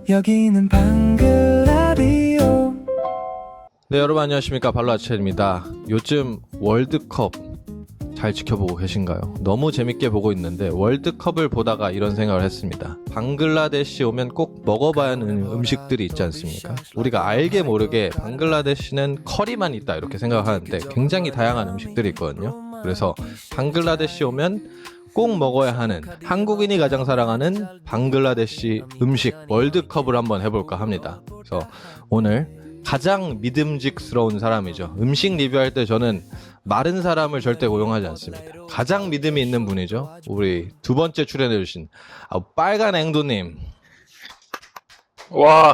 여기는 방글라디오. 네, 여러분 안녕하십니까, 발로아첼입니다. 요즘 월드컵 잘 지켜보고 계신가요? 너무 재밌게 보고 있는데 월드컵을 보다가 이런 생각을 했습니다. 방글라데시 오면 꼭 먹어봐야 하는 음식들이 있지 않습니까? 우리가 알게 모르게 방글라데시는 커리만 있다 이렇게 생각하는데 굉장히 다양한 음식들이 있거든요. 그래서 방글라데시 오면 꼭 먹어야 하는, 한국인이 가장 사랑하는 방글라데시 음식 월드컵을 한번 해볼까 합니다. 그래서 오늘 가장 믿음직스러운 사람이죠. 음식 리뷰할 때 저는 마른 사람을 절대 고용하지 않습니다. 가장 믿음이 있는 분이죠. 우리 두 번째 출연해주신 빨간 앵두님. 와,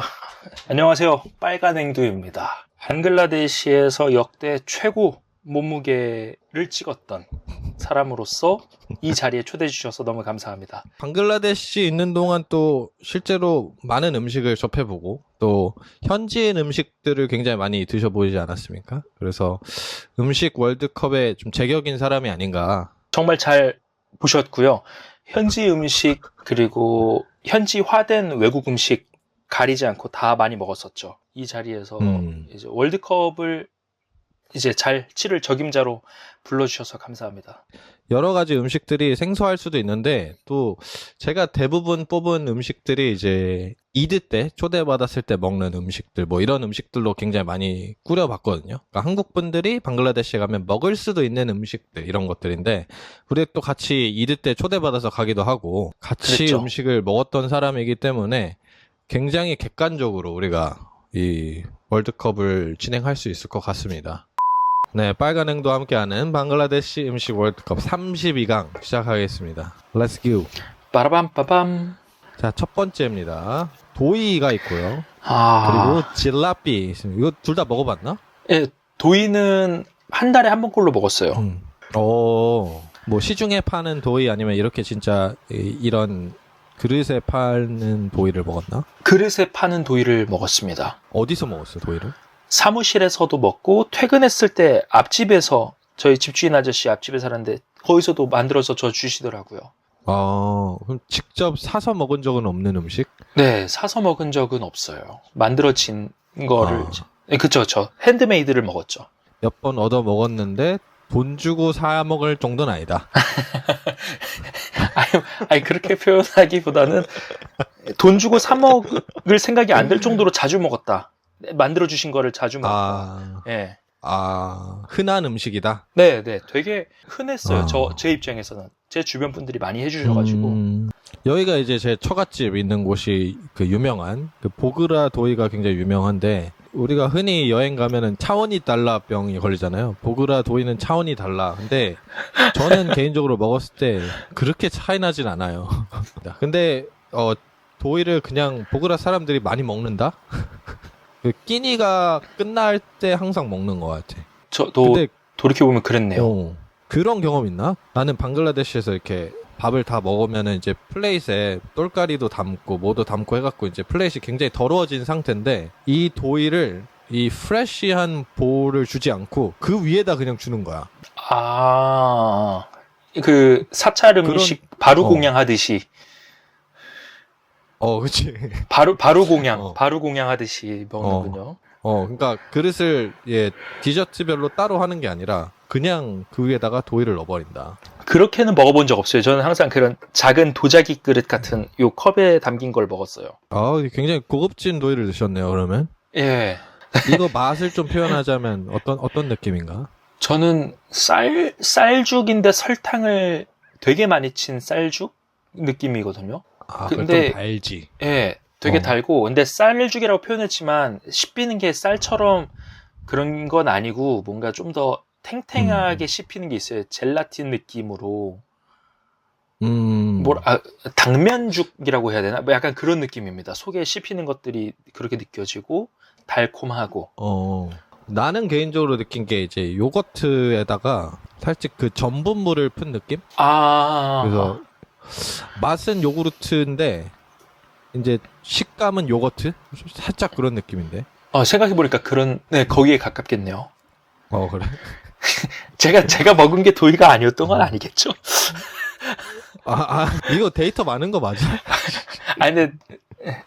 안녕하세요. 빨간 앵두입니다. 방글라데시에서 역대 최고 몸무게를 찍었던 사람으로서 이 자리에 초대해 주셔서 너무 감사합니다. 방글라데시 있는 동안 또 실제로 많은 음식을 접해보고 또 현지인 음식들을 굉장히 많이 드셔보이지 않았습니까? 그래서 음식 월드컵에 좀 제격인 사람이 아닌가. 정말 잘 보셨고요. 현지 음식 그리고 현지화된 외국 음식 가리지 않고 다 많이 먹었었죠. 이 자리에서 이제 월드컵을 이제 잘 치를 적임자로 불러주셔서 감사합니다. 여러 가지 음식들이 생소할 수도 있는데 또 제가 대부분 뽑은 음식들이 이제 이드 때 초대받았을 때 먹는 음식들 뭐 이런 음식들로 굉장히 많이 꾸려봤거든요. 그러니까 한국 분들이 방글라데시에 가면 먹을 수도 있는 음식들 이런 것들인데 우리 또 같이 이드 때 초대받아서 가기도 하고 같이 그랬죠. 음식을 먹었던 사람이기 때문에 굉장히 객관적으로 우리가 이 월드컵을 진행할 수 있을 것 같습니다. 네, 빨간 앵두와 함께하는 방글라데시 음식 월드컵 32강 시작하겠습니다. Let's go. 빠라밤. 자, 첫 번째입니다. 도이가 있고요. 아, 그리고 질라삐 있습니다. 이거 둘 다 먹어봤나? 예, 도이는 한 달에 한 번꼴로 먹었어요. 뭐 시중에 파는 도이 아니면 이렇게 진짜 이런 그릇에 파는 도이를 먹었나? 그릇에 파는 도이를 먹었습니다. 어디서 먹었어, 도이를? 사무실에서도 먹고 퇴근했을 때 앞집에서 저희 집주인 아저씨 앞집에 사는데 거기서도 만들어서 저 주시더라고요. 그럼 직접 sa서 먹은 적은 없는 음식? 네, 사서 먹은 적은 없어요. 만들어진 거를. 네, 그쵸. 저 핸드메이드를 먹었죠. 몇 번 얻어 먹었는데 돈 주고 사 먹을 정도는 아니다. 아니 그렇게 표현하기보다는 돈 주고 사 먹을 생각이 안 들 정도로 자주 먹었다. 만들어 주신 거를 자주 먹었다. 예. 흔한 음식이다. 네, 되게 흔했어요. 제 입장에서는 제 주변 분들이 많이 해주셔가지고. 여기가 이제 제 처갓집 있는 곳이 그 유명한 그 보그라 도이가 굉장히 유명한데 우리가 흔히 여행 가면은 차원이 달라 병이 걸리잖아요. 보그라 도이는 차원이 달라. 근데 저는 개인적으로 먹었을 때 그렇게 차이 나진 않아요. 근데 도이를 그냥 보그라 사람들이 많이 먹는다? 그 끼니가 끝날 때 항상 먹는 것 같아. 저도 근데 돌이켜보면 그랬네요. 그런 경험 있나? 나는 방글라데시에서 이렇게 밥을 다 먹으면은 이제 플레이트에 똘까리도 담고 뭐도 담고 해갖고 이제 플레이트이 굉장히 더러워진 상태인데 이 도이를 이 프레쉬한 볼을 주지 않고 그 위에다 그냥 주는 거야. 그 사찰 음식 바로 공양하듯이. 그치. 바로 공양하듯이 먹는군요. 그러니까 그릇을 디저트별로 따로 하는 게 아니라 그냥 그 위에다가 도이를 넣어버린다. 그렇게는 먹어본 적 없어요. 저는 항상 그런 작은 도자기 그릇 같은 요 컵에 담긴 걸 먹었어요. 굉장히 고급진 도이를 드셨네요, 그러면. 예. 이거 맛을 좀 표현하자면 어떤 느낌인가? 저는 쌀죽인데 설탕을 되게 많이 친 쌀죽 느낌이거든요. 근데 좀 달지. 예. 되게 달고, 근데 쌀죽이라고 표현했지만 씹히는 게 쌀처럼 그런 건 아니고 뭔가 좀 더 탱탱하게 씹히는 게 있어요. 젤라틴 느낌으로. 당면죽이라고 해야 되나? 뭐 약간 그런 느낌입니다. 속에 씹히는 것들이 그렇게 느껴지고 달콤하고. 나는 개인적으로 느낀 게 이제 요거트에다가 살짝 그 전분물을 푼 느낌? 그래서 맛은 요구르트인데 이제 식감은 요거트? 살짝 그런 느낌인데. 생각해보니까 거기에 가깝겠네요. 그래? 제가 먹은 게 도이가 아니었던 건 아니겠죠? 이거 데이터 많은 거 맞아? 아니, 근데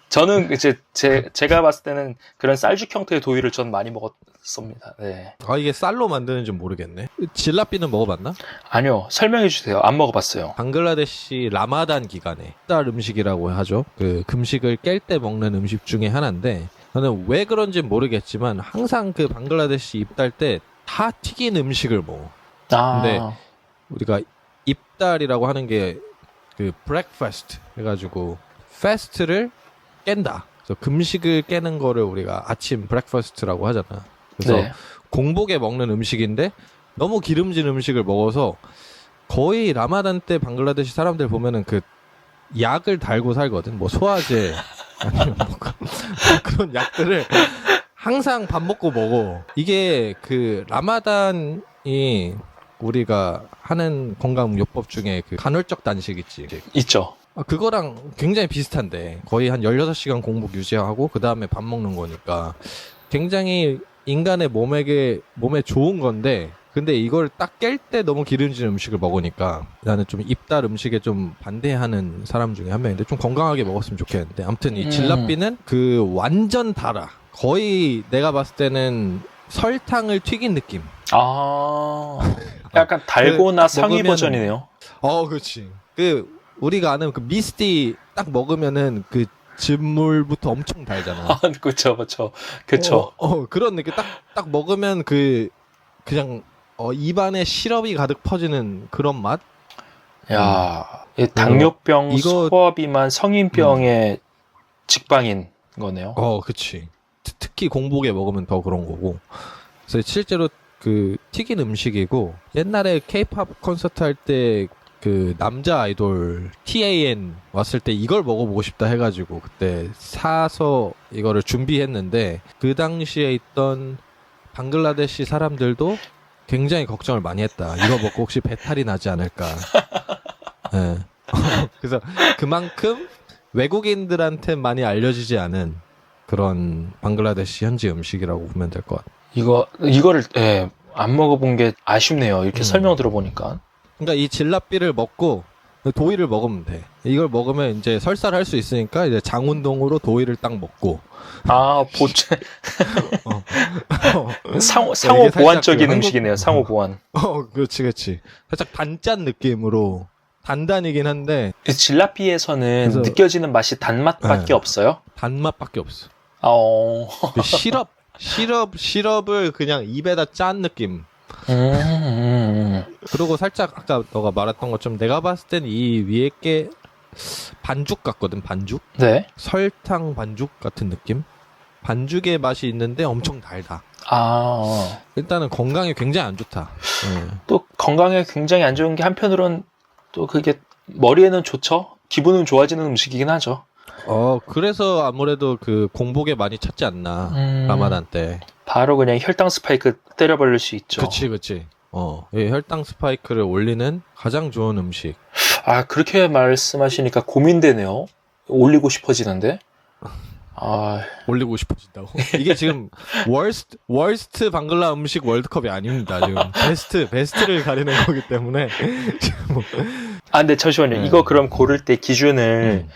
저는 이제 제가 봤을 때는 그런 쌀죽 형태의 도이를 전 많이 먹었습니다. 네. 아, 이게 쌀로 만드는지 모르겠네. 질라피는 먹어봤나? 아니요, 설명해 주세요. 안 먹어봤어요. 방글라데시 라마단 기간에 쌀 음식이라고 하죠. 그 금식을 깰 때 먹는 음식 중에 하나인데 저는 왜 그런지 모르겠지만 항상 그 방글라데시 입달 때 다 튀긴 음식을 먹어. 아, 근데 우리가 입달이라고 하는 게 그 브렉퍼스트 해가지고 패스트를 깬다. 그래서 금식을 깨는 거를 우리가 아침 브렉퍼스트라고 하잖아. 그래서 네. 공복에 먹는 음식인데 너무 기름진 음식을 먹어서 거의 라마단 때 방글라데시 사람들 보면은 그 약을 달고 살거든. 뭐 소화제 아니면 뭐 그런 약들을 항상 밥 먹고 먹어. 이게 그 라마단이 우리가 하는 건강요법 중에 그 간헐적 단식 있지. 있죠. 그거랑 굉장히 비슷한데 거의 한 16시간 공복 유지하고 그 다음에 밥 먹는 거니까 굉장히 인간의 몸에 좋은 건데 근데 이걸 딱 깰 때 너무 기름진 음식을 먹으니까 나는 좀 입달 음식에 좀 반대하는 사람 중에 한 명인데 좀 건강하게 먹었으면 좋겠는데 아무튼 이 질라피는 그 완전 달아. 거의 내가 봤을 때는 설탕을 튀긴 느낌. 아, 약간 달고나 상위 먹으면은- 버전이네요. 그렇지. 그 우리가 아는 그 미스티 딱 먹으면은 그 즙물부터 엄청 달잖아. 아, 그쵸, 그쵸. 그쵸. 그런 느낌 딱 먹으면 그냥 입안에 시럽이 가득 퍼지는 그런 맛? 야, 이 당뇨병, 이거- 소화비만 성인병의 직방인 거네요. 그치. 특히 공복에 먹으면 더 그런 거고. 그래서 실제로 그 튀긴 음식이고 옛날에 K-팝 콘서트 할 때 그 남자 아이돌 TAN 왔을 때 이걸 먹어보고 싶다 해가지고 그때 사서 이거를 준비했는데 그 당시에 있던 방글라데시 사람들도 굉장히 걱정을 많이 했다. 이거 먹고 혹시 배탈이 나지 않을까. 예. 그래서 그만큼 외국인들한테 많이 알려지지 않은 그런 방글라데시 현지 음식이라고 보면 될 것 같아요. 이거를, 예, 안 먹어본 게 아쉽네요. 이렇게 설명 들어보니까. 그러니까 이 질라삐를 먹고 도이를 먹으면 돼. 이걸 먹으면 이제 설사를 할 수 있으니까 이제 장운동으로 도이를 딱 먹고 아, 상호 이게 보완적인 살짝 그 음식이네요. 상호 보완. 그렇지. 살짝 단짠 느낌으로 단단이긴 한데 질라피에서는 그래서- 느껴지는 맛이 단맛밖에 네. 없어요? 단맛밖에 없어. 어, 그 시럽을 그냥 입에다 짠 느낌. 그리고 살짝 아까 너가 말했던 것처럼 내가 봤을 땐 이 위에 게 반죽 같거든. 반죽. 네. 설탕 반죽 같은 느낌? 반죽의 맛이 있는데 엄청 달다. 아, 일단은 건강에 굉장히 안 좋다. 또 건강에 굉장히 안 좋은 게 한편으론 또 그게 머리에는 좋죠? 기분은 좋아지는 음식이긴 하죠. 그래서 아무래도 그 공복에 많이 찾지 않나. 라마단 때. 바로 그냥 혈당 스파이크 때려버릴 수 있죠. 그치. 이 혈당 스파이크를 올리는 가장 좋은 음식. 아, 그렇게 말씀하시니까 고민되네요. 올리고 싶어지는데. 아, 올리고 싶어진다고? 이게 지금 월스트 방글라 음식 월드컵이 아닙니다. 지금 베스트를 가리는 거기 때문에. 지금 뭐- 근데 잠시만요. 네. 이거 그럼 고를 때 기준을 음.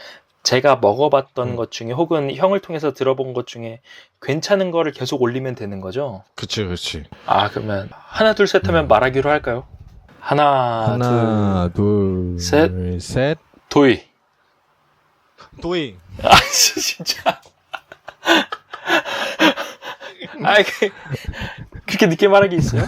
제가 먹어봤던 것 중에 혹은 형을 통해서 들어본 것 중에 괜찮은 거를 계속 올리면 되는 거죠? 그치. 아, 그러면 하나, 둘, 셋 하면 말하기로 할까요? 하나, 둘, 셋. 도이. 도이. 아, 진짜. 아, 그렇게 늦게 말하기 있어요?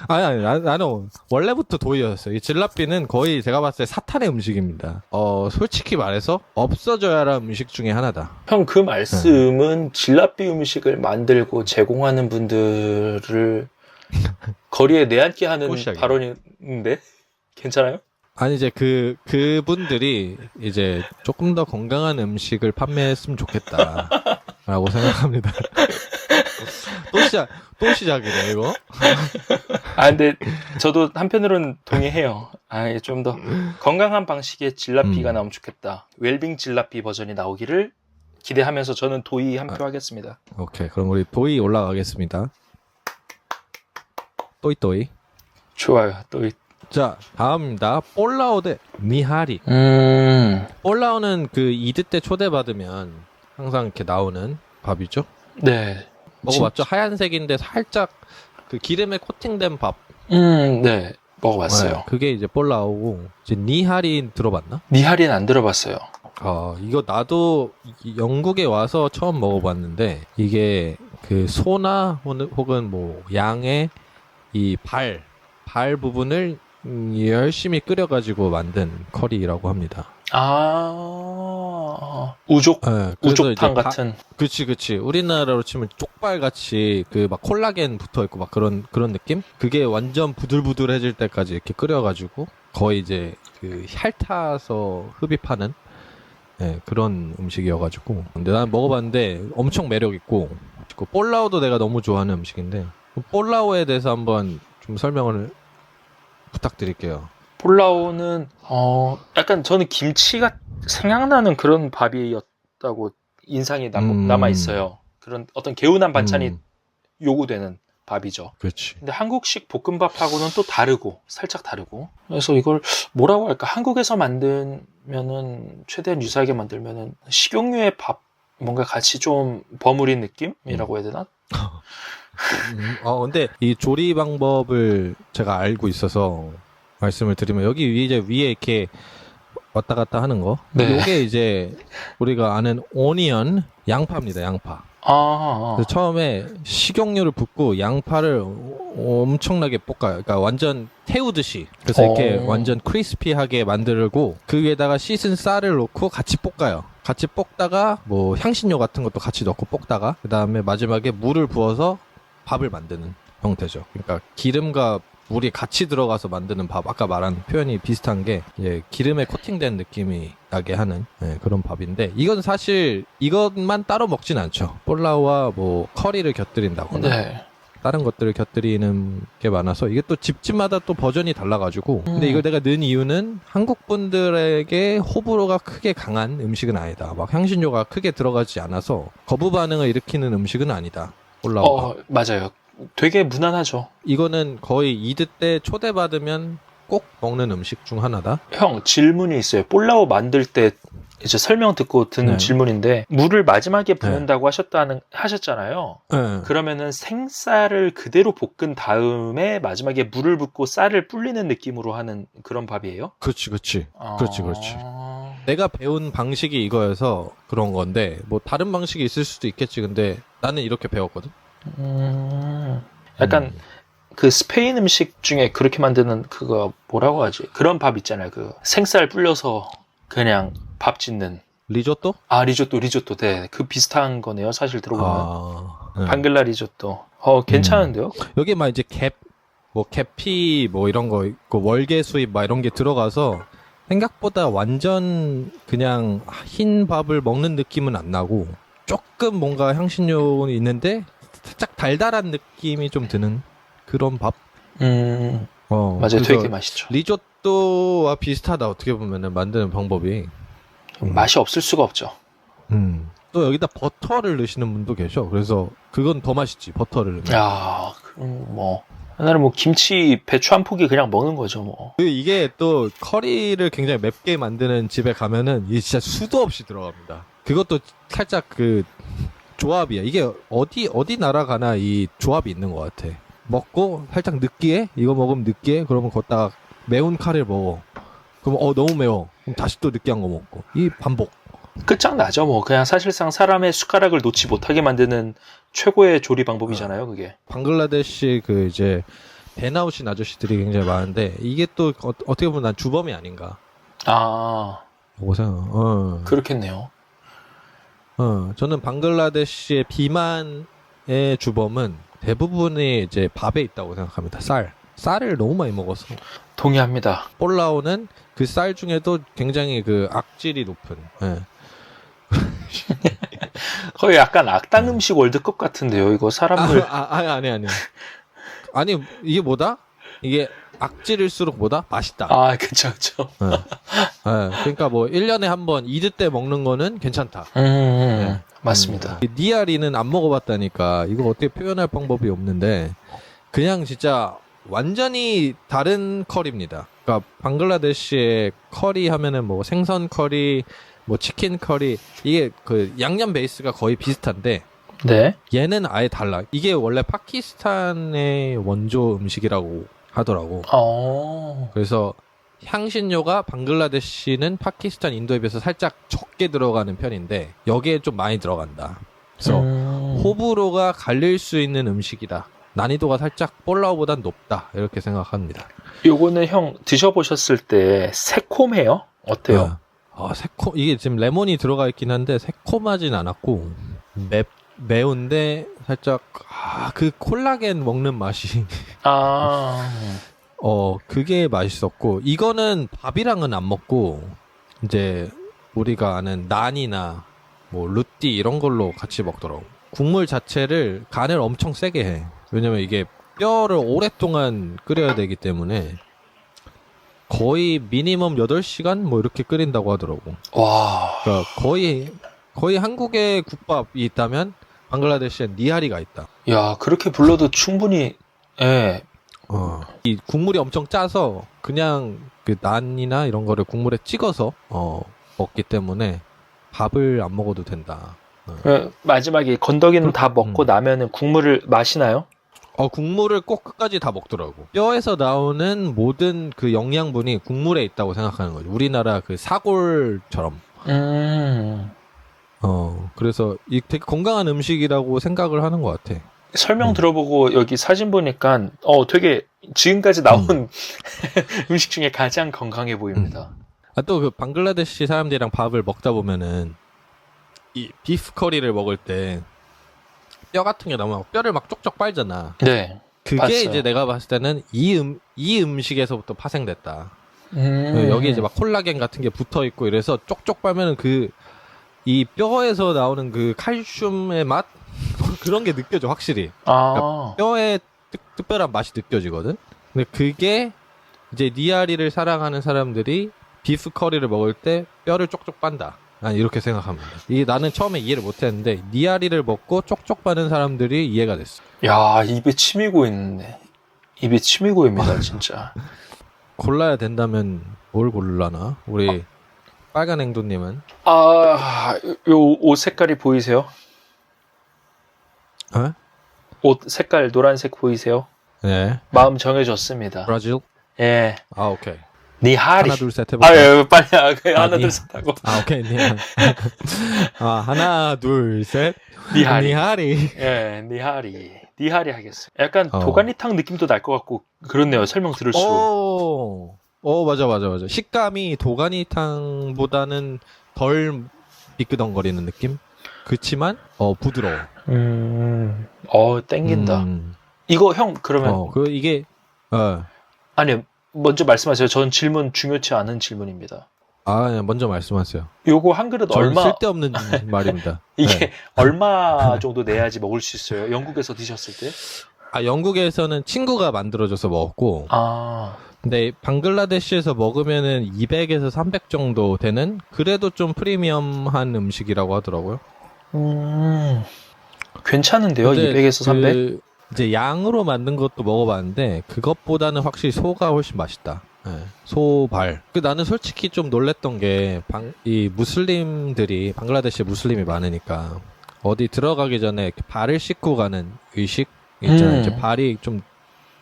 아니, 나는 원래부터 도이였어요. 이 질라삐는 거의 제가 봤을 때 사탄의 음식입니다. 솔직히 말해서 없어져야 할 음식 중에 하나다. 형, 그 말씀은 질라삐 음식을 만들고 제공하는 분들을 거리에 내앉게 하는 꼬시하게. 발언인데? 괜찮아요? 아니, 이제 그분들이 이제 조금 더 건강한 음식을 판매했으면 좋겠다. 라고 생각합니다. 또 시작이네, 이거. 근데 저도 한편으로는 동의해요. 좀 더 건강한 방식의 질라피가 나오면 좋겠다. 웰빙 질라피 버전이 나오기를 기대하면서 저는 도이 한 표 하겠습니다. 오케이. 그럼 우리 도이 올라가겠습니다. 또이. 좋아요. 도이. 자, 다음입니다. 볼라오 대 니하리. 볼라오는 그 이드 때 초대받으면 항상 이렇게 나오는 밥이죠. 네. 먹어봤죠? 하얀색인데 살짝 그 기름에 코팅된 밥. 네. 먹어봤어요. 네, 그게 이제 볼라오고, 이제 니하리 들어봤나? 니하리는 안 들어봤어요. 이거 나도 영국에 와서 처음 먹어봤는데, 이게 그 소나 혹은 뭐 양의 이 발 부분을 열심히 끓여가지고 만든 커리라고 합니다. 우족판 이제 같은. 그치. 우리나라로 치면 족발 같이 그 막 콜라겐 붙어 있고 막 그런 느낌? 그게 완전 부들부들해질 때까지 이렇게 끓여가지고 거의 이제 그 핥아서 흡입하는 그런 음식이어가지고. 근데 난 먹어봤는데 엄청 매력 있고. 볼라오도 내가 너무 좋아하는 음식인데 볼라오에 대해서 한번 좀 설명을 부탁드릴게요. 볼라오는 약간 저는 김치가 생각나는 그런 밥이었다고 인상이 남아 있어요. 그런 어떤 개운한 반찬이 요구되는 밥이죠. 그렇지. 근데 한국식 볶음밥하고는 또 다르고 살짝 다르고. 그래서 이걸 뭐라고 할까? 한국에서 만들면은 최대한 유사하게 만들면은 식용유의 밥 뭔가 같이 좀 버무린 느낌이라고 해야 되나? 근데 이 조리 방법을 제가 알고 있어서 말씀을 드리면 여기 위에 이렇게 왔다 갔다 하는 거. 네. 이게 이제 우리가 아는 오니언 양파입니다. 양파. 그래서 처음에 식용유를 붓고 양파를 엄청나게 볶아요. 그러니까 완전 태우듯이. 그래서 이렇게 완전 크리스피하게 만들고 그 위에다가 씻은 쌀을 넣고 같이 볶아요. 같이 볶다가 뭐 향신료 같은 것도 같이 넣고 볶다가 그 다음에 마지막에 물을 부어서 밥을 만드는 형태죠. 그러니까 기름과 물이 같이 들어가서 만드는 밥. 아까 말한 표현이 비슷한 게 기름에 코팅된 느낌이 나게 하는 그런 밥인데 이건 사실 이것만 따로 먹진 않죠. 볼라오와 뭐 커리를 곁들인다거나 네. 다른 것들을 곁들이는 게 많아서 이게 또 집집마다 또 버전이 달라가지고 근데 이걸 내가 넣은 이유는 한국 분들에게 호불호가 크게 강한 음식은 아니다. 막 향신료가 크게 들어가지 않아서 거부 반응을 일으키는 음식은 아니다. 볼라오가. 맞아요. 되게 무난하죠. 이거는 거의 이드 때 초대받으면 꼭 먹는 음식 중 하나다. 형, 질문이 있어요. 볼라오 만들 때 이제 설명 듣고 드는 질문인데 물을 마지막에 붓는다고 하셨잖아요. 그러면은 생쌀을 그대로 볶은 다음에 마지막에 물을 붓고 쌀을 불리는 느낌으로 하는 그런 밥이에요? 그렇지. 그렇지. 내가 배운 방식이 이거여서 그런 건데 뭐 다른 방식이 있을 수도 있겠지. 근데 나는 이렇게 배웠거든. 약간 그 스페인 음식 중에 그렇게 만드는 그거 뭐라고 하지? 그런 밥 있잖아요. 그 생쌀 불려서 그냥 밥 짓는 리조또? 리조또. 네. 그 비슷한 거네요. 사실 들어보면. 방글라 리조또. 괜찮은데요? 여기 막 이제 계피 뭐 이런 거 있고 월계수잎 막 이런 게 들어가서 생각보다 완전 그냥 흰 밥을 먹는 느낌은 안 나고 조금 뭔가 향신료는 있는데 살짝 달달한 느낌이 좀 드는 그런 밥. 맞아요. 되게 맛있죠. 리조또와 비슷하다. 어떻게 보면은 만드는 방법이. 맛이 없을 수가 없죠. 또 여기다 버터를 넣으시는 분도 계셔. 그래서 그건 더 맛있지. 버터를 넣으면. 야, 그럼 뭐 하나는 뭐 김치 배추 한 포기 그냥 먹는 거죠, 뭐. 이게 또 커리를 굉장히 맵게 만드는 집에 가면은 이게 진짜 수도 없이 들어갑니다. 그것도 살짝 그 조합이야. 이게 어디 나라 가나 이 조합이 있는 것 같아. 먹고 살짝 느끼해? 이거 먹으면 느끼해? 그러면 걷다가 매운 카레를 먹어. 그럼 너무 매워. 그럼 다시 또 느끼한 거 먹고. 이 반복. 끝장나죠, 뭐. 그냥 사실상 사람의 숟가락을 놓지 못하게 만드는 최고의 조리 방법이잖아요, 그게. 방글라데시 그 이제 배 나오신 아저씨들이 굉장히 많은데 이게 또 어떻게 보면 난 주범이 아닌가. 라고 생각. 그렇겠네요. 저는 방글라데시의 비만의 주범은 대부분이 이제 밥에 있다고 생각합니다. 쌀을 너무 많이 먹어서. 동의합니다. 볼라오는 그 쌀 중에도 굉장히 그 악질이 높은. 거의 약간 악당 음식 월드컵 같은데요, 이거 사람들. 아니. 아니, 이게 뭐다? 이게 악질일수록 뭐다? 맛있다. 그쵸. 그러니까 뭐 1년에 한 번 이드 때 먹는 거는 괜찮다. 맞습니다. 니아리는 안 먹어봤다니까 이거 어떻게 표현할 방법이 없는데 그냥 진짜 완전히 다른 커리입니다. 그러니까 방글라데시의 커리 하면은 뭐 생선 커리, 뭐 치킨 커리 이게 그 양념 베이스가 거의 비슷한데 네. 얘는 아예 달라. 이게 원래 파키스탄의 원조 음식이라고 하더라고. 그래서 향신료가 방글라데시는 파키스탄, 인도에 비해서 살짝 적게 들어가는 편인데 여기에 좀 많이 들어간다. 그래서 호불호가 갈릴 수 있는 음식이다. 난이도가 살짝 볼라오보단 높다. 이렇게 생각합니다. 요거는 형 드셔보셨을 때 새콤해요? 어때요? 새콤, 이게 지금 레몬이 들어가 있긴 한데 새콤하진 않았고 매운데 살짝 그 콜라겐 먹는 맛이 그게 맛있었고 이거는 밥이랑은 안 먹고 이제 우리가 아는 난이나 뭐 루띠 이런 걸로 같이 먹더라고. 국물 자체를 간을 엄청 세게 해. 왜냐면 이게 뼈를 오랫동안 끓여야 되기 때문에 거의 미니멈 8시간 뭐 이렇게 끓인다고 하더라고. 와. 그러니까 거의 한국에 국밥이 있다면 방글라데시엔 니하리가 있다. 야, 그렇게 불러도 충분히, 예. 이 국물이 엄청 짜서 그냥 그 난이나 이런 거를 국물에 찍어서 먹기 때문에 밥을 안 먹어도 된다. 마지막에 건더기는 다 먹고 나면은 국물을 마시나요? 국물을 꼭 끝까지 다 먹더라고. 뼈에서 나오는 모든 그 영양분이 국물에 있다고 생각하는 거죠. 우리나라 그 사골처럼. 그래서 이 되게 건강한 음식이라고 생각을 하는 것 같아. 설명 들어보고 여기 사진 보니까 되게 지금까지 나온 음식 중에 가장 건강해 보입니다. 또 그 방글라데시 사람들이랑 밥을 먹다 보면은 이 비프 커리를 먹을 때 뼈 같은 게 나오면 뼈를 막 쪽쪽 빨잖아. 네. 그게 봤어요. 이제 내가 봤을 때는 이 음식에서부터 파생됐다. 여기 이제 막 콜라겐 같은 게 붙어 있고 이래서 쪽쪽 빨면은 이 뼈에서 나오는 그 칼슘의 맛? 그런 게 느껴져, 확실히. 그러니까 뼈의 특별한 맛이 느껴지거든? 근데 그게 이제 니아리를 사랑하는 사람들이 비프 커리를 먹을 때 뼈를 쪽쪽 빤다. 난 이렇게 생각합니다. 이게 나는 처음에 이해를 못 했는데, 니아리를 먹고 쪽쪽 빠는 사람들이 이해가 됐어. 야, 입에 침이 고이네. 입에 침이 고입니다, 진짜. 골라야 된다면 뭘 고르려나? 우리 빨간 행도님은? 요 옷 색깔이 보이세요? 옷 색깔 노란색 보이세요? 네. 마음 정해졌습니다. 브라질? 예. 오케이. 니하리. 하나, 둘, 셋 해볼까? 예, 빨리, 하나, 둘, 셋 하고. 오케이. 하나, 둘, 셋. 니하리. 니하리. 예, 니하리 하겠어요. 약간 도가니탕 느낌도 날 것 같고, 그렇네요. 설명 들을수록. 맞아. 식감이 도가니탕보다는 덜 미끄덩거리는 느낌? 그치만, 부드러워. 땡긴다. 이거 형, 그러면. 이게, 아니요. 먼저 말씀하세요. 전 질문 중요치 않은 질문입니다. 먼저 말씀하세요. 요거 한 그릇 얼마? 쓸데없는 말입니다. 이게 네. 얼마 정도 내야지 먹을 수 있어요? 영국에서 드셨을 때? 영국에서는 친구가 만들어줘서 먹었고, 근데 방글라데시에서 먹으면은 200에서 300 정도 되는 그래도 좀 프리미엄한 음식이라고 하더라고요. 괜찮은데요? 200에서 300? 이제 양으로 만든 것도 먹어봤는데 그것보다는 확실히 소가 훨씬 맛있다. 네, 소발. 나는 솔직히 좀 놀랬던 게 이 무슬림들이 방글라데시에 무슬림이 많으니까 어디 들어가기 전에 발을 씻고 가는 의식 있잖아요. 이제 발이 좀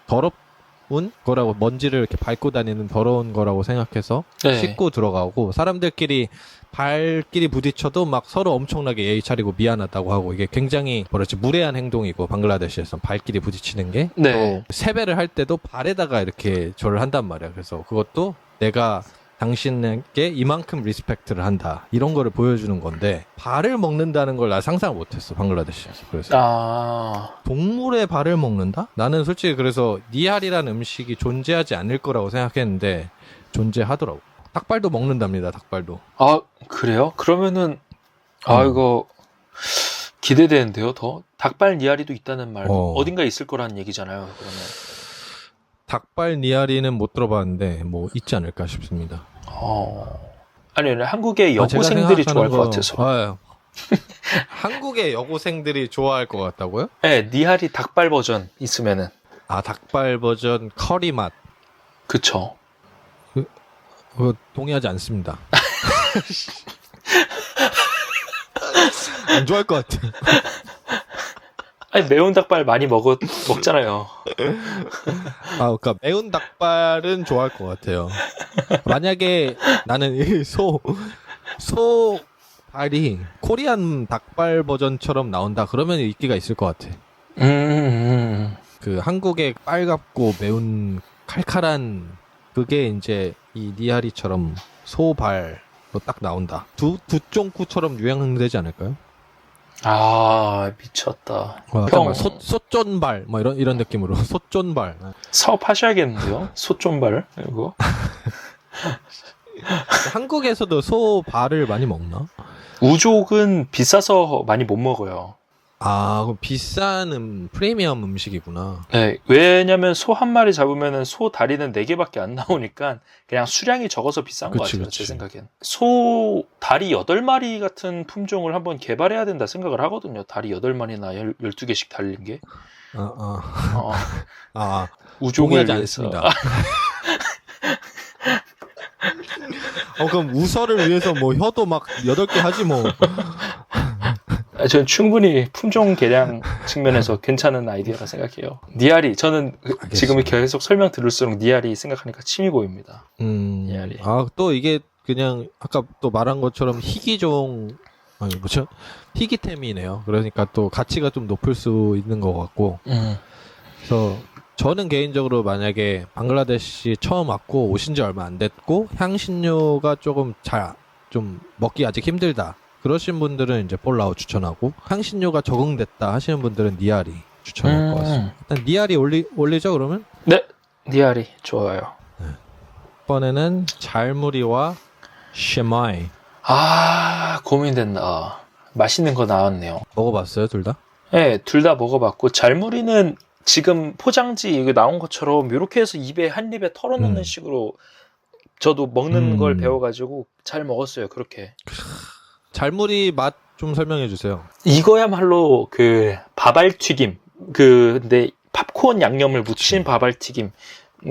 더럽운 거라고 먼지를 이렇게 밟고 다니는 더러운 거라고 생각해서 씻고 들어가고 사람들끼리 발끼리 부딪혀도 막 서로 엄청나게 예의 차리고 미안하다고 하고 이게 굉장히 무례한 행동이고 방글라데시에서는 발끼리 부딪히는 게 또 세배를 할 때도 발에다가 이렇게 절을 한단 말이야. 그래서 그것도 내가 당신에게 이만큼 리스펙트를 한다 이런 거를 보여주는 건데 발을 먹는다는 걸 나 상상 못했어 방글라데시에서. 그래서 동물의 발을 먹는다? 나는 솔직히 그래서 니하리라는 음식이 존재하지 않을 거라고 생각했는데 존재하더라고. 닭발도 먹는답니다. 닭발도. 그래요? 그러면은 이거 기대되는데요. 더 닭발 니아리도 있다는 말 어딘가 있을 거라는 얘기잖아요. 그러면 닭발 니아리는 못 들어봤는데 뭐 있지 않을까 싶습니다. 아니 한국의 여고생들이 좋아할 것 같아서. 한국의 여고생들이 좋아할 것 같다고요? 네, 니아리 닭발 버전 있으면은. 아, 닭발 버전 커리 맛. 그쵸. 그거 동의하지 않습니다. 안 좋아할 것 같아. 아니, 매운 닭발 많이 먹잖아요. 아, 그러니까 매운 닭발은 좋아할 것 같아요. 만약에 나는 이 소발이 코리안 닭발 버전처럼 나온다 그러면 인기가 있을 것 같아. 그 한국의 빨갛고 매운 칼칼한 그게 이제 이 니아리처럼 소발로 딱 나온다. 두쫑쿠처럼 유행되지 않을까요? 아, 미쳤다. 형, 소쫀발 뭐 이런 느낌으로 소쫀발. 사업하셔야겠는데요? 소존발 이거. 한국에서도 소발을 많이 먹나? 우족은 비싸서 많이 못 먹어요. 아, 그럼 비싼 프리미엄 음식이구나. 네, 왜냐면 소 한 마리 잡으면은 소 다리는 4개밖에 안 나오니까 그냥 수량이 적어서 비싼 것 같아요, 제 생각엔. 소 다리 8마리 같은 품종을 한번 개발해야 된다 생각을 하거든요. 다리 8마리나 12개씩 달린 게. 우족을 동의하지 않습니다. 그럼 우설을 위해서 뭐 혀도 막 8개 하지 뭐. 저는 충분히 품종 개량 측면에서 괜찮은 아이디어라 생각해요. 니아리, 저는 알겠습니다. 지금 계속 설명 들을수록 니아리 생각하니까 침이 고입니다. 니아리. 아, 또 이게 그냥 아까 또 말한 것처럼 희귀종, 아니 뭐죠? 희귀템이네요. 그러니까 또 가치가 좀 높을 수 있는 것 같고. 그래서 저는 개인적으로 만약에 방글라데시 처음 왔고 오신 지 얼마 안 됐고 향신료가 조금 좀 먹기 아직 힘들다. 그러신 분들은 이제 폴라오 추천하고 향신료가 적응됐다 하시는 분들은 니아리 추천할 것 같습니다. 일단 니아리 올리죠 그러면? 네, 니아리 좋아요. 이번에는 잘무리와 쉐마이. 아, 고민된다. 맛있는 거 나왔네요. 먹어봤어요 둘 다? 네, 둘 다 먹어봤고 잘무리는 지금 포장지 이거 나온 것처럼 이렇게 해서 한 입에 털어놓는 식으로 저도 먹는 걸 배워가지고 잘 먹었어요. 그렇게. 잘무리 맛 좀 설명해 주세요. 이거야말로 그 바발튀김, 근데 팝콘 양념을 묻힌 바발튀김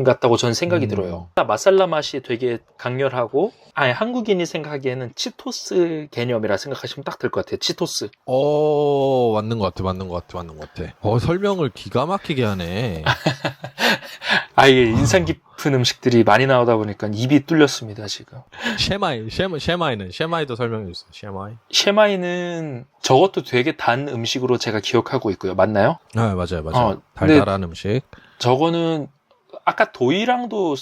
같다고 전 생각이 들어요. 마살라 맛이 되게 강렬하고, 한국인이 생각하기에는 치토스 개념이라 생각하시면 딱 될 것 같아요. 치토스. 맞는 것 같아. 설명을 기가 막히게 하네. 이게 인상 깊은 음식들이 많이 나오다 보니까 입이 뚫렸습니다, 지금. 쉐마이도 설명해 주세요. 쉐마이는 저것도 되게 단 음식으로 제가 기억하고 있고요. 맞나요? 아, 맞아요. 달달한 음식. 저거는 아까 도이랑도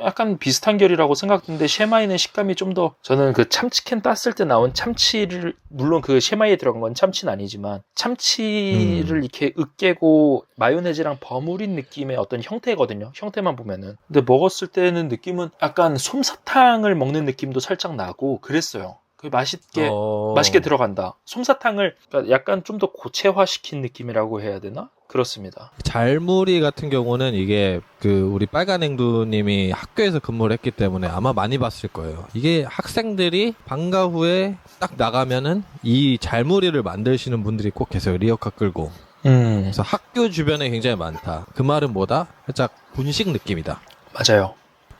약간 비슷한 결이라고 생각했는데 쉐마이는 식감이 좀 더, 저는 그 참치캔 땄을 때 나온 참치를, 물론 그 쉐마이에 들어간 건 참치는 아니지만 참치를 이렇게 으깨고 마요네즈랑 버무린 느낌의 어떤 형태거든요. 형태만 보면은. 근데 먹었을 때는 느낌은 약간 솜사탕을 먹는 느낌도 살짝 나고 그랬어요. 그 맛있게 들어간다. 솜사탕을 약간 좀 더 고체화시킨 느낌이라고 해야 되나? 그렇습니다. 잘무리 같은 경우는 이게 우리 빨간앵두님이 학교에서 근무를 했기 때문에 아마 많이 봤을 거예요. 이게 학생들이 방과 후에 딱 나가면은 이 잘무리를 만드시는 분들이 꼭 계세요. 리어카 끌고. 그래서 학교 주변에 굉장히 많다. 그 말은 뭐다? 살짝 분식 느낌이다. 맞아요.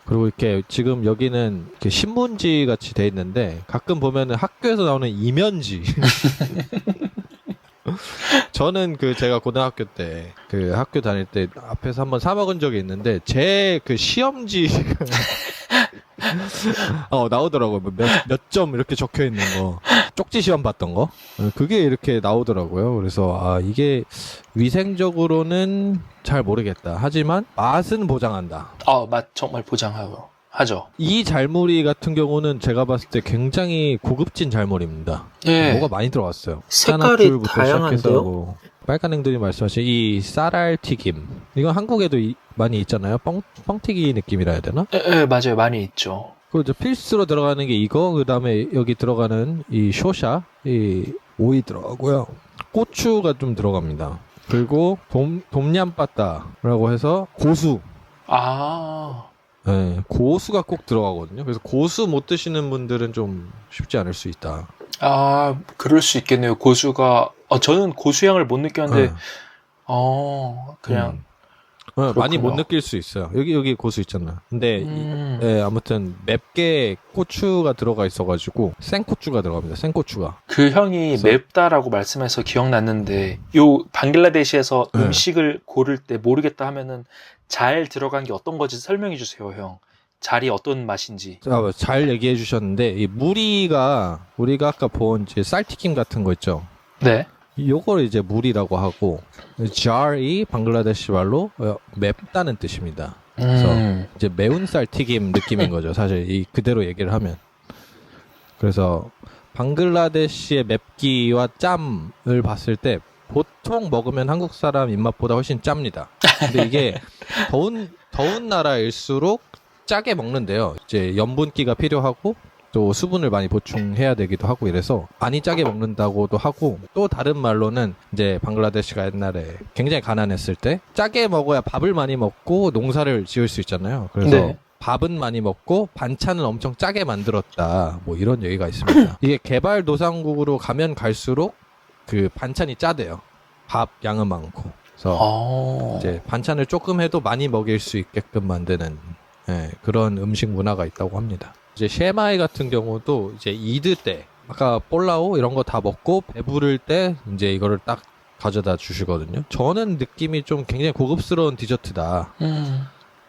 그리고 이렇게 지금 여기는 이렇게 신문지 같이 돼 있는데 가끔 보면은 학교에서 나오는 이면지. 저는 제가 고등학교 때 학교 다닐 때 앞에서 한번 사 먹은 적이 있는데 제 시험지 나오더라고요. 몇 점 이렇게 적혀 있는 거. 쪽지 시험 봤던 거. 그게 이렇게 나오더라고요. 그래서 이게 위생적으로는 잘 모르겠다. 하지만 맛은 보장한다. 맛 정말 보장하고 하죠. 이 잘무리 같은 경우는 제가 봤을 때 굉장히 고급진 잘무리입니다. 예. 뭐가 많이 들어갔어요. 색깔이 다양한데요? 빨간앵들이 말씀하신 이 쌀알 튀김. 이건 한국에도 많이 있잖아요. 뻥튀기 느낌이라 해야 되나? 예, 맞아요. 많이 있죠. 그리고 필수로 들어가는 게 이거, 그 다음에 여기 들어가는 이 쇼샤, 이 오이 들어가고요. 고추가 좀 들어갑니다. 그리고 돔냠빠따라고 해서 고수. 네, 고수가 꼭 들어가거든요. 그래서 고수 못 드시는 분들은 좀 쉽지 않을 수 있다. 그럴 수 있겠네요. 고수가, 저는 고수향을 못 느꼈는데, 그냥. 많이 못 그렇군요. 느낄 수 있어요. 여기 고수 있잖아. 근데 음. 아무튼 맵게 고추가 들어가 있어가지고 생고추가 들어갑니다. 생고추가. 그 형이 그래서- 맵다라고 말씀해서 기억났는데 요 방글라데시에서 네. 음식을 고를 때 모르겠다 하면은 잘 들어간 게 어떤 건지 설명해 주세요, 형. 잘이 어떤 맛인지. 잘 얘기해 주셨는데 이 무리가 우리가 아까 본 이제 쌀튀김 같은 거 있죠. 네. 요걸 이제 무리라고 하고 jar이 방글라데시 말로 맵다는 뜻입니다. 음. 이제 매운 쌀 튀김 느낌인 거죠. 사실 이 그대로 얘기를 하면. 그래서 방글라데시의 맵기와 짬을 봤을 때 보통 먹으면 한국 사람 입맛보다 훨씬 짭니다. 근데 이게 더운 나라일수록 짜게 먹는데요. 이제 염분기가 필요하고 또 수분을 많이 보충해야 되기도 하고 이래서 많이 짜게 먹는다고도 하고 또 다른 말로는 이제 방글라데시가 옛날에 굉장히 가난했을 때 짜게 먹어야 밥을 많이 먹고 농사를 지을 수 있잖아요. 그래서 네. 밥은 많이 먹고 반찬은 엄청 짜게 만들었다. 뭐 이런 얘기가 있습니다. 이게 개발도상국으로 가면 갈수록 그 반찬이 짜대요. 밥 양은 많고. 그래서 이제 반찬을 조금 해도 많이 먹일 수 있게끔 만드는 그런 음식 문화가 있다고 합니다. 이제 셰마이 같은 경우도 이제 이드 때 아까 볼라오 이런 거 다 먹고 배부를 때 이제 이거를 딱 가져다 주시거든요. 저는 느낌이 좀 굉장히 고급스러운 디저트다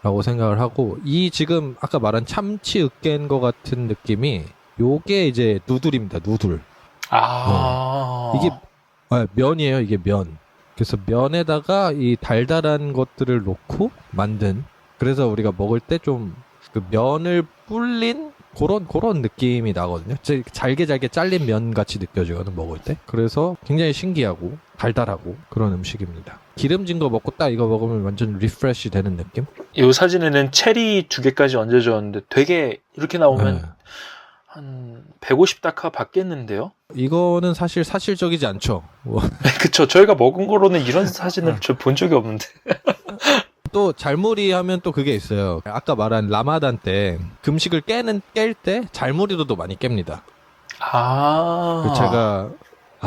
라고 생각을 하고 이 지금 아까 말한 참치 으깬 거 같은 느낌이 요게 이제 누들입니다. 누들. 이게 면이에요. 이게 면. 그래서 면에다가 이 달달한 것들을 놓고 만든 그래서 우리가 먹을 때 좀 그 면을 불린 그런 느낌이 나거든요. 잘게 잘린 면 같이 느껴지거든 먹을 때. 그래서 굉장히 신기하고 달달하고 그런 음식입니다. 기름진 거 먹고 딱 이거 먹으면 완전 리프레시 되는 느낌? 이 사진에는 체리 2개까지 얹어줬는데 되게 이렇게 나오면 한 150다카 받겠는데요? 이거는 사실 사실적이지 않죠. 그쵸. 저희가 먹은 거로는 이런 사진을 저 본 적이 없는데. 또 잘무리 하면 또 그게 있어요. 아까 말한 라마단 때 금식을 깰 때 잘무리로도 많이 깹니다. 제가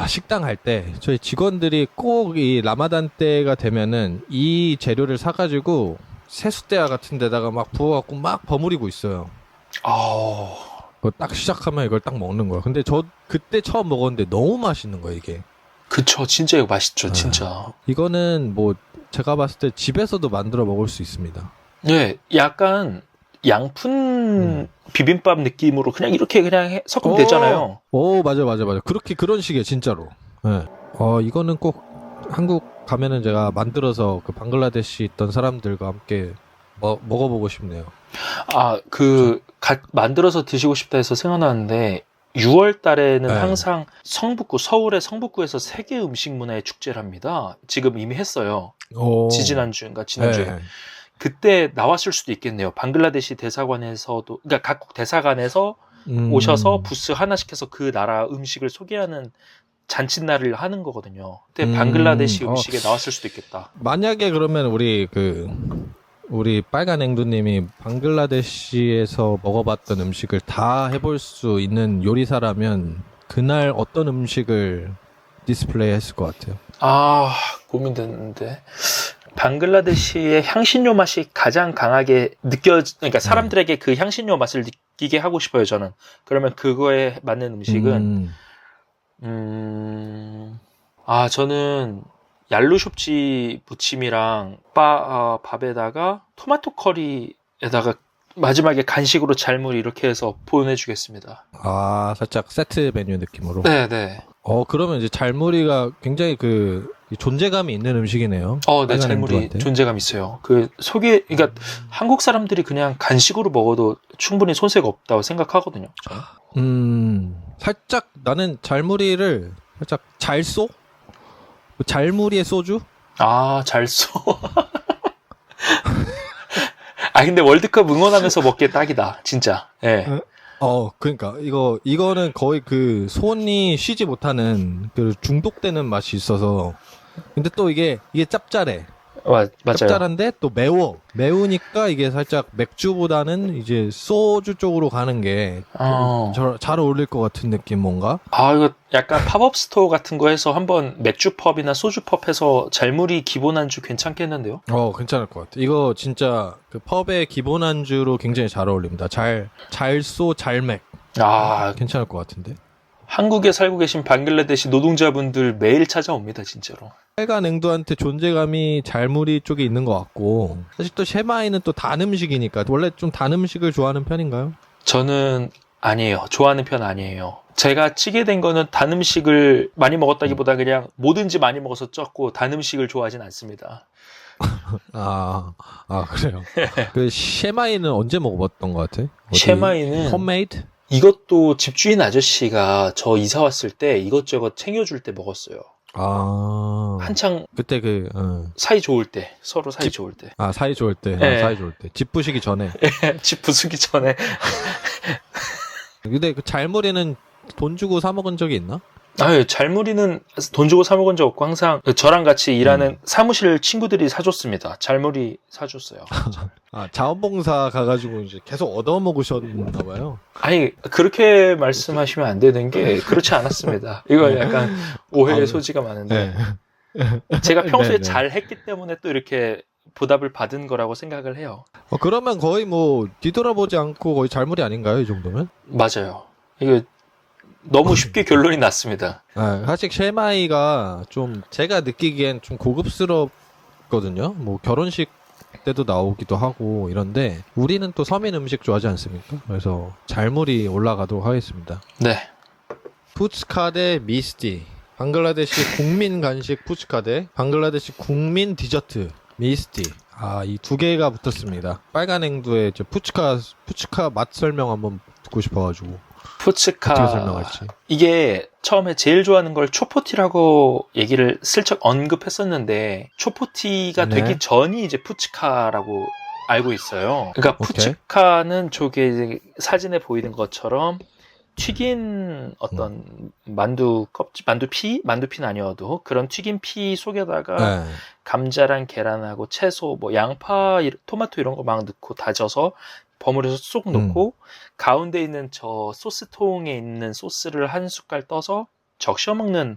식당 할 때 저희 직원들이 꼭 이 라마단 때가 되면은 이 재료를 사가지고 세숫대야 같은 데다가 막 부어갖고 막 버무리고 있어요. 그거 딱 시작하면 이걸 딱 먹는 거야. 근데 저 그때 처음 먹었는데 너무 맛있는 거야 이게. 그쵸. 진짜 이거 맛있죠. 진짜. 이거는 뭐 제가 봤을 때 집에서도 만들어 먹을 수 있습니다. 네. 약간 양푼 비빔밥 느낌으로 그냥 이렇게 그냥 섞으면 되잖아요. 맞아. 그런 식이에요, 진짜로. 네. 이거는 꼭 한국 가면은 제가 만들어서 그 방글라데시 있던 사람들과 함께 먹어보고 싶네요. 만들어서 드시고 싶다 해서 생각나는데, 6월 달에는 네. 항상 서울의 성북구에서 세계 음식 문화의 축제를 합니다. 지금 이미 했어요. 지난주인가 지난주에. 네. 그때 나왔을 수도 있겠네요. 방글라데시 대사관에서도, 그러니까 각국 대사관에서 오셔서 부스 하나씩 해서 그 나라 음식을 소개하는 잔칫날을 하는 거거든요. 그때 방글라데시 음식에 나왔을 수도 있겠다. 만약에 그러면 우리 빨간 앵두님이 방글라데시에서 먹어봤던 음식을 다 해볼 수 있는 요리사라면 그날 어떤 음식을 디스플레이 했을 것 같아요? 고민되는데. 방글라데시의 향신료 맛이 가장 강하게 그러니까 사람들에게 그 향신료 맛을 느끼게 하고 싶어요, 저는. 그러면 그거에 맞는 음식은, 저는 얄루숍지 무침이랑 밥에다가 토마토 커리에다가 마지막에 간식으로 잘무리 이렇게 해서 보내주겠습니다. 살짝 세트 메뉴 느낌으로? 네네. 그러면 이제 잘무리가 굉장히 존재감이 있는 음식이네요. 네, 잘무리 존재감 있어요. 그러니까 한국 사람들이 그냥 간식으로 먹어도 충분히 손색 없다고 생각하거든요. 살짝 나는 잘무리를 살짝 잘쏘? 잘무리의 소주? 잘쏘. 근데 월드컵 응원하면서 먹기에 딱이다, 진짜. 예. 네. 그러니까 이거는 거의 그 손이 쉬지 못하는 그 중독되는 맛이 있어서. 근데 또 이게 짭짤해. 맞아요. 짭짤한데 또 매우니까 이게 살짝 맥주보다는 이제 소주 쪽으로 가는 게 잘 어울릴 것 같은 느낌 뭔가? 이거 약간 팝업 스토어 같은 거 해서 한번 맥주 펍이나 소주 펍 해서 잘무리 기본 안주 괜찮겠는데요? 괜찮을 것 같아. 이거 진짜 그 펍의 기본 안주로 굉장히 잘 어울립니다. 잘소 잘맥. 괜찮을 것 같은데. 한국에 살고 계신 방글라데시 노동자분들 매일 찾아옵니다, 진짜로. 빨간 앵두한테 존재감이 잘무리 쪽에 있는 것 같고, 사실 또 셰마이는 또 단 음식이니까 원래 좀 단 음식을 좋아하는 편인가요? 저는 아니에요. 좋아하는 편 아니에요. 제가 찌게 된 거는 단 음식을 많이 먹었다기보다 그냥 뭐든지 많이 먹어서 쪘고 단 음식을 좋아하진 않습니다. 그래요. 그 셰마이는 언제 먹어봤던 것 같아? 셰마이는 홈메이드? 이것도 집주인 아저씨가 저 이사 왔을 때 이것저것 챙겨줄 때 먹었어요. 한창 그때 사이 좋을 때, 서로 사이 좋을 때. 사이 좋을 때. 네. 사이 좋을 때. 집 부시기 전에. 집 부수기 전에. 근데 그 잘무리는 돈 주고 사 먹은 적이 있나? 잘무리는 돈 주고 사 먹은 적 없고 항상 저랑 같이 일하는 사무실 친구들이 사줬습니다. 잘무리 사줬어요. 자원봉사 가가지고 이제 계속 얻어 먹으셨나 봐요. 아니, 그렇게 말씀하시면 안 되는 게 그렇지 않았습니다. 이거 약간 오해의 소지가 많은데. 네. 제가 평소에 네네. 잘 했기 때문에 또 이렇게 보답을 받은 거라고 생각을 해요. 그러면 거의 뭐 뒤돌아보지 않고 거의 잘무리 아닌가요, 이 정도면? 맞아요. 이거 너무 쉽게 결론이 났습니다. 사실 셰마이가 좀 제가 느끼기엔 좀 고급스럽거든요. 뭐 결혼식 때도 나오기도 하고 이런데 우리는 또 서민 음식 좋아하지 않습니까? 그래서 잘무리 올라가도록 하겠습니다. 네. 푸츠카 대 미스티. 방글라데시 국민 간식 푸츠카 대 방글라데시 국민 디저트 미스티. 이 두 개가 붙었습니다. 빨간 앵두의 푸츠카 맛 설명 한번 듣고 싶어가지고. 푸츠카. 어떻게 설명할지. 이게 처음에 제일 좋아하는 걸 초포티라고 얘기를 슬쩍 언급했었는데 초포티가 네. 되기 전이 이제 푸츠카라고 알고 있어요. 그러니까 푸츠카는 저게 이제 사진에 보이는 것처럼 튀긴 어떤 만두 껍질, 만두피는 아니어도 그런 튀긴 피 속에다가 감자랑 계란하고 채소, 뭐 양파, 토마토 이런 거 막 넣고 다져서 버무려서 쏙 넣고 가운데 있는 저 소스통에 있는 소스를 한 숟갈 떠서 적셔 먹는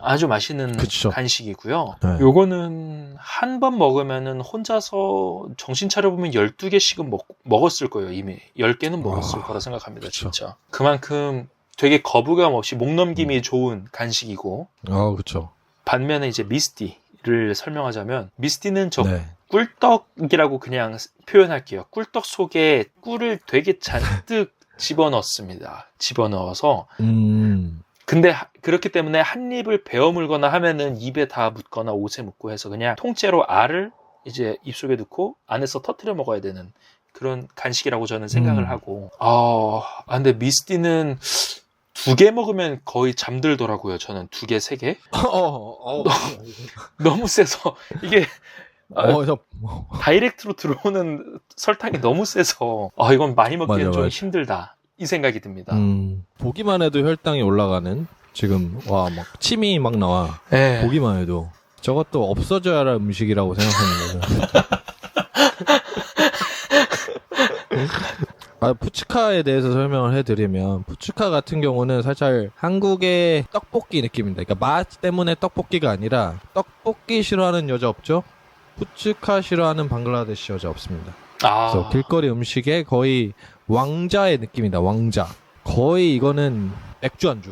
아주 맛있는 그쵸. 간식이고요. 네. 요거는 한 번 먹으면은 혼자서 정신 차려보면 12개씩은 먹었을 거예요. 이미 10개는 먹었을 거라 생각합니다. 그쵸. 진짜. 그만큼 되게 거부감 없이 목 넘김이 좋은 간식이고 그쵸. 반면에 이제 미스티를 설명하자면 미스티는 네. 꿀떡이라고 그냥 표현할게요. 꿀떡 속에 꿀을 되게 잔뜩 집어넣습니다. 집어넣어서 근데 그렇기 때문에 한 입을 베어 물거나 하면은 입에 다 묻거나 옷에 묻고 해서 그냥 통째로 알을 이제 입속에 넣고 안에서 터트려 먹어야 되는 그런 간식이라고 저는 생각을 하고 근데 미스티는 2개 먹으면 거의 잠들더라고요. 저는 2개, 3개 너무 세서 이게 다이렉트로 들어오는 설탕이 너무 세서 이건 많이 먹기엔 좀 힘들다 이 생각이 듭니다. 보기만 해도 혈당이 올라가는 지금 막 침이 막 나와. 네. 보기만 해도 저것도 없어져야 할 음식이라고 생각하는 거죠. 푸츠카에 대해서 설명을 해드리면 푸츠카 같은 경우는 살짝 한국의 떡볶이 느낌입니다. 그러니까 맛 때문에 떡볶이가 아니라 떡볶이 싫어하는 여자 없죠? 푸츠카 싫어하는 방글라데시 여자 없습니다. 그래서 길거리 음식에 거의 왕자의 느낌이다. 왕자. 거의 이거는 맥주 안주.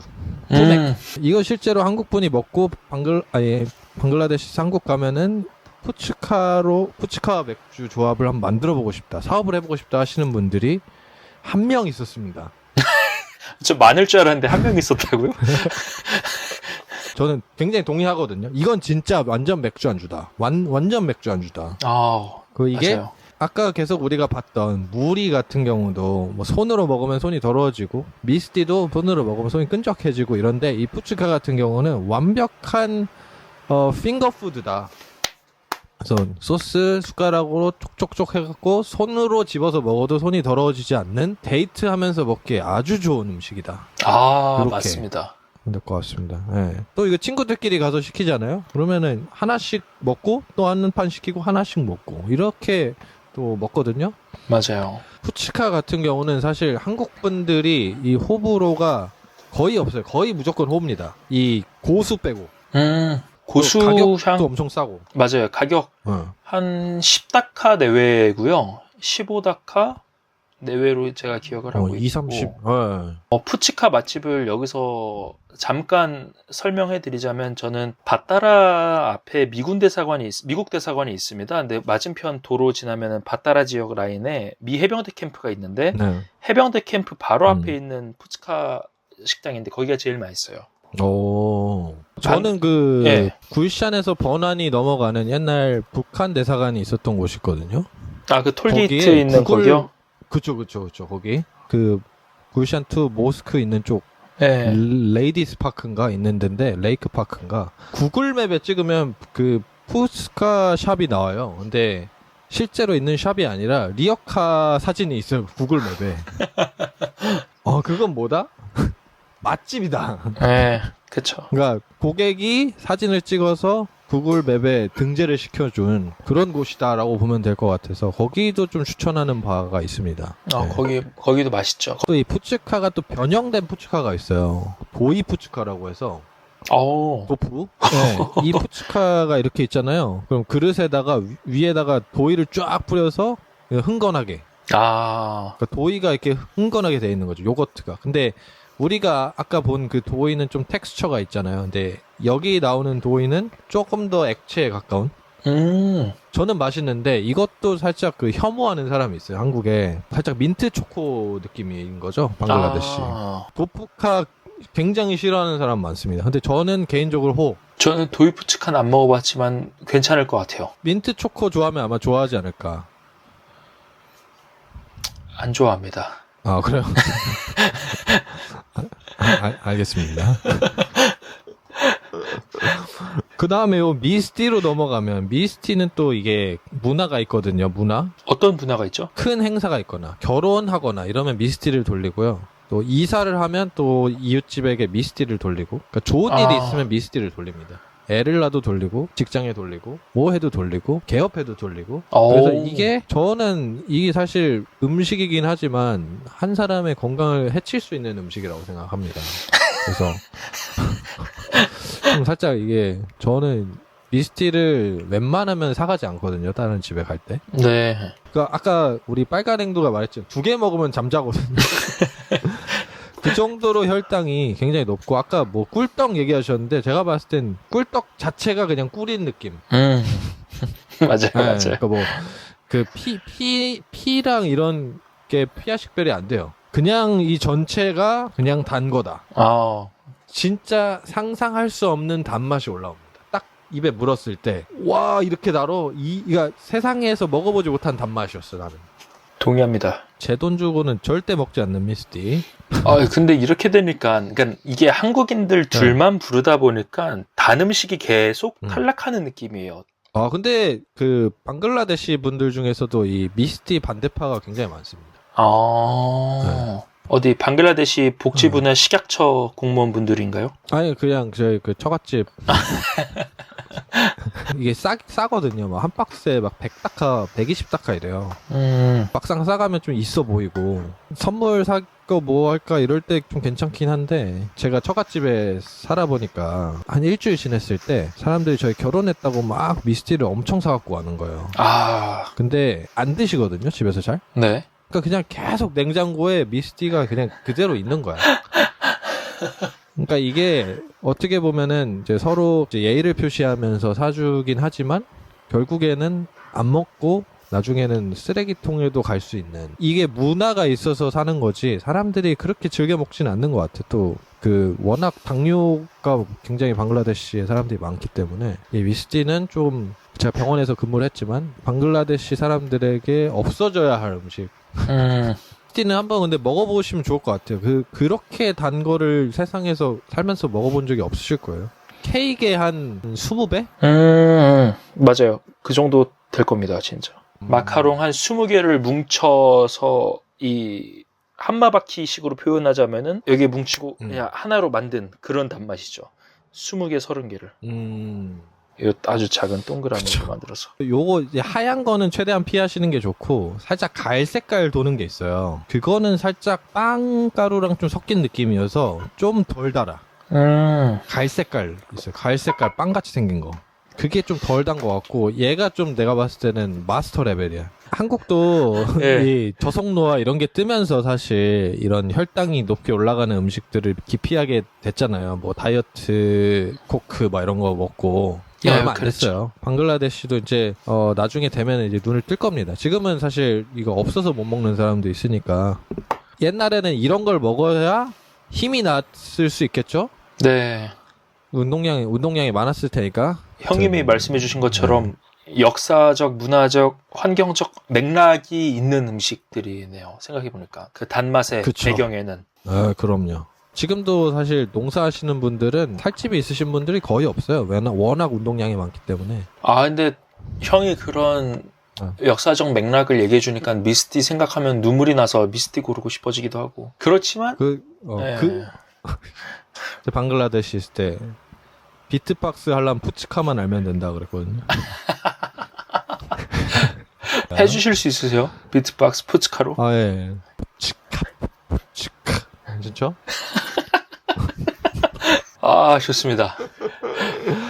소맥. 이거 실제로 한국 분이 먹고 방글라데시 한국 가면은 푸츠카 맥주 조합을 한번 만들어 보고 싶다. 사업을 해보고 싶다 하시는 분들이 한 명 있었습니다. 저 많을 줄 알았는데 한 명 있었다고요? 저는 굉장히 동의하거든요. 이건 진짜 완전 맥주 안주다. 완전 맥주 안주다. 이게 맞아요. 아까 계속 우리가 봤던 무리 같은 경우도 뭐 손으로 먹으면 손이 더러워지고 미스티도 손으로 먹으면 손이 끈적해지고 이런데 이 푸츠카 같은 경우는 완벽한 핑거푸드다. 그래서 소스 숟가락으로 촉촉촉 해갖고 손으로 집어서 먹어도 손이 더러워지지 않는 데이트하면서 먹기에 아주 좋은 음식이다. 맞습니다. 될 것 같습니다. 예. 또 이거 친구들끼리 가서 시키잖아요. 그러면은 하나씩 먹고 또 한 판 시키고 하나씩 먹고 이렇게 또 먹거든요. 맞아요. 푸치카 같은 경우는 사실 한국 분들이 이 호불호가 거의 없어요. 거의 무조건 호입니다. 이 고수 빼고. 고수 가격도 향 엄청 싸고. 맞아요. 가격 한 10다카 내외고요. 15다카 내외로 제가 기억을 하고 2, 30. 있고. 푸치카 맛집을 여기서 잠깐 설명해 드리자면 저는 바따라 앞에 미국 대사관이 있습니다. 근데 맞은편 도로 지나면은 바따라 지역 라인에 미 해병대 캠프가 있는데 네. 해병대 캠프 바로 앞에 있는 푸치카 식당인데 거기가 제일 맛있어요. 오. 저는 그 예. 굴샨에서 번안이 넘어가는 옛날 북한 대사관이 있었던 곳이 있거든요. 아, 그 톨게이트 거기에 있는 거기요? 그쵸. 거기. 그 굴샨 투 모스크 있는 쪽 예. 레이디스 파크인가 있는 데인데 레이크 파크인가. 구글 맵에 찍으면 그 푸스카 샵이 나와요. 근데 실제로 있는 샵이 아니라 리어카 사진이 있어요. 구글 맵에. 그건 뭐다? 맛집이다. 예. 그쵸. 그러니까 고객이 사진을 찍어서 구글 맵에 등재를 시켜준 그런 곳이다라고 보면 될 것 같아서 거기도 좀 추천하는 바가 있습니다. 네. 거기도 맛있죠. 또 이 푸츠카가 또 변형된 푸츠카가 있어요. 도이 푸츠카라고 해서 도프? 네, 이 푸츠카가 이렇게 있잖아요. 그럼 그릇에다가 위에다가 도이를 쫙 뿌려서 흥건하게. 그러니까 도이가 이렇게 흥건하게 돼 있는 거죠. 요거트가. 근데 우리가 아까 본 그 도이는 좀 텍스처가 있잖아요. 근데 여기 나오는 도이는 조금 더 액체에 가까운. 저는 맛있는데 이것도 살짝 그 혐오하는 사람이 있어요. 한국에 살짝 민트 초코 느낌인 거죠. 방글라데시. 도프카 굉장히 싫어하는 사람 많습니다. 근데 저는 개인적으로 저는 도이 푸츠카는 안 먹어봤지만 괜찮을 것 같아요. 민트 초코 좋아하면 아마 좋아하지 않을까. 안 좋아합니다. 그래요? 알겠습니다. 그 다음에 미스티로 넘어가면 미스티는 또 이게 문화가 있거든요. 문화. 어떤 문화가 있죠? 큰 행사가 있거나 결혼하거나 이러면 미스티를 돌리고요. 또 이사를 하면 또 이웃집에게 미스티를 돌리고, 그러니까 좋은 일이 있으면 미스티를 돌립니다. 애를 낳아도 돌리고, 직장에 돌리고, 뭐 해도 돌리고, 개업해도 돌리고. 그래서 저는 이게 사실 음식이긴 하지만 한 사람의 건강을 해칠 수 있는 음식이라고 생각합니다. 그래서 좀 살짝 저는 미스티를 웬만하면 사가지 않거든요. 다른 집에 갈 때. 네. 그러니까 아까 우리 빨간 행도가 말했죠. 2개 먹으면 잠자거든요. 그 정도로 혈당이 굉장히 높고, 아까 뭐 꿀떡 얘기하셨는데 제가 봤을 땐 꿀떡 자체가 그냥 꿀인 느낌. 맞아요. 그러니까 뭐 그 피랑 이런 게 피와 식별이 안 돼요. 그냥 이 전체가 그냥 단 거다. 진짜 상상할 수 없는 단맛이 올라옵니다. 딱 입에 물었을 때 와, 이렇게 달어. 이가 세상에서 먹어보지 못한 단맛이었어, 나는. 동의합니다. 제 돈 주고는 절대 먹지 않는 미스티. 근데 이렇게 되니까, 그러니까 이게 한국인들 둘만 부르다 보니까 단 음식이 계속 탈락하는 느낌이에요. 근데 그 방글라데시 분들 중에서도 이 미스티 반대파가 굉장히 많습니다. 네. 어디 방글라데시 복지부나 식약처 공무원분들인가요? 아니, 그냥 저희 그 처갓집. 이게 싸거든요. 막 한 박스에 막 100다카, 120다카 이래요. 막상 싸가면 좀 있어 보이고, 선물 사거 뭐 할까 이럴 때 좀 괜찮긴 한데, 제가 처갓집에 살아보니까 한 일주일 지냈을 때 사람들이 저희 결혼했다고 막 미스티를 엄청 사갖고 가는 거예요. 근데 안 드시거든요, 집에서 잘. 네. 그러니까 그냥 계속 냉장고에 미스티가 그냥 그대로 있는 거야. 그러니까 이게 어떻게 보면은 이제 서로 이제 예의를 표시하면서 사주긴 하지만 결국에는 안 먹고 나중에는 쓰레기통에도 갈 수 있는, 이게 문화가 있어서 사는 거지 사람들이 그렇게 즐겨 먹지는 않는 것 같아. 또 그 워낙 당뇨가 굉장히 방글라데시에 사람들이 많기 때문에 이 미스티는 좀, 제가 병원에서 근무를 했지만 방글라데시 사람들에게 없어져야 할 음식. 미스티는 한번 근데 먹어보시면 좋을 것 같아요. 그렇게 단 거를 세상에서 살면서 먹어본 적이 없으실 거예요. 케이크의 한 20배? 맞아요. 그 정도 될 겁니다, 진짜. 마카롱 한 20개를 뭉쳐서 한마바퀴식으로 표현하자면은 여기에 뭉치고 그냥 하나로 만든 그런 단맛이죠. 20개, 30개를. 이 아주 작은 동그라미로 만들어서. 요거 이제 하얀 거는 최대한 피하시는 게 좋고 살짝 갈색깔 도는 게 있어요. 그거는 살짝 빵가루랑 좀 섞인 느낌이어서 좀 덜 달아. 갈색깔 있어요. 갈색깔 빵같이 생긴 거. 그게 좀 덜 단 것 같고 얘가 좀 내가 봤을 때는 마스터 레벨이야. 한국도 네. 이 저속노화 이런 게 뜨면서 사실 이런 혈당이 높게 올라가는 음식들을 기피하게 됐잖아요. 뭐 다이어트 코크 막 이런 거 먹고 얼마 안 그렇죠. 됐어요. 방글라데시도 이제 나중에 되면 이제 눈을 뜰 겁니다. 지금은 사실 이거 없어서 못 먹는 사람도 있으니까 옛날에는 이런 걸 먹어야 힘이 났을 수 있겠죠? 네. 운동량이 많았을 테니까. 형님이 말씀해 주신 것처럼 역사적, 문화적, 환경적 맥락이 있는 음식들이네요. 생각해보니까. 그 단맛의 그쵸. 배경에는. 아, 그럼요. 지금도 사실 농사하시는 분들은 살집이 있으신 분들이 거의 없어요. 워낙 운동량이 많기 때문에. 아, 근데 형이 그런 역사적 맥락을 얘기해 주니까 미스티 생각하면 눈물이 나서 미스티 고르고 싶어지기도 하고. 그렇지만 네. 방글라데시 있을 때 비트박스 하려면 푸치카만 알면 된다 그랬거든요. 해주실 수 있으세요? 비트박스 푸츠카로? 아, 예. 푸치카. 진짜? 아, 좋습니다.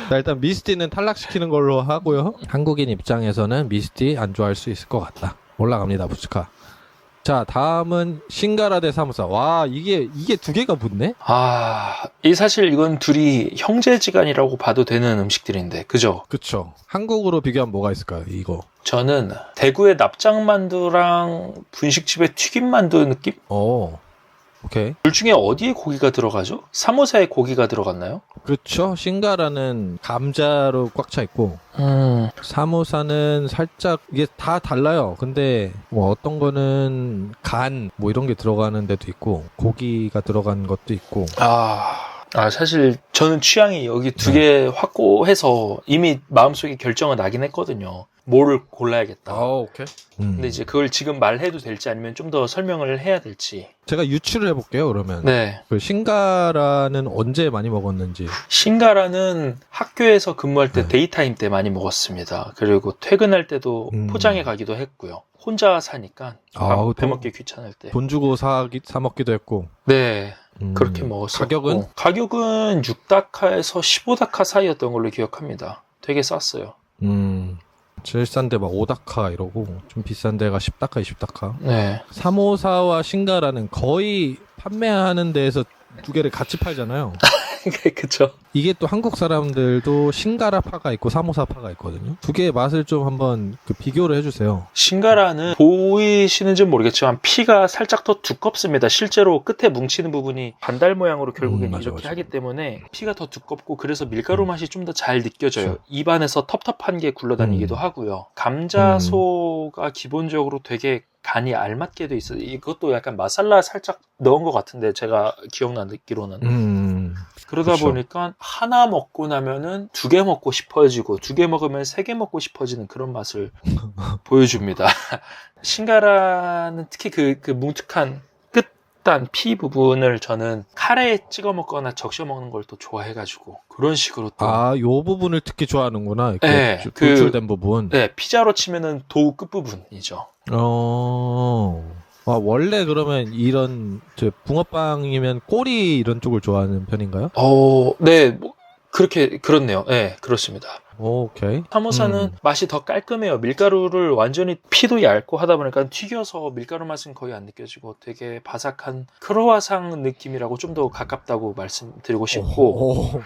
자, 일단 미스티는 탈락시키는 걸로 하고요. 한국인 입장에서는 미스티 안 좋아할 수 있을 것 같다. 올라갑니다, 푸치카. 자, 다음은 싱가라 대 사무사. 와, 이게 두 개가 붙네? 아, 사실 이건 둘이 형제지간이라고 봐도 되는 음식들인데, 그죠? 그쵸. 한국으로 비교하면 뭐가 있을까요, 이거? 저는 대구의 납작만두랑 분식집의 튀김만두 느낌? 오케이. 둘 중에 어디에 고기가 들어가죠? 사모사에 고기가 들어갔나요? 그렇죠. 싱가라는 감자로 꽉 차 있고 사모사는 살짝 이게 다 달라요. 근데 뭐 어떤 거는 간 뭐 이런 게 들어가는 데도 있고 고기가 들어간 것도 있고. 사실 저는 취향이 여기 두 개 확고해서 이미 마음속에 결정은 나긴 했거든요. 뭐를 골라야겠다. 오케이. 근데 이제 그걸 지금 말해도 될지 아니면 좀 더 설명을 해야 될지. 제가 유추를 해볼게요, 그러면. 네. 그 싱가라는 언제 많이 먹었는지. 싱가라는 학교에서 근무할 때 데이타임 때 많이 먹었습니다. 그리고 퇴근할 때도 포장해 가기도 했고요. 혼자 사니까 밥 해먹기 귀찮을 때. 돈 주고 사 먹기도 했고. 네. 그렇게 먹었었고. 가격은 6다카에서 15다카 사이였던 걸로 기억합니다. 되게 쌌어요. 제일 싼 데 막 5다카 이러고 좀 비싼 데가 10다카, 20다카. 네. 사모사와 싱가라는 거의 판매하는 데에서 두 개를 같이 팔잖아요. 그쵸. 이게 또 한국 사람들도 싱가라 파가 있고 사모사 파가 있거든요. 두 개의 맛을 좀 한번 비교를 해주세요. 싱가라는 보이시는지 모르겠지만 피가 살짝 더 두껍습니다. 실제로 끝에 뭉치는 부분이 반달 모양으로 결국엔 이렇게 하기 때문에 피가 더 두껍고 그래서 밀가루 맛이 좀 더 잘 느껴져요. 그렇죠. 입안에서 텁텁한 게 굴러다니기도 하고요. 감자소가 기본적으로 되게 간이 알맞게 돼 있어요. 이것도 약간 마살라 살짝 넣은 것 같은데 제가 기억나기로는. 그러다 그쵸. 보니까 하나 먹고 나면은 2개 먹고 싶어지고 2개 먹으면 3개 먹고 싶어지는 그런 맛을 보여줍니다. 싱가라는 특히 그 뭉툭한 끝단 피 부분을 저는 카레에 찍어 먹거나 적셔 먹는 걸 또 좋아해가지고 그런 식으로 또 요 부분을 특히 좋아하는구나. 이렇게 네, 돌출된 부분. 네, 피자로 치면은 도우 끝부분이죠. 원래 그러면 이런 붕어빵이면 꼬리 이런 쪽을 좋아하는 편인가요? 네, 그렇네요. 네, 그렇습니다. 오케이. 사모사는 맛이 더 깔끔해요. 밀가루를 완전히 피도 얇고 하다 보니까 튀겨서 밀가루 맛은 거의 안 느껴지고 되게 바삭한 크로와상 느낌이라고 좀 더 가깝다고 말씀드리고 싶고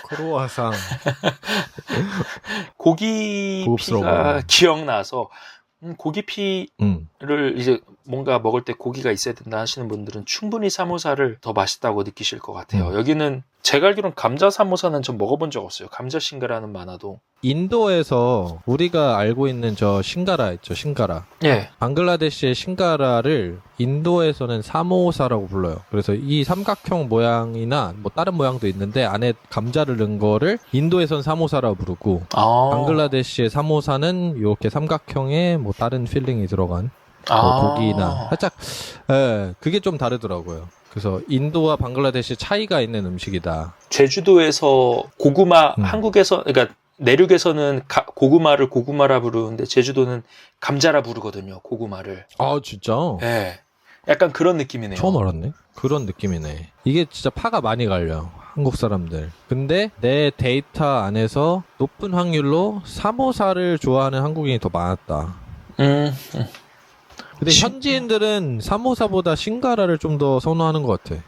크로와상 고기 고급스러워. 피가 기억나서 고기 피를 이제 뭔가 먹을 때 고기가 있어야 된다 하시는 분들은 충분히 사모사를 더 맛있다고 느끼실 것 같아요. 여기는 제가 알기로는 감자 사모사는 전 먹어본 적 없어요. 감자 싱가라는 많아도. 인도에서 우리가 알고 있는 저 싱가라 있죠, 싱가라. 예. 방글라데시의 싱가라를 인도에서는 사모사라고 불러요. 그래서 이 삼각형 모양이나 뭐 다른 모양도 있는데 안에 감자를 넣은 거를 인도에선 사모사라고 부르고 방글라데시의 사모사는 이렇게 삼각형에 뭐 다른 필링이 들어간 고기나 살짝 그게 좀 다르더라고요. 그래서 인도와 방글라데시 차이가 있는 음식이다. 제주도에서 고구마 한국에서 그러니까 내륙에서는 고구마를 고구마라 부르는데 제주도는 감자라 부르거든요. 고구마를. 아 진짜? 네. 약간 그런 느낌이네요. 처음 알았네. 그런 느낌이네. 이게 진짜 파가 많이 갈려. 한국 사람들. 근데 내 데이터 안에서 높은 확률로 사모사를 좋아하는 한국인이 더 많았다. 근데 현지인들은 사모사보다 싱가라를 좀 더 선호하는 것 같아.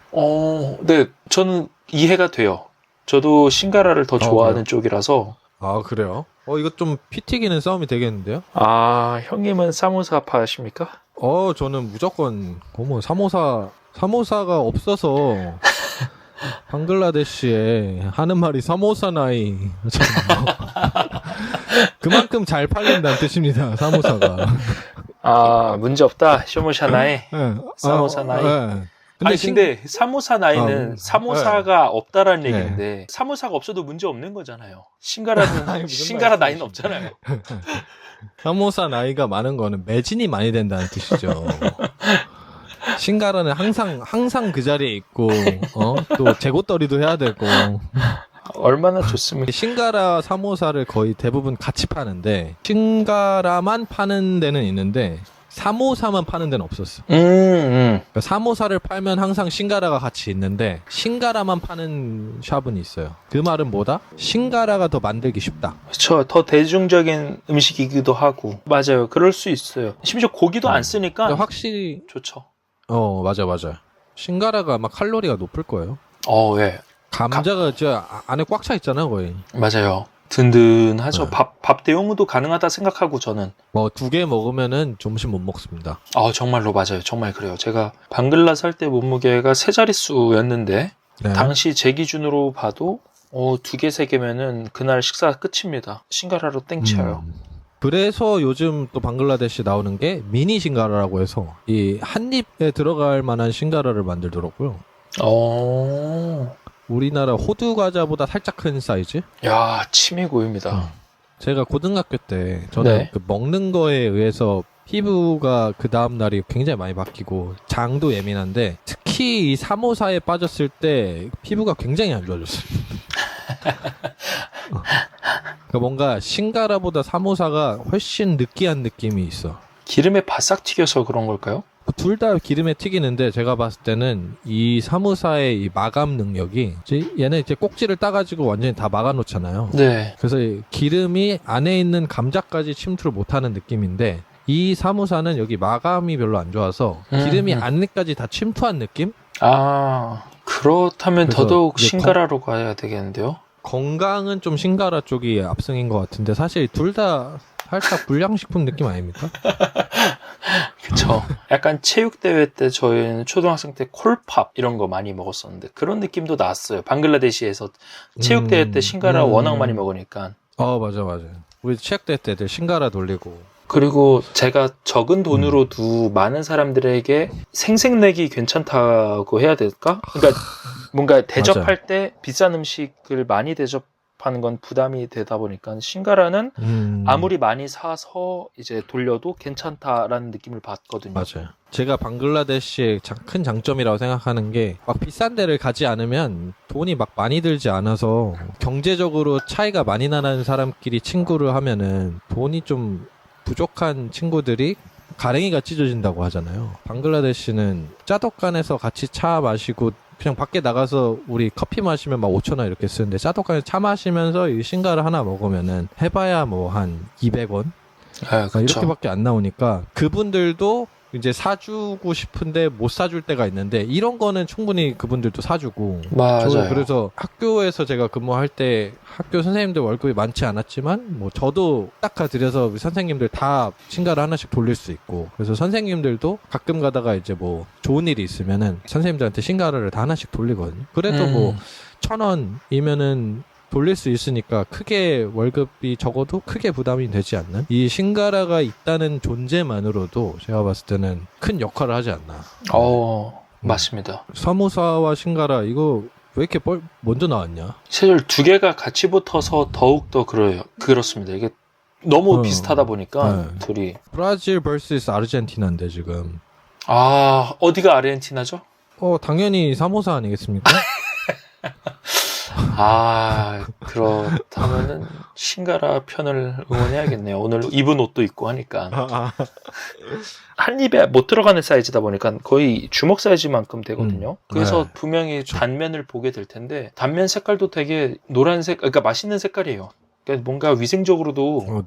네. 저는 이해가 돼요. 저도 싱가라를 더 좋아하는 그래요? 쪽이라서. 아 그래요? 이거 좀 피 튀기는 싸움이 되겠는데요? 형님은 사모사파십니까? 저는 무조건 사모사가 없어서 방글라데시에 하는 말이 사모사 나이 그만큼 잘 팔린다는 뜻입니다. 사모사가. 문제 없다. 쇼모샤나이. 사모사나이. 근데 사모사 나이는 사모사가 없다라는 얘기인데 사모사가 없어도 문제 없는 거잖아요. 싱가라 나이는 없잖아요. 사모사 나이가 많은 거는 매진이 많이 된다는 뜻이죠. 싱가라는 항상 그 자리에 있고 또 재고떨이도 해야 되고. 얼마나 좋습니까? 싱가라 사모사를 거의 대부분 같이 파는데 싱가라만 파는 데는 있는데 사모사만 파는 데는 없었어. 그러니까 사모사를 팔면 항상 싱가라가 같이 있는데 싱가라만 파는 샵은 있어요. 그 말은 뭐다? 싱가라가 더 만들기 쉽다. 그렇죠. 더 대중적인 음식이기도 하고. 맞아요. 그럴 수 있어요. 심지어 고기도 안 쓰니까 확실히 좋죠. 맞아. 싱가라가 아마 칼로리가 높을 거예요. 예. 감자가 저 안에 꽉 차 있잖아요, 거의. 맞아요. 든든하죠. 네. 밥 대용도 가능하다 생각하고 저는. 2개 먹으면은 점심 못 먹습니다. 정말로 맞아요. 정말 그래요. 제가 방글라 살 때 몸무게가 세 자릿수였는데 네. 당시 제 기준으로 봐도 2개, 3개면은 그날 식사 끝입니다. 싱가라로 땡쳐요. 그래서 요즘 또 방글라데시 나오는 게 미니 싱가라라고 해서 이 한 입에 들어갈 만한 싱가라를 만들더라고요. 우리나라 호두 과자보다 살짝 큰 사이즈? 야, 침이 고입니다. 제가 고등학교 때 저는 그 먹는 거에 의해서 피부가 그 다음 날이 굉장히 많이 바뀌고 장도 예민한데 특히 이 사모사에 빠졌을 때 피부가 굉장히 안 좋아졌어요. 그러니까 뭔가 싱가라보다 사모사가 훨씬 느끼한 느낌이 있어. 기름에 바싹 튀겨서 그런 걸까요? 둘 다 기름에 튀기는데 제가 봤을 때는 이 사모사의 이 마감 능력이 얘는 이제 꼭지를 따가지고 완전히 다 막아놓잖아요. 네. 그래서 기름이 안에 있는 감자까지 침투를 못하는 느낌인데 이 사모사는 여기 마감이 별로 안 좋아서 기름이 안에까지 다 침투한 느낌? 그렇다면 더더욱 싱가라로 가야 되겠는데요? 건강은 좀 싱가라 쪽이 압승인 것 같은데 사실 둘 다 살짝 불량식품 느낌 아닙니까? 그쵸. 약간 체육대회 때 저희는 초등학생 때 콜팝 이런 거 많이 먹었었는데 그런 느낌도 났어요. 방글라데시에서 체육대회 때 싱가라 워낙 많이 먹으니까. 맞아. 우리 체육대회 때들 싱가라 돌리고. 그리고 제가 적은 돈으로도 많은 사람들에게 생색내기 괜찮다고 해야 될까? 그러니까 뭔가 대접할 때 비싼 음식을 많이 대접하는 건 부담이 되다 보니까 싱가라는 아무리 많이 사서 이제 돌려도 괜찮다라는 느낌을 받거든요. 맞아요. 제가 방글라데시의 큰 장점이라고 생각하는 게 막 비싼 데를 가지 않으면 돈이 막 많이 들지 않아서 경제적으로 차이가 많이 나는 사람끼리 친구를 하면은 돈이 좀 부족한 친구들이 가랭이가 찢어진다고 하잖아요. 방글라데시는 짜독간에서 같이 차 마시고 그냥 밖에 나가서 우리 커피 마시면 막 5,000원 이렇게 쓰는데 짜독간에서 차 마시면서 이 싱가를 하나 먹으면은 해봐야 뭐 한 200원? 이렇게밖에 안 나오니까 그분들도 이제 사주고 싶은데 못 사줄 때가 있는데 이런 거는 충분히 그분들도 사주고. 맞아요. 그래서 학교에서 제가 근무할 때 학교 선생님들 월급이 많지 않았지만 뭐 저도 닦아드려서 우리 선생님들 다 싱가를 하나씩 돌릴 수 있고 그래서 선생님들도 가끔 가다가 이제 뭐 좋은 일이 있으면은 선생님들한테 싱가를 다 하나씩 돌리거든요. 그래도 뭐 1,000원이면은 돌릴 수 있으니까 크게 월급이 적어도 크게 부담이 되지 않는 이 싱가라가 있다는 존재만으로도 제가 봤을 때는 큰 역할을 하지 않나. 맞습니다. 사모사와 싱가라 이거 왜 이렇게 먼저 나왔냐? 사실 두 개가 같이 붙어서 더욱 더 그렇습니다. 이게 너무 비슷하다 보니까 네. 둘이. 브라질 vs 아르헨티나인데 지금. 아, 어디가 아르헨티나죠? 당연히 사모사 아니겠습니까? 아, 그렇다면은 신가라 편을 응원해야겠네요. 오늘 입은 옷도 있고 하니까. 한 입에 못 들어가는 사이즈다 보니까 거의 주먹 사이즈만큼 되거든요. 그래서 네. 분명히 단면을 보게 될 텐데 단면 색깔도 되게 노란색, 그러니까 맛있는 색깔이에요. 그러니까 뭔가 위생적으로도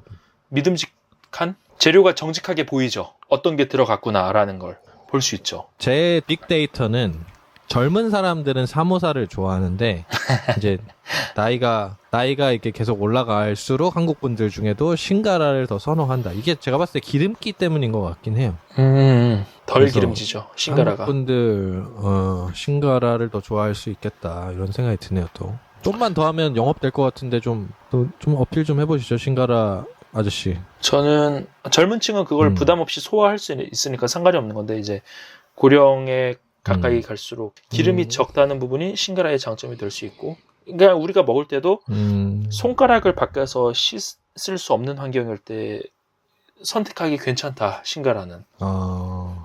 믿음직한 재료가 정직하게 보이죠. 어떤 게 들어갔구나라는 걸 볼 수 있죠. 제 빅데이터는 젊은 사람들은 사모사를 좋아하는데 이제 나이가 이렇게 계속 올라갈수록 한국 분들 중에도 신가라를 더 선호한다. 이게 제가 봤을 때 기름기 때문인 것 같긴 해요. 덜 그래서 기름지죠, 신가라가. 한국 분들 신가라를 더 좋아할 수 있겠다 이런 생각이 드네요. 또 좀만 더 하면 영업될 것 같은데 좀 어필 좀 해보시죠, 신가라 아저씨. 저는 젊은 층은 그걸 부담 없이 소화할 수 있으니까 상관이 없는 건데 이제 고령에 가까이 갈수록 기름이 적다는 부분이 신가라의 장점이 될 수 있고, 그러니까 우리가 먹을 때도 손가락을 밖에서 씻을 수 없는 환경일 때 선택하기 괜찮다, 신가라는.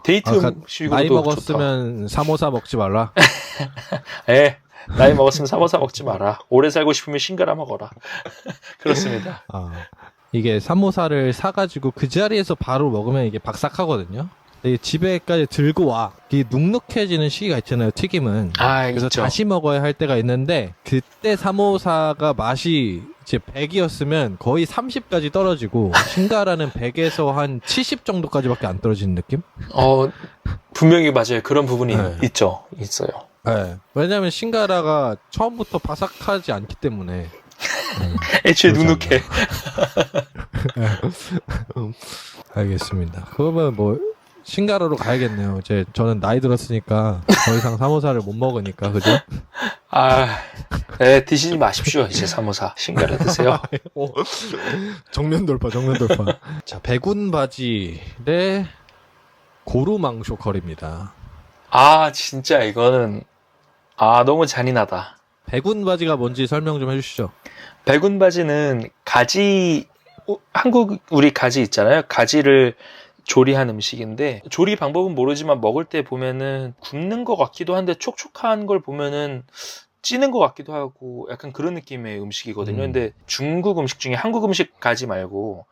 데이트 음식으로도 나이 좋다. 먹었으면 사모사 먹지 말라. 예, 나이 먹었으면 사모사 먹지 마라. 오래 살고 싶으면 신가라 먹어라. 그렇습니다. 이게 사모사를 사가지고 그 자리에서 바로 먹으면 이게 박삭하거든요. 이게 집에까지 들고 와. 이게 눅눅해지는 시기가 있잖아요, 튀김은. 그래서 있죠. 다시 먹어야 할 때가 있는데, 그때 사모사가 맛이 이제 100이었으면 거의 30까지 떨어지고, 신가라는 100에서 한 70 정도까지밖에 안 떨어지는 느낌? 분명히 맞아요. 그런 부분이 있어요. 네. 왜냐면 신가라가 처음부터 바삭하지 않기 때문에. 애초에 눅눅해. 알겠습니다. 그러면 뭐 신가라로 가야겠네요. 저는 나이 들었으니까 더 이상 사모사를 못 먹으니까, 그죠? 드시지 마십시오. 이제 사모사 신가라 드세요. 정면 돌파. 자, 백운 바지 대 고루망쇼 커리입니다. 진짜 이거는 너무 잔인하다. 백운 바지가 뭔지 설명 좀 해주시죠. 백운 바지는 가지, 우리 가지 있잖아요. 가지를 조리한 음식인데, 조리 방법은 모르지만 먹을 때 보면은 굽는 것 같기도 한데 촉촉한 걸 보면은 찌는 것 같기도 하고 약간 그런 느낌의 음식이거든요. 근데 중국 음식 중에 한국 음식 가지 말고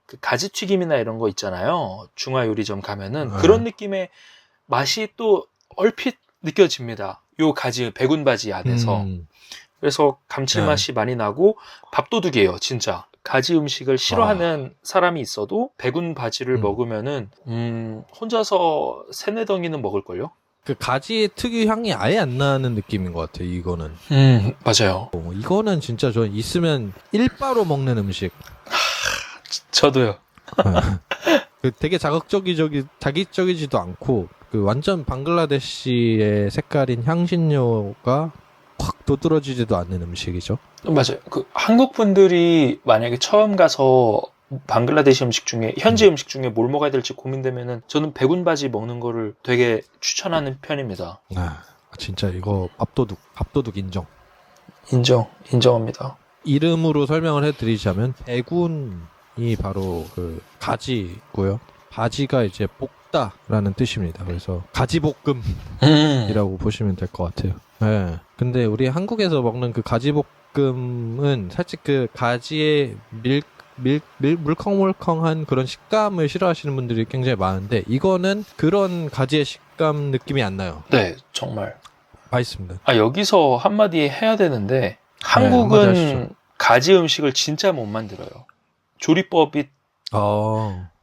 그 가지 튀김이나 이런 거 있잖아요. 중화요리점 가면은 그런 느낌의 맛이 또 얼핏 느껴집니다. 요 가지, 백운 바지 안에서. 그래서 감칠맛이 많이 나고 밥도둑이에요, 진짜. 가지 음식을 싫어하는 사람이 있어도 백운 바지를 먹으면은 혼자서 세네 덩이는 먹을걸요? 그 가지의 특유 향이 아예 안 나는 느낌인 것 같아요, 이거는. 맞아요. 이거는 진짜 저 있으면 일바로 먹는 음식. 저도요. 되게 자극적이지도 않고, 완전 방글라데시의 색깔인 향신료가 확 도드러지지도 않는 음식이죠. 맞아요. 한국 분들이 만약에 처음 가서 방글라데시 음식 중에, 현지 음식 중에 뭘 먹어야 될지 고민되면은 저는 백운 바지 먹는 거를 되게 추천하는 편입니다. 진짜 이거 밥도둑 인정. 인정합니다. 이름으로 설명을 해드리자면, 백운이 바로 그 가지고요. 바지가 이제 볶다라는 뜻입니다. 그래서 가지볶음이라고 보시면 될 것 같아요. 네. 근데 우리 한국에서 먹는 그 가지볶음은 살짝 그 가지의 물컹물컹한 그런 식감을 싫어하시는 분들이 굉장히 많은데, 이거는 그런 가지의 식감 느낌이 안 나요. 네, 정말 맛있습니다. 여기서 한마디 해야 되는데, 한국은 가지 음식을 진짜 못 만들어요. 조리법이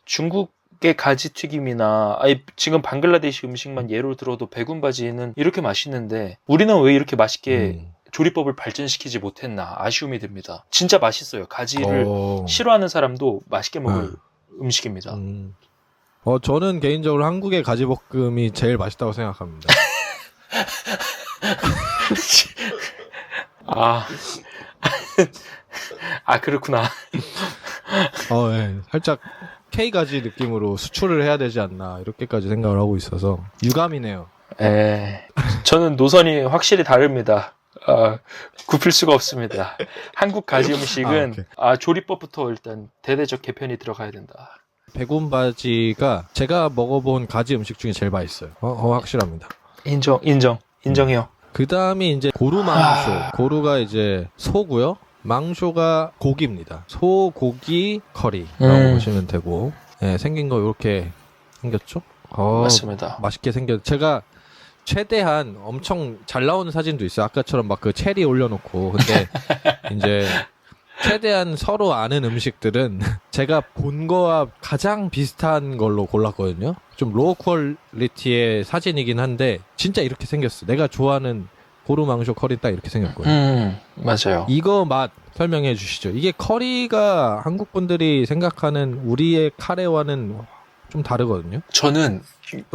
중국의 가지 튀김이나 지금 방글라데시 음식만 예로 들어도 백운 바지는 이렇게 맛있는데 우리는 왜 이렇게 맛있게 조리법을 발전시키지 못했나 아쉬움이 듭니다. 진짜 맛있어요. 가지를 싫어하는 사람도 맛있게 먹을 음식입니다. 저는 개인적으로 한국의 가지볶음이 제일 맛있다고 생각합니다. 그렇구나. 네. 살짝 K가지 느낌으로 수출을 해야 되지 않나 이렇게까지 생각을 하고 있어서 유감이네요. 저는 노선이 확실히 다릅니다. 굽힐 수가 없습니다. 한국 가지 음식은 오케이. 조리법부터 일단 대대적 개편이 들어가야 된다. 백운바지가 제가 먹어본 가지 음식 중에 제일 맛있어요. 확실합니다. 인정해요. 그 다음이 이제 고루망쇼. 고루가 이제 소고요. 망쇼가 고기입니다. 소고기 커리라고 보시면 되고, 네, 생긴 거 이렇게 생겼죠? 맞습니다. 맛있게 생겼. 제가 최대한 엄청 잘 나오는 사진도 있어요. 아까처럼 막 그 체리 올려놓고. 근데 이제 최대한 서로 아는 음식들은 제가 본 거와 가장 비슷한 걸로 골랐거든요. 좀 로우 퀄리티의 사진이긴 한데 진짜 이렇게 생겼어. 내가 좋아하는 고루망쇼 커리 딱 이렇게 생겼거든요. 맞아요. 이거 맛 설명해 주시죠. 이게 커리가 한국 분들이 생각하는 우리의 카레와는 좀 다르거든요. 저는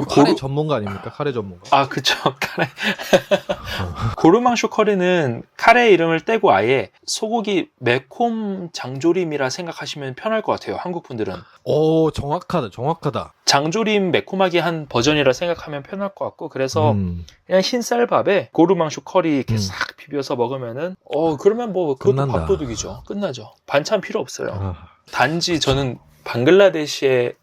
카레 전문가 아닙니까? 카레 전문가. 그쵸. 카레. 고루망쇼 커리는 카레 이름을 떼고 아예 소고기 매콤 장조림이라 생각하시면 편할 것 같아요. 한국 분들은. 오, 정확하다. 장조림 매콤하게 한 버전이라 생각하면 편할 것 같고, 그래서 그냥 흰쌀밥에 고루망쇼 커리 이렇게 싹 비벼서 먹으면은 그러면 뭐 그것도 끝난다. 밥도둑이죠. 끝나죠. 반찬 필요 없어요. 단지 저는 방글라데시에서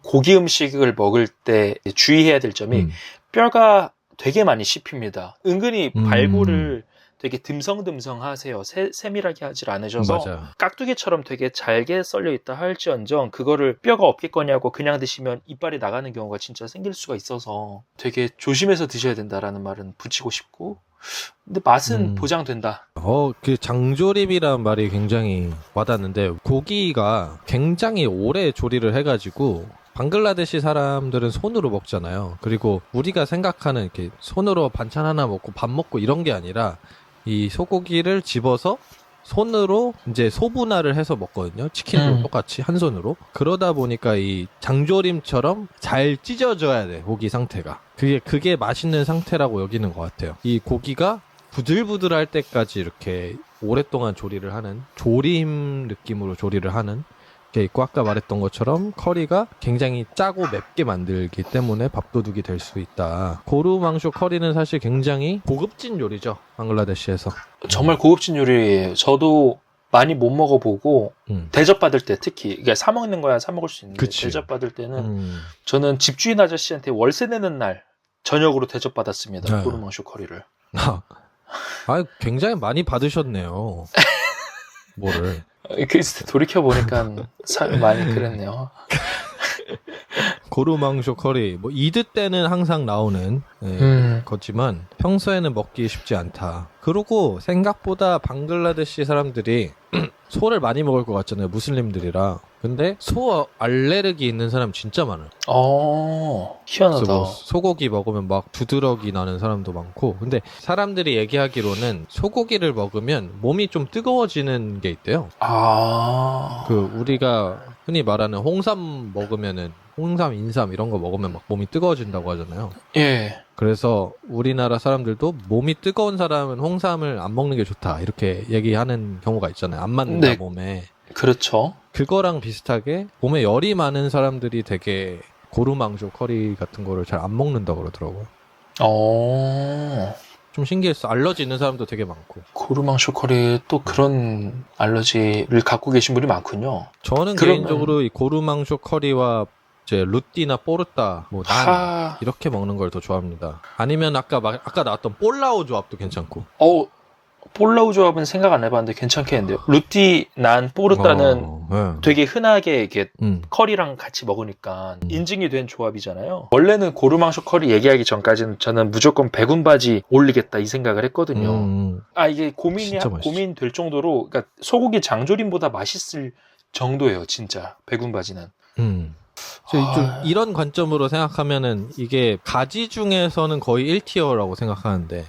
고기 음식을 먹을 때 주의해야 될 점이 뼈가 되게 많이 씹힙니다. 은근히 발골을 되게 듬성듬성 하세요. 세밀하게 하질 않으셔서 맞아요. 깍두기처럼 되게 잘게 썰려 있다 할지언정 그거를 뼈가 없겠거냐고 그냥 드시면 이빨이 나가는 경우가 진짜 생길 수가 있어서 되게 조심해서 드셔야 된다라는 말은 붙이고 싶고, 근데 맛은 보장된다. 그 장조림이란 말이 굉장히 와닿는데, 고기가 굉장히 오래 조리를 해가지고 방글라데시 사람들은 손으로 먹잖아요. 그리고 우리가 생각하는 이렇게 손으로 반찬 하나 먹고 밥 먹고 이런 게 아니라 이 소고기를 집어서 손으로 이제 소분할을 해서 먹거든요. 치킨도 똑같이 한 손으로. 그러다 보니까 이 장조림처럼 잘 찢어져야 돼, 고기 상태가. 그게 맛있는 상태라고 여기는 것 같아요. 이 고기가 부들부들할 때까지 이렇게 오랫동안 조리를 하는, 조림 느낌으로 조리를 하는 게 있고, 아까 말했던 것처럼 커리가 굉장히 짜고 맵게 만들기 때문에 밥도둑이 될 수 있다. 고루망쇼 커리는 사실 굉장히 고급진 요리죠, 방글라데시에서. 정말 고급진 요리예요. 저도 많이 못 먹어보고 대접받을 때 특히, 그러니까 사 먹는 거야 사 먹을 수 있는데, 그치. 대접받을 때는 저는 집주인 아저씨한테 월세 내는 날 저녁으로 대접받았습니다. 네. 고루망쇼 커리를. 굉장히 많이 받으셨네요. 뭐를. 글쎄 돌이켜보니까 많이 그랬네요. 고루망쇼 커리, 뭐 이드 때는 항상 나오는 거지만 평소에는 먹기 쉽지 않다. 그리고 생각보다 방글라데시 사람들이 소를 많이 먹을 것 같잖아요, 무슬림들이라. 근데 소 알레르기 있는 사람 진짜 많아요. 희한하다. 뭐 소고기 먹으면 막 두드러기 나는 사람도 많고. 근데 사람들이 얘기하기로는 소고기를 먹으면 몸이 좀 뜨거워지는 게 있대요. 우리가 흔히 말하는 홍삼 먹으면은, 홍삼, 인삼 이런 거 먹으면 막 몸이 뜨거워진다고 하잖아요. 예. 그래서 우리나라 사람들도 몸이 뜨거운 사람은 홍삼을 안 먹는 게 좋다, 이렇게 얘기하는 경우가 있잖아요. 안 맞는다, 네. 몸에. 그렇죠. 그거랑 비슷하게 몸에 열이 많은 사람들이 되게 고루망쇼 커리 같은 거를 잘 안 먹는다고 그러더라고요. 좀 신기했어. 알러지 있는 사람도 되게 많고. 고루망쇼 커리 또 그런 알러지를 갖고 계신 분이 많군요. 저는 개인적으로 이 고루망쇼 커리와 이제 루띠나 뽀르따, 뭐 난 이렇게 먹는 걸 더 좋아합니다. 아니면 아까 나왔던 볼라오 조합도 괜찮고. 볼라우 조합은 생각 안 해봤는데 괜찮겠는데요. 루띠, 난, 뽀르따는 되게 흔하게 이게 커리랑 같이 먹으니까 인증이 된 조합이잖아요. 원래는 고루망쇼 커리 얘기하기 전까지는 저는 무조건 백운바지 올리겠다 이 생각을 했거든요. 이게 고민될 정도로, 그러니까 소고기 장조림보다 맛있을 정도예요, 진짜 백운바지는. 좀 이런 관점으로 생각하면은 이게 가지 중에서는 거의 1티어라고 생각하는데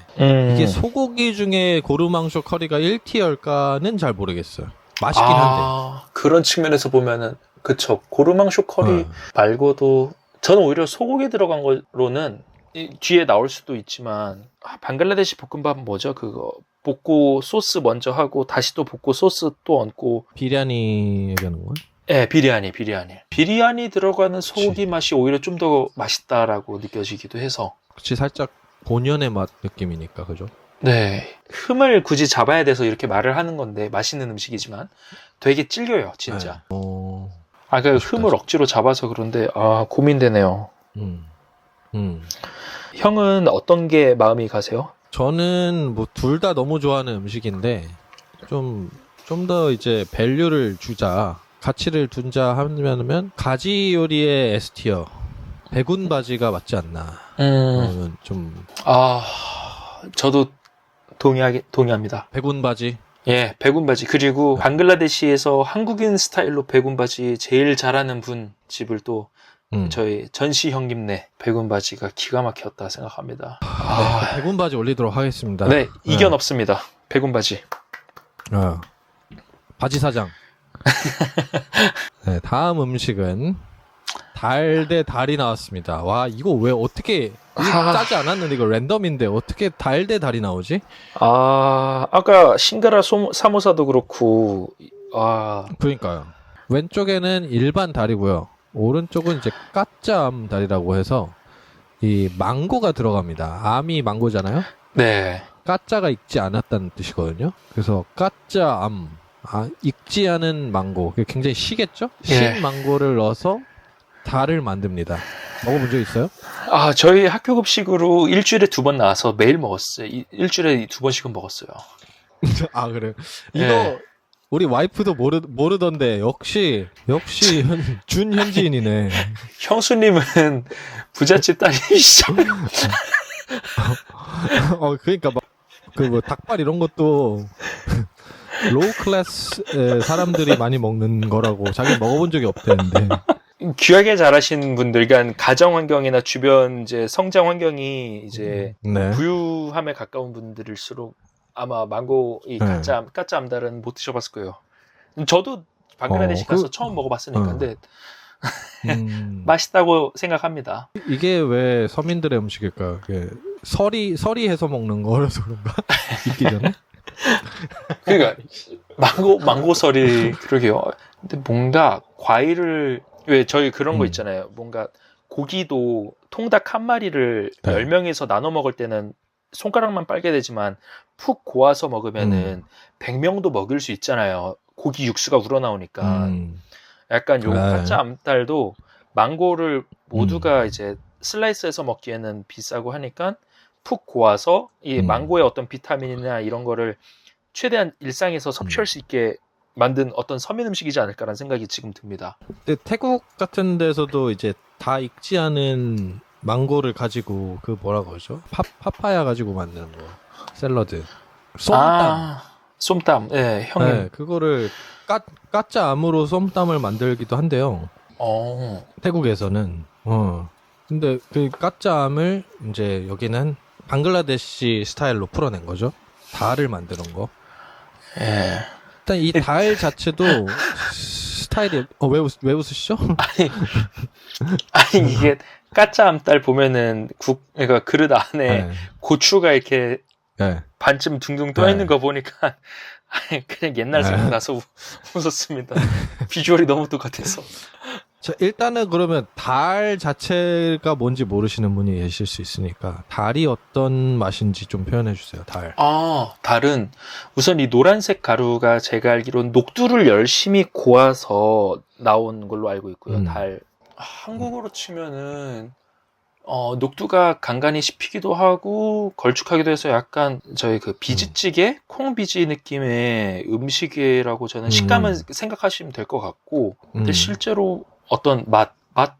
이게 소고기 중에 고루망쇼 커리가 1티어일까는 잘 모르겠어요. 맛있긴 한데. 그런 측면에서 보면은 그쵸. 고루망쇼 커리 말고도 저는 오히려 소고기 들어간 거로는 뒤에 나올 수도 있지만 방글라데시 볶음밥은 뭐죠? 그거 볶고 소스 먼저 하고 다시 또 볶고 소스 또 얹고. 비리아니 얘기하는 거야? 네, 비리아니. 비리아니 들어가는 소고기 맛이 오히려 좀 더 맛있다라고 느껴지기도 해서. 그치, 살짝 본연의 맛 느낌이니까, 그죠? 네. 흠을 굳이 잡아야 돼서 이렇게 말을 하는 건데, 맛있는 음식이지만 되게 찔겨요, 진짜. 네. 그 흠을 억지로 잡아서 그런데, 고민되네요. 형은 어떤 게 마음이 가세요? 저는 뭐 둘 다 너무 좋아하는 음식인데 좀 더 이제 밸류를 주자, 가치를 둔자 하면 가지 요리의 S티어 백운 바지가 맞지 않나. 좀 저도 동의합니다. 백운 바지. 예, 백운바지. 그리고 방글라데시에서 한국인 스타일로 백운바지 제일 잘하는 분 집을 또 저희 전시 형님네 백운바지가 기가 막혔다 생각합니다. 백운 바지 올리도록 하겠습니다. 네, 이견 없습니다. 백운바지. 바지 사장. 네, 다음 음식은 달 대 달이 나왔습니다. 와, 이거 왜 어떻게 짜지 않았는데 이거 랜덤인데 어떻게 달 대 달이 나오지? 아까 싱가라 사모사도 그렇고 그러니까요. 왼쪽에는 일반 달이고요. 오른쪽은 이제 까짜암 달이라고 해서 이 망고가 들어갑니다. 암이 망고잖아요. 네. 까짜가 익지 않았다는 뜻이거든요. 그래서 까짜암, 익지 않은 망고. 굉장히 시겠죠? 신 망고를 넣어서 달을 만듭니다. 먹어본 적 있어요? 저희 학교 급식으로 일주일에 2번 나와서 매일 먹었어요. 일주일에 2번씩은 먹었어요. 그래요? 이거 우리 와이프도 모르던데 역시 준현지인이네. 형수님은 부잣집 딸이시죠? 그러니까 뭐 닭발 이런 것도 로우 클래스 사람들이 많이 먹는 거라고 자기 먹어본 적이 없대는데. 귀하게 자라신 분들, 그러니까 가정 환경이나 주변 이제 성장 환경이 이제 부유함에 가까운 분들일수록 아마 망고 이 까짜 암달은 못 드셔봤을 거예요. 저도 방글라데시 가서 처음 먹어봤으니까. 근데 맛있다고 생각합니다. 이게 왜 서민들의 음식일까요? 서리 해서 먹는 거라서 그런가? 익기 전에? 그러니까 망고서리 그러게요. 근데 뭔가 과일을 왜 저희 그런 거 있잖아요. 뭔가 고기도 통닭 한 마리를 10명이서 나눠 먹을 때는 손가락만 빨게 되지만 푹 고아서 먹으면은 100명도 먹을 수 있잖아요. 고기 육수가 우러나오니까. 약간 요 까짜 암달도 망고를 모두가 이제 슬라이스해서 먹기에는 비싸고 하니까 푹 고아서 이 망고의 어떤 비타민이나 이런 거를 최대한 일상에서 섭취할 수 있게 만든 어떤 서민 음식이지 않을까라는 생각이 지금 듭니다. 근데 태국 같은 데서도 이제 다 익지 않은 망고를 가지고 그 뭐라 그러죠? 파파야 가지고 만드는 거. 샐러드. 쏨땀. 네, 형님. 네, 그거를 까짜 암으로 쏨땀을 만들기도 한대요. 태국에서는. 근데 그 까짜 암을 이제 여기는 방글라데시 스타일로 풀어낸 거죠. 달을 만드는 거. 일단 이 달 자체도 스타일이 왜 웃으시죠? 아니 이게 까짜 암달 보면은 그러니까 그릇 안에 고추가 이렇게 반쯤 둥둥 떠 있는 거 보니까 그냥 옛날 생각나서 웃었습니다. 비주얼이 너무 똑같아서. 자, 일단은 그러면 달 자체가 뭔지 모르시는 분이 계실 수 있으니까 달이 어떤 맛인지 좀 표현해 주세요. 달. 달은 우선 이 노란색 가루가 제가 알기로는 녹두를 열심히 고아서 나온 걸로 알고 있고요. 달. 한국어로 치면은 녹두가 간간히 씹히기도 하고 걸쭉하기도 해서 약간 저희 그 비지찌개, 콩비지 느낌의 음식이라고 저는 식감은 생각하시면 될 것 같고, 근데 실제로 어떤 맛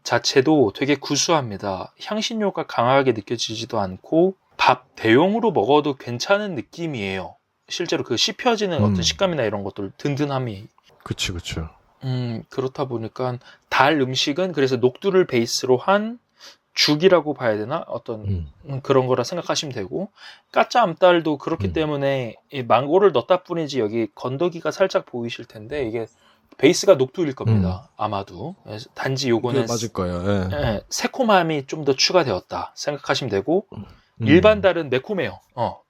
자체도 되게 구수합니다. 향신료가 강하게 느껴지지도 않고 밥 대용으로 먹어도 괜찮은 느낌이에요. 실제로 그 씹혀지는 어떤 식감이나 이런 것들 든든함이. 그쵸. 그렇다 보니까 달 음식은 그래서 녹두를 베이스로 한 죽이라고 봐야 되나? 어떤 그런 거라 생각하시면 되고, 까짜 암달도 그렇기 때문에 이 망고를 넣었다 뿐이지 여기 건더기가 살짝 보이실 텐데 이게 베이스가 녹두일 겁니다. 아마도. 단지 요거는 맞을 거예요. 새콤함이 좀 더 추가되었다 생각하시면 되고, 일반 달은 매콤해요.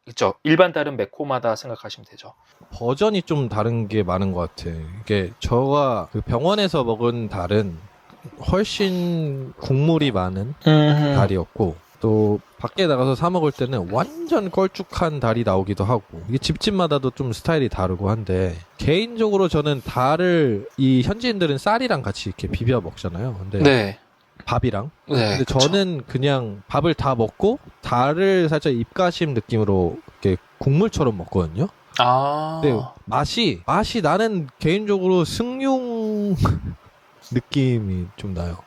있죠. 일반 달은 매콤하다 생각하시면 되죠. 버전이 좀 다른 게 많은 것 같아. 이게 저가 그 병원에서 먹은 달은 훨씬 국물이 많은 달이었고, 또 밖에 나가서 사 먹을 때는 완전 걸쭉한 달이 나오기도 하고 이게 집집마다도 좀 스타일이 다르고 한데 개인적으로 저는 달을 이 현지인들은 쌀이랑 같이 이렇게 비벼 먹잖아요. 근데 네. 밥이랑. 네. 근데 그쵸. 저는 그냥 밥을 다 먹고 달을 살짝 입가심 느낌으로 이렇게 국물처럼 먹거든요. 아. 근데 맛이 나는 개인적으로 숭늉 느낌이 좀 나요.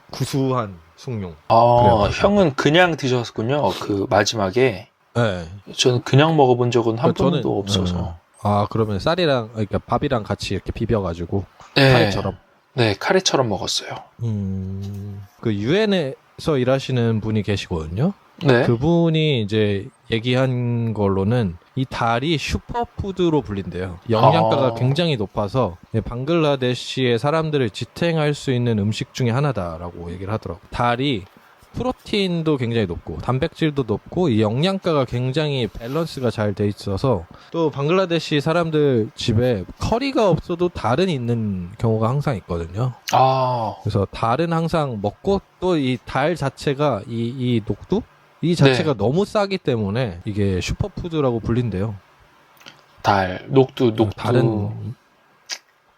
구수한 숭늉. 아, 그래요. 형은 그냥 드셨군요. 그 마지막에. 네. 저는 그냥 먹어본 적은 한 저는, 번도 없어서. 아, 그러면 쌀이랑, 그러니까 밥이랑 같이 이렇게 비벼가지고, 네. 카레처럼. 네, 카레처럼 먹었어요. 그 유엔에서 일하시는 분이 계시거든요. 네. 그분이 이제 얘기한 걸로는 이 달이 슈퍼푸드로 불린대요. 영양가가 아. 굉장히 높아서 방글라데시의 사람들을 지탱할 수 있는 음식 중에 하나다라고 얘기를 하더라고요. 달이 프로틴도 굉장히 높고 단백질도 높고 이 영양가가 굉장히 밸런스가 잘 돼 있어서 또 방글라데시 사람들 집에 커리가 없어도 달은 있는 경우가 항상 있거든요. 아, 그래서 달은 항상 먹고 또 이 달 자체가 이 녹두? 이 자체가 네. 너무 싸기 때문에 이게 슈퍼푸드라고 불린대요. 녹두. 다른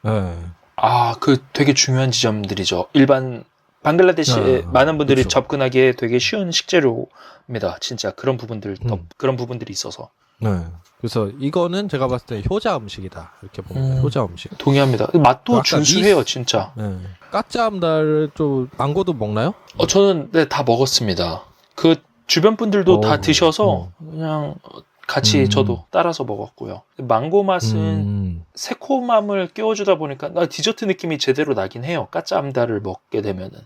네. 아, 그 되게 중요한 지점들이죠. 일반 방글라데시에 많은 분들이 그쵸. 접근하기에 되게 쉬운 식재료입니다. 진짜 그런 부분들이 있어서. 네. 그래서 이거는 제가 봤을 때 효자 음식이다. 이렇게 봅니다. 효자 음식. 동의합니다. 맛도 아까 준수해요, 진짜. 네. 까짜암달 좀 망고도 먹나요? 저는 네, 다 먹었습니다. 그 주변 분들도 다 드셔서 그냥 같이 저도 따라서 먹었고요. 망고 맛은 새콤함을 끼워주다 보니까 디저트 느낌이 제대로 나긴 해요. 까짜암달을 먹게 되면은.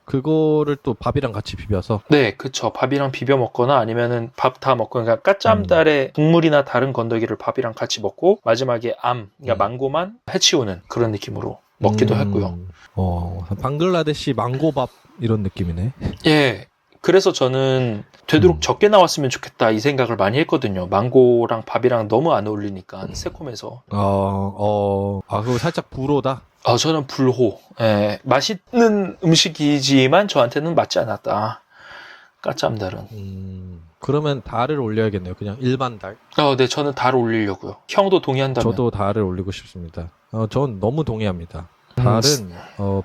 그거를 또 밥이랑 같이 비벼서. 네, 그쵸. 밥이랑 비벼 먹거나 아니면은 밥 다 먹고, 그러니까 까짜암달의 국물이나 다른 건더기를 밥이랑 같이 먹고 마지막에 그러니까 망고만 해치우는 그런 느낌으로 먹기도 했고요. 방글라데시 망고밥 이런 느낌이네. 예. 그래서 저는 되도록 적게 나왔으면 좋겠다 이 생각을 많이 했거든요. 망고랑 밥이랑 너무 안 어울리니까 새콤해서. 그거 살짝 불호다. 저는 불호. 예, 맛있는 음식이지만 저한테는 맞지 않았다. 까짜암달은. 그러면 달을 올려야겠네요. 그냥 일반 달. 네, 저는 달 올리려고요. 형도 동의한다면. 저도 달을 올리고 싶습니다. 전 너무 동의합니다. 달은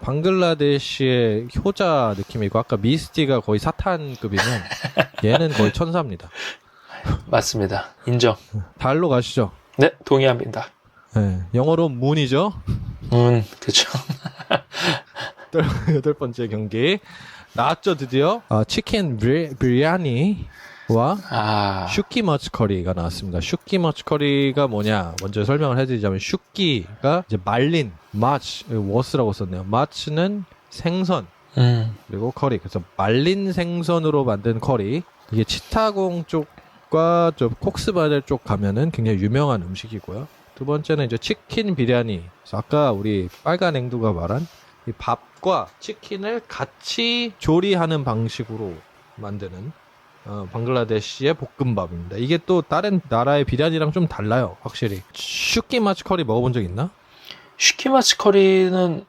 방글라데시의 효자 느낌이고 아까 미스티가 거의 사탄급이면 얘는 거의 천사입니다. 맞습니다. 인정. 달로 가시죠. 네, 동의합니다. 네, 영어로 문이죠. 그쵸. 여덟 번째 경기 나왔죠 드디어. 치킨 비리아니와 슈키 머치 커리가 나왔습니다. 슈키 머치 커리가 뭐냐 먼저 설명을 해드리자면 슈키가 이제 말린 마치 워스라고 썼네요. 마치는 생선 그리고 커리. 그래서 말린 생선으로 만든 커리. 이게 치타공 쪽과 저 콕스바젤 쪽 가면은 굉장히 유명한 음식이고요. 두 번째는 이제 치킨 비리아니. 그래서 아까 우리 빨간 앵두가 말한 이 밥과 치킨을 같이 조리하는 방식으로 만드는 방글라데시의 볶음밥입니다. 이게 또 다른 나라의 비리아니랑 좀 달라요, 확실히. 슈키 마치 커리 먹어본 적 있나? 슈키 마치 커리는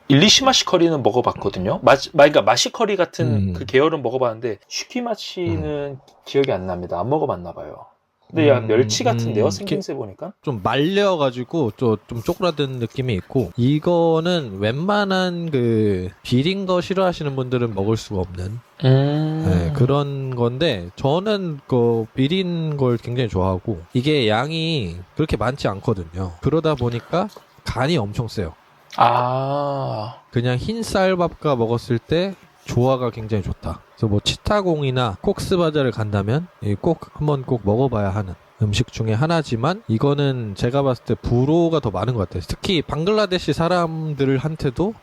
일리시 마시 커리는 먹어봤거든요. 그러니까 마시 커리 같은 그 계열은 먹어봤는데 슈키 마치는 기억이 안 납니다. 안 먹어봤나 봐요. 근데 야 멸치 같은데요? 생김새 보니까 좀 말려가지고 좀 쪼그라든 느낌이 있고 이거는 웬만한 그 비린 거 싫어하시는 분들은 먹을 수가 없는 네, 그런 건데 저는 그 비린 걸 굉장히 좋아하고 이게 양이 그렇게 많지 않거든요. 그러다 보니까 간이 엄청 세요. 그냥 흰 쌀밥과 먹었을 때 조화가 굉장히 좋다. 그래서 뭐 치타공이나 콕스바자를 간다면 한번 꼭 먹어봐야 하는 음식 중에 하나지만 이거는 제가 봤을 때 불호가 더 많은 것 같아요. 특히 방글라데시 사람들한테도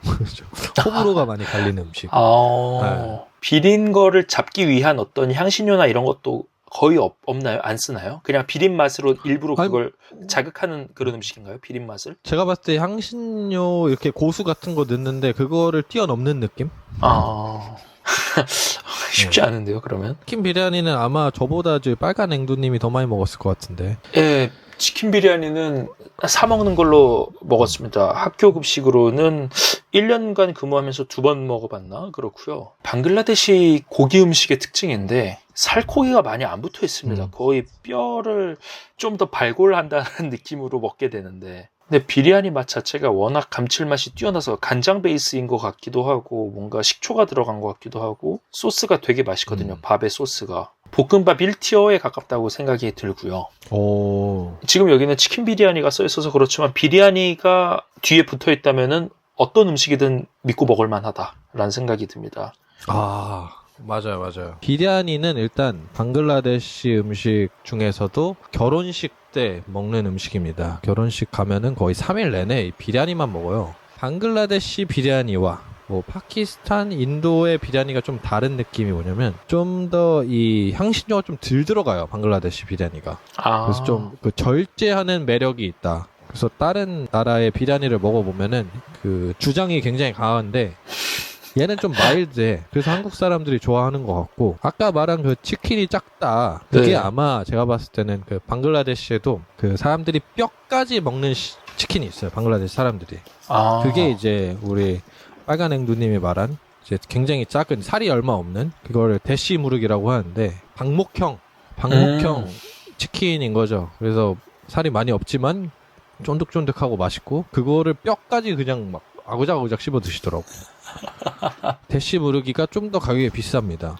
호불호가 많이 갈리는 음식. 네. 비린 거를 잡기 위한 어떤 향신료나 이런 것도 거의 없나요? 안 쓰나요? 그냥 비린 맛으로 일부러 그걸 자극하는 그런 음식인가요? 비린 맛을? 제가 봤을 때 향신료 이렇게 고수 같은 거 넣는데 그거를 뛰어넘는 느낌? 쉽지 않은데요, 그러면? 치킨 비리아니는 아마 저보다 저 빨간 앵두님이 더 많이 먹었을 것 같은데. 예, 치킨 비리아니는 사 먹는 걸로 먹었습니다. 학교 급식으로는 1년간 근무하면서 2번 먹어봤나? 그렇고요. 방글라데시 고기 음식의 특징인데 살코기가 많이 안 붙어 있습니다. 거의 뼈를 좀 더 발골한다는 느낌으로 먹게 되는데, 근데 비리아니 맛 자체가 워낙 감칠맛이 뛰어나서 간장 베이스인 것 같기도 하고 뭔가 식초가 들어간 것 같기도 하고 소스가 되게 맛있거든요. 밥의 소스가. 볶음밥 1티어에 가깝다고 생각이 들고요. 오. 지금 여기는 치킨 비리아니가 써 있어서 그렇지만 비리아니가 뒤에 붙어 있다면은 어떤 음식이든 믿고 먹을 만하다라는 생각이 듭니다. 아, 맞아요. 비리아니는 일단 방글라데시 음식 중에서도 결혼식 때 먹는 음식입니다. 결혼식 가면은 거의 3일 내내 이 비리아니만 먹어요. 방글라데시 비리아니와 뭐 파키스탄, 인도의 비리아니가 좀 다른 느낌이 뭐냐면 좀 더 이 향신료가 좀 덜 들어가요. 방글라데시 비리아니가. 그래서 좀 그 절제하는 매력이 있다. 그래서 다른 나라의 비리아니를 먹어보면은 그 주장이 굉장히 강한데 얘는 좀 마일드해. 그래서 한국 사람들이 좋아하는 것 같고, 아까 말한 그 치킨이 작다. 그게 네. 아마 제가 봤을 때는 그 방글라데시에도 그 사람들이 뼈까지 먹는 치킨이 있어요. 방글라데시 사람들이. 그게 이제 우리 빨간 앵두님이 말한 이제 굉장히 작은 살이 얼마 없는 그거를 대시 무르기라고 하는데 방목형 치킨인 거죠. 그래서 살이 많이 없지만 쫀득쫀득하고 맛있고 그거를 뼈까지 그냥 막 아구작아구작 씹어 드시더라고. 대시 무르기가 좀 더 가격이 비쌉니다.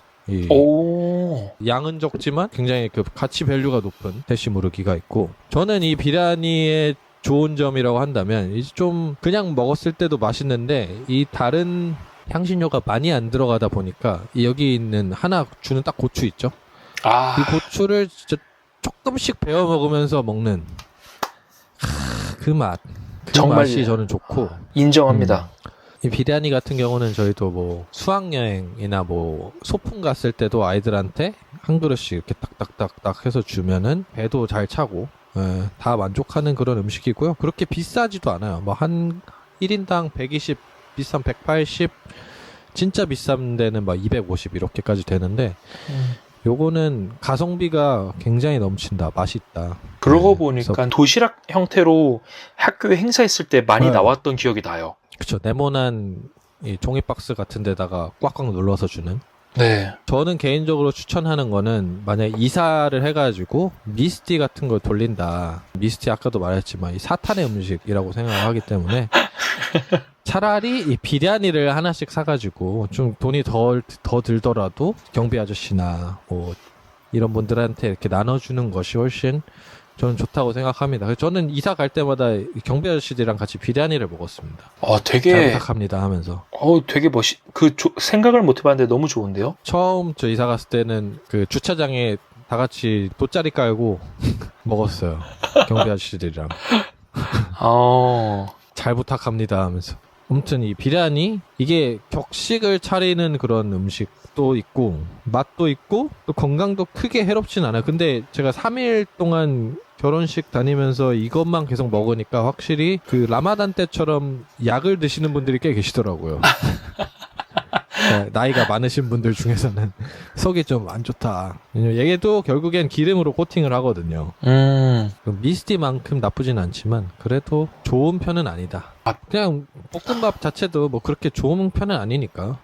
양은 적지만 굉장히 그 가치 밸류가 높은 대시 무르기가 있고, 저는 이 비리아니의 좋은 점이라고 한다면 이제 좀 그냥 먹었을 때도 맛있는데 이 다른 향신료가 많이 안 들어가다 보니까 여기 있는 하나 주는 딱 고추 있죠. 이 고추를 진짜 조금씩 베어 먹으면서 먹는 그 맛. 정말 맛이 저는 좋고 인정합니다. 이 비리아니 같은 경우는 저희도 뭐 수학여행이나 뭐 소풍 갔을 때도 아이들한테 한 그릇씩 이렇게 딱딱딱딱 해서 주면은 배도 잘 차고 다 만족하는 그런 음식이고요. 그렇게 비싸지도 않아요. 뭐 한 1인당 120, 비싼 180, 진짜 비싼 데는 막 250 이렇게까지 되는데 요거는 가성비가 굉장히 넘친다. 맛있다. 그러고 보니까 도시락 형태로 학교에 행사했을 때 많이 나왔던 기억이 나요. 그쵸. 네모난 이 종이 박스 같은 데다가 꽉꽉 눌러서 주는. 네. 저는 개인적으로 추천하는 거는 만약에 이사를 해가지고 미스티 같은 걸 돌린다. 미스티 아까도 말했지만 이 사탄의 음식이라고 생각을 하기 때문에 차라리 이 비리아니를 하나씩 사가지고 좀 돈이 더 들더라도 경비 아저씨나 뭐 이런 분들한테 이렇게 나눠주는 것이 훨씬 저는 좋다고 생각합니다. 그래서 저는 이사 갈 때마다 경비 아저씨들이랑 같이 비리아니를 먹었습니다. 되게 잘 부탁합니다 하면서. 되게 생각을 못 해봤는데 너무 좋은데요? 처음 저 이사 갔을 때는 그 주차장에 다 같이 돗자리 깔고 먹었어요. 경비 아저씨들이랑. 잘 부탁합니다 하면서. 아무튼 이 비리아니 이게 격식을 차리는 그런 음식도 있고 맛도 있고 또 건강도 크게 해롭진 않아요. 근데 제가 3일 동안 결혼식 다니면서 이것만 계속 먹으니까 확실히 그 라마단 때처럼 약을 드시는 분들이 꽤 계시더라고요. 네, 나이가 많으신 분들 중에서는 속이 좀 안 좋다. 얘도 결국엔 기름으로 코팅을 하거든요. 미스티만큼 나쁘진 않지만 그래도 좋은 편은 아니다. 그냥 볶음밥 자체도 뭐 그렇게 좋은 편은 아니니까.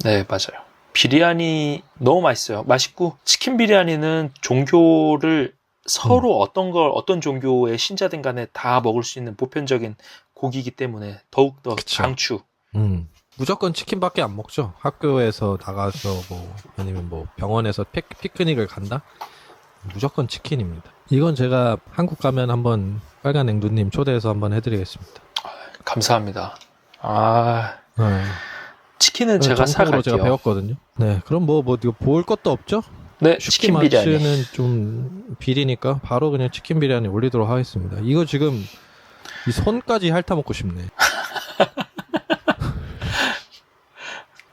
네, 맞아요. 비리아니 너무 맛있어요. 맛있고 치킨 비리아니는 종교를 서로 어떤 종교의 신자든 간에 다 먹을 수 있는 보편적인 고기이기 때문에 더욱더 강추. 무조건 치킨밖에 안 먹죠. 학교에서 나가서 뭐 아니면 뭐 병원에서 피크닉을 간다? 무조건 치킨입니다. 이건 제가 한국 가면 한번 빨간 앵두님 초대해서 한번 해드리겠습니다. 감사합니다. 네. 치킨은 제가 사갈게요. 제가 배웠거든요. 네, 그럼 뭐 이거 볼 것도 없죠? 네, 쉽게 치킨 비리아니. 맞추는 좀 비리니까 바로 그냥 치킨 비리아니 올리도록 하겠습니다. 이거 지금 이 손까지 핥아먹고 싶네.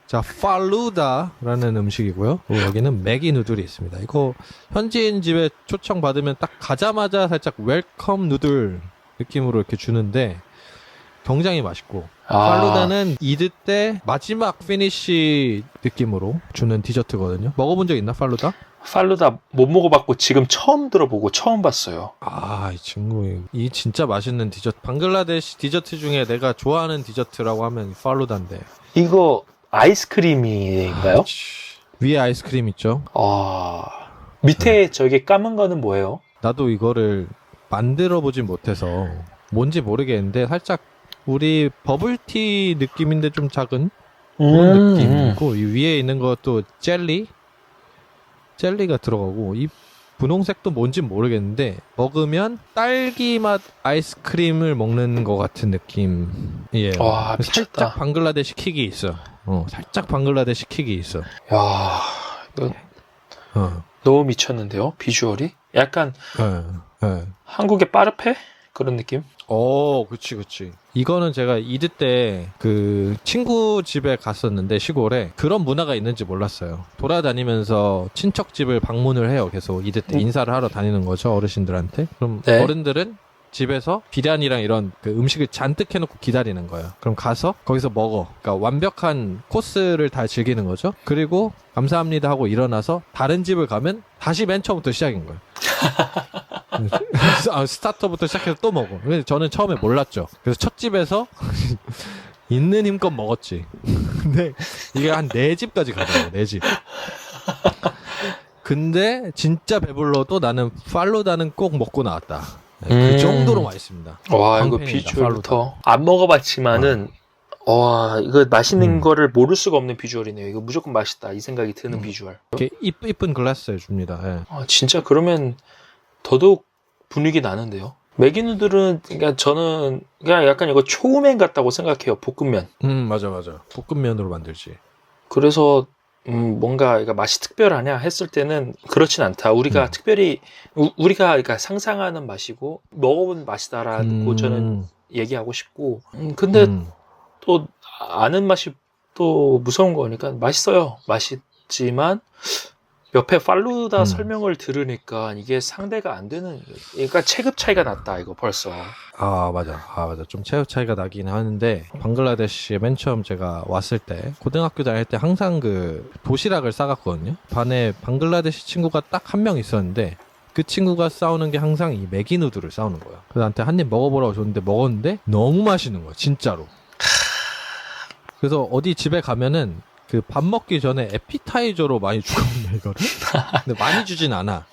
자, 팔루다라는 음식이고요. 여기는 매기 누들이 있습니다. 이거 현지인 집에 초청 받으면 딱 가자마자 살짝 웰컴 누들 느낌으로 이렇게 주는데 굉장히 맛있고 팔루다는 이드 때 마지막 피니쉬 느낌으로 주는 디저트거든요. 먹어본 적 있나, 팔루다? 팔루다 못 먹어봤고 지금 처음 들어보고 처음 봤어요. 이 친구, 이 진짜 맛있는 디저트. 방글라데시 디저트 중에 내가 좋아하는 디저트라고 하면 팔루다인데. 이거 아이스크림인가요? 위에 아이스크림 있죠? 밑에 저기 까만 거는 뭐예요? 나도 이거를 만들어 보진 못해서 뭔지 모르겠는데 살짝 우리 버블티 느낌인데 좀 작은 그런 느낌이고 이 위에 있는 것도 젤리가 들어가고 이 분홍색도 뭔지 모르겠는데 먹으면 딸기 맛 아이스크림을 먹는 것 같은 느낌이에요. 와, 미쳤다. 살짝 방글라데시 킥이 있어. 살짝 방글라데시 킥이 있어. 야, 이거 너무 미쳤는데요? 비주얼이? 약간 한국의 빠르페? 그런 느낌? 그치. 이거는 제가 이드 때 그 친구 집에 갔었는데 시골에 그런 문화가 있는지 몰랐어요. 돌아다니면서 친척 집을 방문을 해요. 계속 이드 때 인사를 하러 다니는 거죠. 어르신들한테. 그럼 네. 어른들은 집에서 비단이랑 이런 그 음식을 잔뜩 해놓고 기다리는 거예요. 그럼 가서 거기서 먹어. 그러니까 완벽한 코스를 다 즐기는 거죠. 그리고 감사합니다 하고 일어나서 다른 집을 가면 다시 맨 처음부터 시작인 거예요. 스타터부터 시작해서 또 먹어. 근데 저는 처음에 몰랐죠. 그래서 첫 집에서 있는 힘껏 먹었지. 근데 이게 한 4집까지 가더라고. 4집. 근데 진짜 배불러도 나는 팔루다는 꼭 먹고 나왔다. 그 정도로 맛있습니다. 와, 이거 비주얼부터 안 먹어봤지만은 이거 맛있는 거를 모를 수가 없는 비주얼이네요. 이거 무조건 맛있다 이 생각이 드는 비주얼. 이렇게 이쁜 글라스에 줍니다. 예. 진짜 그러면 더더욱 분위기 나는데요. 매기 누들은 그러니까 저는 그냥 약간 이거 초우맨 같다고 생각해요. 볶음면. 맞아. 볶음면으로 만들지. 그래서 뭔가 맛이 특별하냐 했을 때는 그렇진 않다. 우리가 특별히 우리가 그러니까 상상하는 맛이고 먹어본 맛이다라고 저는 얘기하고 싶고. 근데 또 아는 맛이 또 무서운 거니까 맛있어요. 맛있지만 옆에 팔루다 설명을 들으니까 이게 상대가 안 되는, 그러니까 체급 차이가 났다 이거 벌써. 맞아. 좀 체급 차이가 나긴 하는데 방글라데시에 맨 처음 제가 왔을 때 고등학교 다닐 때 항상 그 도시락을 싸갔거든요. 반에 방글라데시 친구가 딱 한 명 있었는데 그 친구가 싸우는 게 항상 이 매기 누들을 싸우는 거야. 그래서 나한테 한 입 먹어보라고 줬는데 먹었는데 너무 맛있는 거야 진짜로. 그래서 어디 집에 가면은 그 밥 먹기 전에 에피타이저로 많이 주거든요, 이거를. 근데 많이 주진 않아.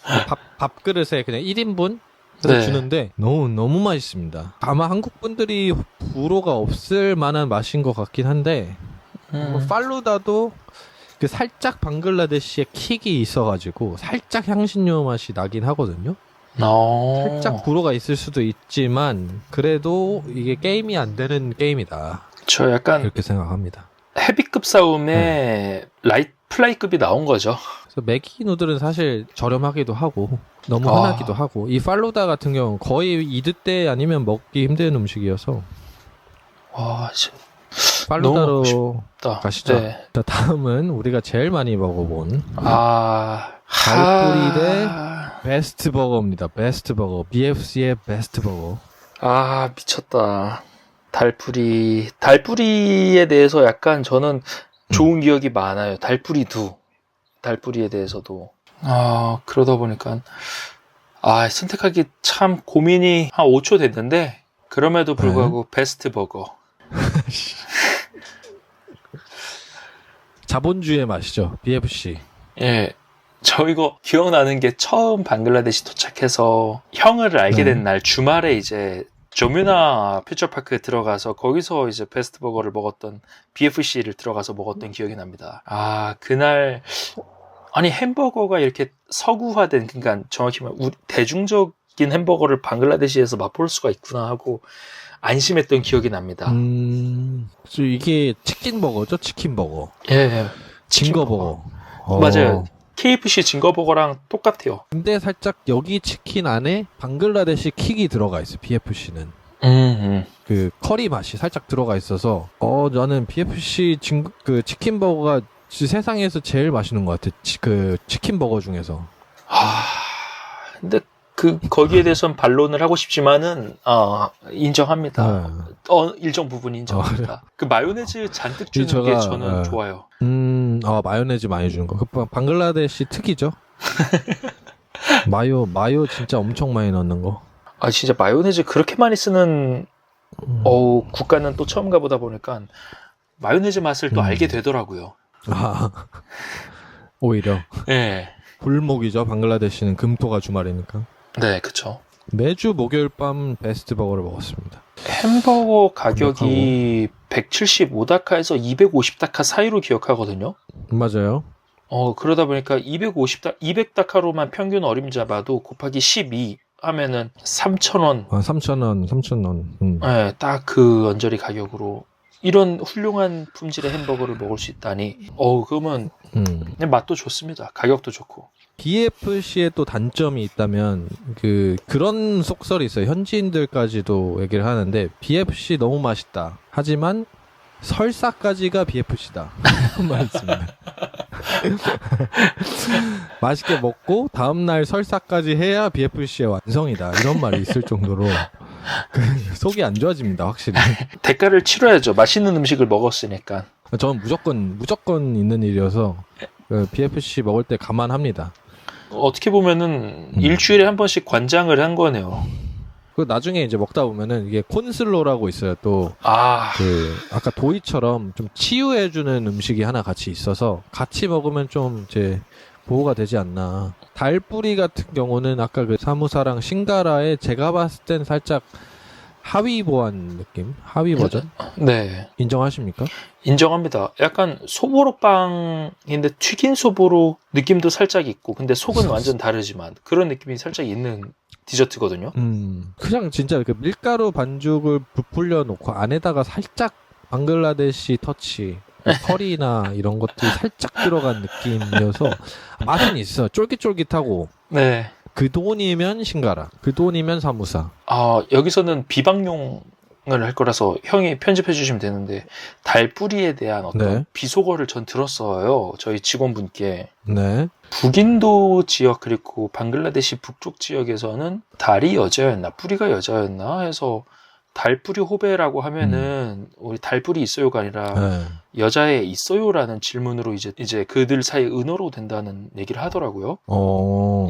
밥그릇에 그냥 1인분? 네. 주는데 너무 맛있습니다. 아마 한국 분들이 불호가 없을 만한 맛인 것 같긴 한데 팔루다도 그 살짝 방글라데시의 킥이 있어가지고 살짝 향신료 맛이 나긴 하거든요. 살짝 불호가 있을 수도 있지만 그래도 이게 게임이 안 되는 게임이다. 저 약간 이렇게 생각합니다. 헤비급 싸움에 플라이급이 나온 거죠. 그래서 매기 누들은 사실 저렴하기도 하고 너무 흔하기도 하고 이 팔루다 같은 경우는 거의 이드 때 아니면 먹기 힘든 음식이어서 팔루다로 가시죠. 네. 다음은 우리가 제일 많이 먹어본 달뿌리 대 베스트 버거입니다. 베스트 버거. BFC의 베스트 버거. 미쳤다. 달뿌리에 대해서 약간 저는 좋은 기억이 많아요. 달뿌리에 대해서도. 그러다 보니까 선택하기 참 고민이 한 5초 됐는데 그럼에도 불구하고 베스트 버거. 자본주의의 맛이죠. BFC. 예. 저 이거 기억나는 게 처음 방글라데시 도착해서 형을 알게 된 날 주말에 이제 조뮤나 퓨처파크에 들어가서 거기서 이제 베스트 버거를 먹었던 BFC를 들어가서 먹었던 기억이 납니다. 그날 아니 햄버거가 이렇게 서구화된, 그러니까 정확히 말하면 대중적인 햄버거를 방글라데시에서 맛볼 수가 있구나 하고 안심했던 기억이 납니다. 이게 치킨 버거죠? 치킨 버거. 예. 징거 버거. 맞아요. KFC 징거버거랑 똑같아요. 근데 살짝 여기 치킨 안에 방글라데시 킥이 들어가 있어요. BFC는. 그 커리 맛이 살짝 들어가 있어서 나는 BFC 그 치킨 버거가 세상에서 제일 맛있는 것 같아. 그 치킨 버거 중에서. 근데 거기에 대해서는 반론을 하고 싶지만은, 인정합니다. 일정 부분 인정합니다. 그 마요네즈 잔뜩 주는 게 저는 좋아요. 마요네즈 많이 주는 거. 그 방글라데시 특이죠? 마요 진짜 엄청 많이 넣는 거. 진짜 마요네즈 그렇게 많이 쓰는, 국가는 또 처음 가보다 보니까 마요네즈 맛을 또 알게 되더라고요. 오히려. 네. 골목이죠. 방글라데시는 금토가 주말이니까. 네, 그쵸. 매주 목요일 밤 베스트 버거를 먹었습니다. 햄버거 가격이 175다카에서 250다카 사이로 기억하거든요. 맞아요. 그러다 보니까 200다카로만 평균 어림 잡아도 곱하기 12 하면은 3,000원. 3,000원. 네, 딱 그 언저리 가격으로 이런 훌륭한 품질의 햄버거를 먹을 수 있다니. 그러면 그냥 맛도 좋습니다. 가격도 좋고. BFC의 또 단점이 있다면 그런 속설이 있어요. 현지인들까지도 얘기를 하는데 BFC 너무 맛있다. 하지만 설사까지가 BFC다. 이런 말이 있습니다. 맛있게 먹고 다음날 설사까지 해야 BFC의 완성이다. 이런 말이 있을 정도로 속이 안 좋아집니다. 확실히. 대가를 치러야죠. 맛있는 음식을 먹었으니까. 저는 무조건 있는 일이어서 BFC 먹을 때 감안합니다. 어떻게 보면은 일주일에 한 번씩 관장을 한 거네요. 그 나중에 이제 먹다 보면은 이게 콘슬로라고 있어요. 또 아까 도이처럼 좀 치유해주는 음식이 하나 같이 있어서 같이 먹으면 좀 이제 보호가 되지 않나. 달뿌리 같은 경우는 아까 그 사무사랑 싱가라에 제가 봤을 땐 살짝 하위 보완 느낌? 하위 버전? 네. 인정하십니까? 인정합니다. 약간 소보로빵인데 튀긴 소보로 느낌도 살짝 있고, 근데 속은 완전 다르지만 그런 느낌이 살짝 있는 디저트거든요. 그냥 진짜 그 밀가루 반죽을 부풀려 놓고 안에다가 살짝 방글라데시 터치, 커리나 이런 것들이 살짝 들어간 느낌이어서 맛은 있어. 쫄깃쫄깃하고. 네. 그 돈이면 싱가라, 그 돈이면 사무사. 여기서는 비방용을 할 거라서 형이 편집해 주시면 되는데, 달뿌리에 대한 어떤 비속어를 전 들었어요. 저희 직원분께. 네. 북인도 지역 그리고 방글라데시 북쪽 지역에서는 달이 여자였나 뿌리가 여자였나 해서 달뿌리 호배라고 하면은 우리 달뿌리 있어요가 아니라 여자애 있어요라는 질문으로 이제 그들 사이 은어로 된다는 얘기를 하더라고요.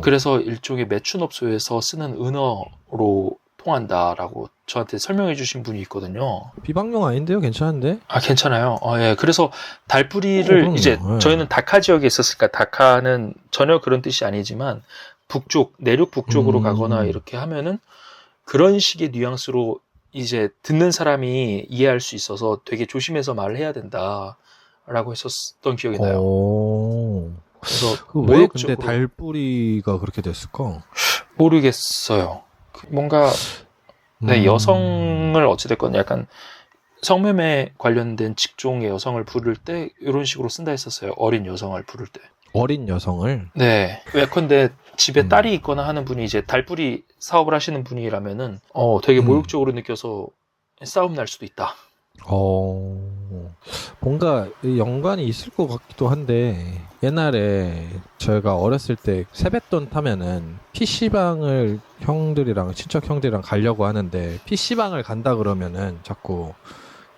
그래서 일종의 매춘업소에서 쓰는 은어로 통한다라고 저한테 설명해 주신 분이 있거든요. 비방용 아닌데요? 괜찮은데? 괜찮아요. 예. 그래서 달뿌리를 이제 저희는 다카 지역에 있었으니까, 다카는 전혀 그런 뜻이 아니지만 북쪽, 내륙 북쪽으로 가거나 이렇게 하면은 그런 식의 뉘앙스로 이제 듣는 사람이 이해할 수 있어서 되게 조심해서 말을 해야 된다라고 했었던 기억이 나요. 그래서 왜 근데 달뿌리가 그렇게 됐을까? 모르겠어요. 뭔가 여성을 어찌됐건 약간 성매매 관련된 직종의 여성을 부를 때 이런 식으로 쓴다 했었어요. 어린 여성을 부를 때. 어린 여성을? 네. 예컨대 집에 딸이 있거나 하는 분이 이제 달뿌리 사업을 하시는 분이라면은 되게 모욕적으로 느껴서 싸움 날 수도 있다. 뭔가 연관이 있을 것 같기도 한데, 옛날에 저희가 어렸을 때 세뱃돈 타면은 PC방을 친척 형들이랑 가려고 하는데, PC방을 간다 그러면은 자꾸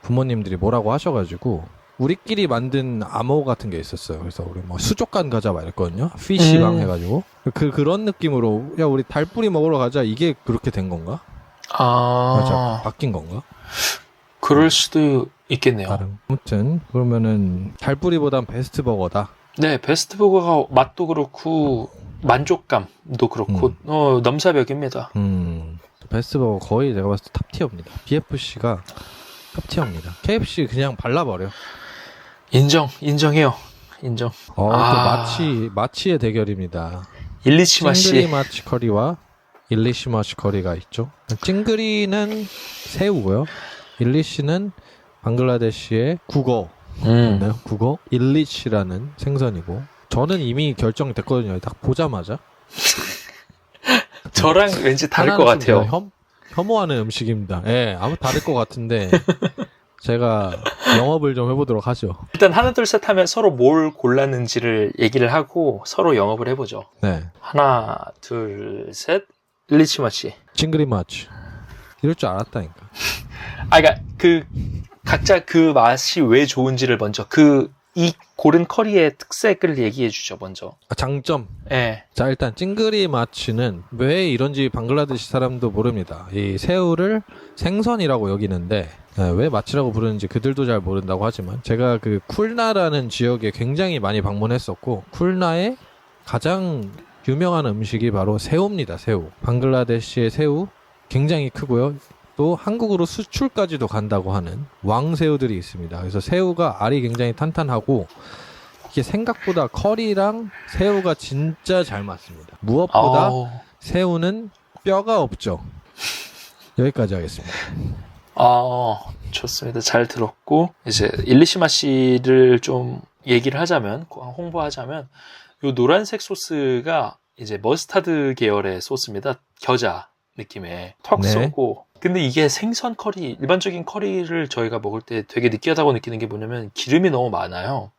부모님들이 뭐라고 하셔가지고 우리끼리 만든 암호 같은 게 있었어요. 그래서 우리 뭐 수족관 가자 막 이랬거든요. 피시방 해가지고 그런 느낌으로 야 우리 달뿌리 먹으러 가자, 이게 그렇게 된 건가? 맞아, 바뀐 건가? 그럴 수도 있겠네요. 아무튼 그러면은 달뿌리보단 베스트버거다. 네, 베스트버거가 맛도 그렇고 만족감도 그렇고 넘사벽입니다. 베스트버거 거의 내가 봤을 때 탑티어입니다. BFC가 탑티어입니다. KFC 그냥 발라버려. 인정해요. 또 마치의 대결입니다. 일리시 마치. 찡그리 마치 커리와 일리시 마치 커리가 있죠. 찡그리는 새우고요. 일리시는 방글라데시의 국어. 국어 일리시라는 생선이고, 저는 이미 결정됐거든요. 딱 보자마자. 저랑 왠지 다를 것 같아요. 혐오하는 음식입니다. 예, 아무 다를 것 같은데 제가 영업을 좀 해보도록 하죠. 일단 하나 둘 셋 하면 서로 뭘 골랐는지를 얘기를 하고 서로 영업을 해보죠. 네. 하나 둘 셋. 일리치마치. 찡그리 맛. 이럴 줄 알았다니까. 그러니까 각자 그 맛이 왜 좋은지를 먼저 이 고른 커리의 특색을 얘기해 주죠, 먼저. 장점. 예. 자, 일단 찡그리 마치는 왜 이런지 방글라데시 사람도 모릅니다. 이 새우를 생선이라고 여기는데 왜 마치라고 부르는지 그들도 잘 모른다고 하지만 제가 그 쿨나라는 지역에 굉장히 많이 방문했었고 쿨나의 가장 유명한 음식이 바로 새우입니다. 새우. 방글라데시의 새우 굉장히 크고요. 또 한국으로 수출까지도 간다고 하는 왕새우들이 있습니다. 그래서 새우가 알이 굉장히 탄탄하고 이게 생각보다 커리랑 새우가 진짜 잘 맞습니다. 무엇보다 새우는 뼈가 없죠. 여기까지 하겠습니다. 좋습니다. 잘 들었고 이제 일리시마 씨를 좀 얘기를 하자면, 홍보하자면 요 노란색 소스가 이제 머스타드 계열의 소스입니다. 겨자 느낌의 턱 네. 쏘고. 근데 이게 생선 커리, 일반적인 커리를 저희가 먹을 때 되게 느끼하다고 느끼는 게 뭐냐면 기름이 너무 많아요.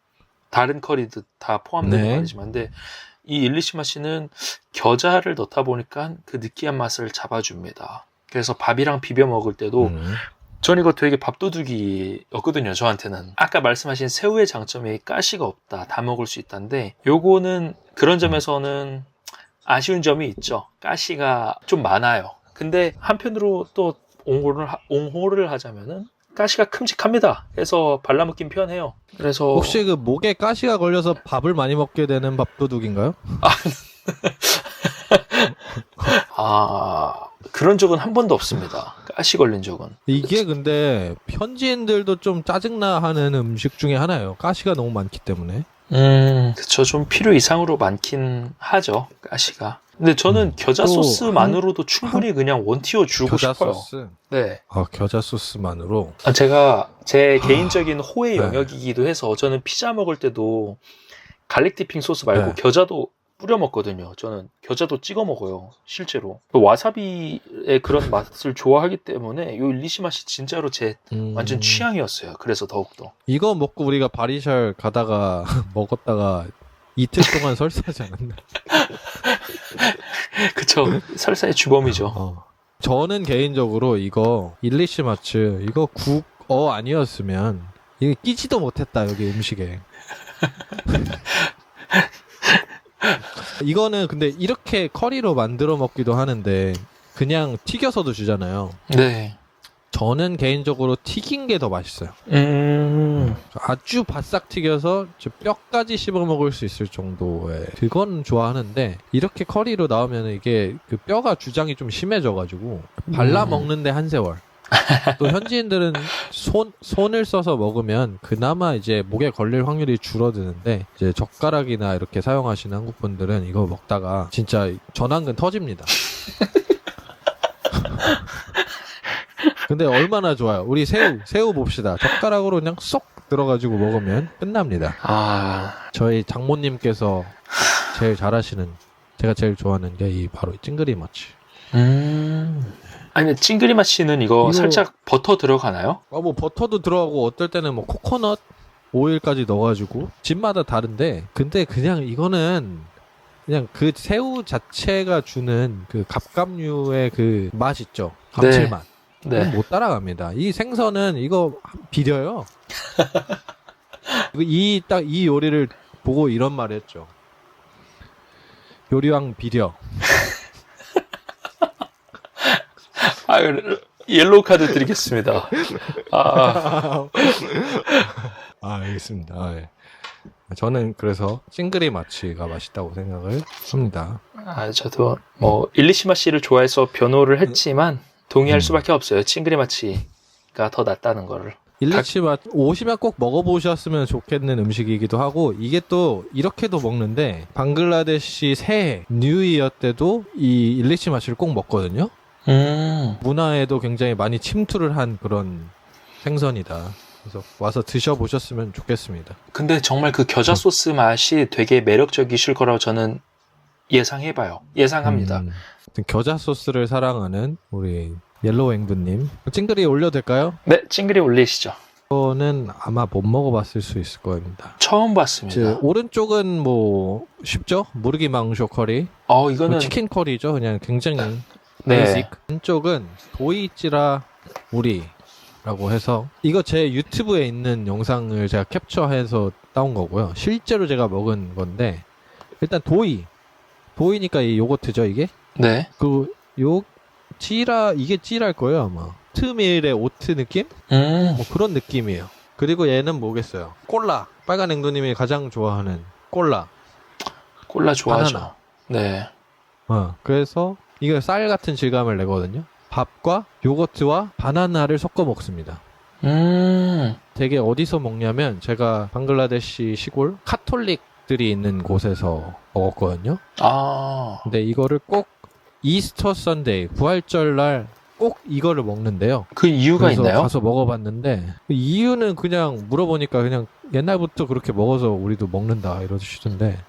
다른 커리도 다 포함되는 네. 말이지만, 근데 이 일리시마 씨는 겨자를 넣다 보니까 그 느끼한 맛을 잡아줍니다. 그래서 밥이랑 비벼 먹을 때도 전 이거 되게 밥도둑이었거든요, 저한테는. 아까 말씀하신 새우의 장점이 가시가 없다, 다 먹을 수 있다는데 요거는 그런 점에서는 아쉬운 점이 있죠. 가시가 좀 많아요. 근데 한편으로 또 옹호를 하자면은 가시가 큼직합니다. 그래서 발라먹긴 편해요. 그래서 혹시 그 목에 가시가 걸려서 밥을 많이 먹게 되는 밥도둑인가요? 그런 적은 한 번도 없습니다. 가시 걸린 적은. 이게 근데 현지인들도 좀 짜증나 하는 음식 중에 하나예요. 가시가 너무 많기 때문에. 그쵸. 좀 필요 이상으로 많긴 하죠, 가시가. 근데 저는 겨자 소스만으로도 충분히 그냥 원티어 주고 겨자 싶어요. 소스? 네. 겨자 소스만으로? 제가 제 개인적인 호의 영역이기도 해서 저는 피자 먹을 때도 갈릭 디핑 소스 말고 겨자도 뿌려 먹거든요. 저는 겨자도 찍어 먹어요, 실제로. 와사비의 그런 맛을 좋아하기 때문에 요 일리시마 씨 진짜로 제 완전 취향이었어요. 그래서 더욱더. 이거 먹고 우리가 바리샬 가다가 먹었다가 이틀 동안 설사하지 않았나? 그쵸. 설사의 주범이죠. 저는 개인적으로 이거 일리시마츠 이거 국어 아니었으면 이게 끼지도 못했다, 여기 음식에. 이거는 근데 이렇게 커리로 만들어 먹기도 하는데 그냥 튀겨서도 주잖아요. 네. 저는 개인적으로 튀긴 게 더 맛있어요. 아주 바싹 튀겨서 뼈까지 씹어 먹을 수 있을 정도의 그건 좋아하는데 이렇게 커리로 나오면 이게 그 뼈가 주장이 좀 심해져가지고 발라 먹는데 한 세월. 또 현지인들은 손을 써서 먹으면 그나마 이제 목에 걸릴 확률이 줄어드는데 이제 젓가락이나 이렇게 사용하시는 한국 분들은 이거 먹다가 진짜 전완근 터집니다. 근데 얼마나 좋아요. 우리 새우 봅시다. 젓가락으로 그냥 쏙 들어가지고 먹으면 끝납니다. 저희 장모님께서 제일 잘하시는, 제가 제일 좋아하는 게 바로 이 찡그리 마치. 아니, 찡그리 마치는 이거 살짝 버터 들어가나요? 뭐 버터도 들어가고 어떨 때는 뭐 코코넛 오일까지 넣어가지고 집마다 다른데, 근데 그냥 이거는 그냥 그 새우 자체가 주는 그 갑각류의 그 맛 있죠. 감칠맛. 네. 못 따라갑니다. 이 생선은 이거 비려요. 이 요리를 보고 이런 말을 했죠. 요리왕 비려. 옐로우 카드 드리겠습니다. 알겠습니다. 네. 저는 그래서 찡그리 마치가 맛있다고 생각을 합니다. 저도 뭐 일리시마 씨를 좋아해서 변호를 했지만 동의할 수밖에 없어요. 찡그리 마치가 더 낫다는 거를. 일리치마 오시면 꼭 먹어보셨으면 좋겠는 음식이기도 하고, 이게 또 이렇게도 먹는데 방글라데시 새해 뉴이어 때도 이 일리치마치를 꼭 먹거든요. 문화에도 굉장히 많이 침투를 한 그런 생선이다. 그래서 와서 드셔보셨으면 좋겠습니다. 근데 정말 그 겨자 소스 맛이 되게 매력적이실 거라고 저는 예상합니다. 겨자 소스를 사랑하는 우리 옐로우 앵두님, 찡그리 올려도 될까요? 네, 찡그리 올리시죠. 이거는 아마 못 먹어봤을 수 있을 겁니다. 처음 봤습니다. 오른쪽은 뭐 쉽죠? 무르기 망쇼 커리. 이거는 치킨 커리죠. 그냥 굉장히 네. 베이직. 한쪽은 도이찌라 우리라고 해서 이거 제 유튜브에 있는 영상을 제가 캡처해서 따온 거고요. 실제로 제가 먹은 건데 일단 도이니까 이 요거트죠 이게. 네. 이게 찌랄 거예요 아마. 오트밀의 오트 느낌? 뭐 그런 느낌이에요. 그리고 얘는 뭐겠어요? 콜라. 빨간 앵두님이 가장 좋아하는 콜라. 콜라 좋아하죠. 바나나. 네. 그래서 이거 쌀 같은 질감을 내거든요. 밥과 요거트와 바나나를 섞어 먹습니다. 되게 어디서 먹냐면 제가 방글라데시 시골 카톨릭들이 있는 곳에서 먹었거든요. 아. 근데 이거를 꼭 이스터 선데이 부활절 날 꼭 이거를 먹는데요. 그 이유가 그래서 있나요? 가서 먹어봤는데 그 이유는 그냥 물어보니까 그냥 옛날부터 그렇게 먹어서 우리도 먹는다 이러시던데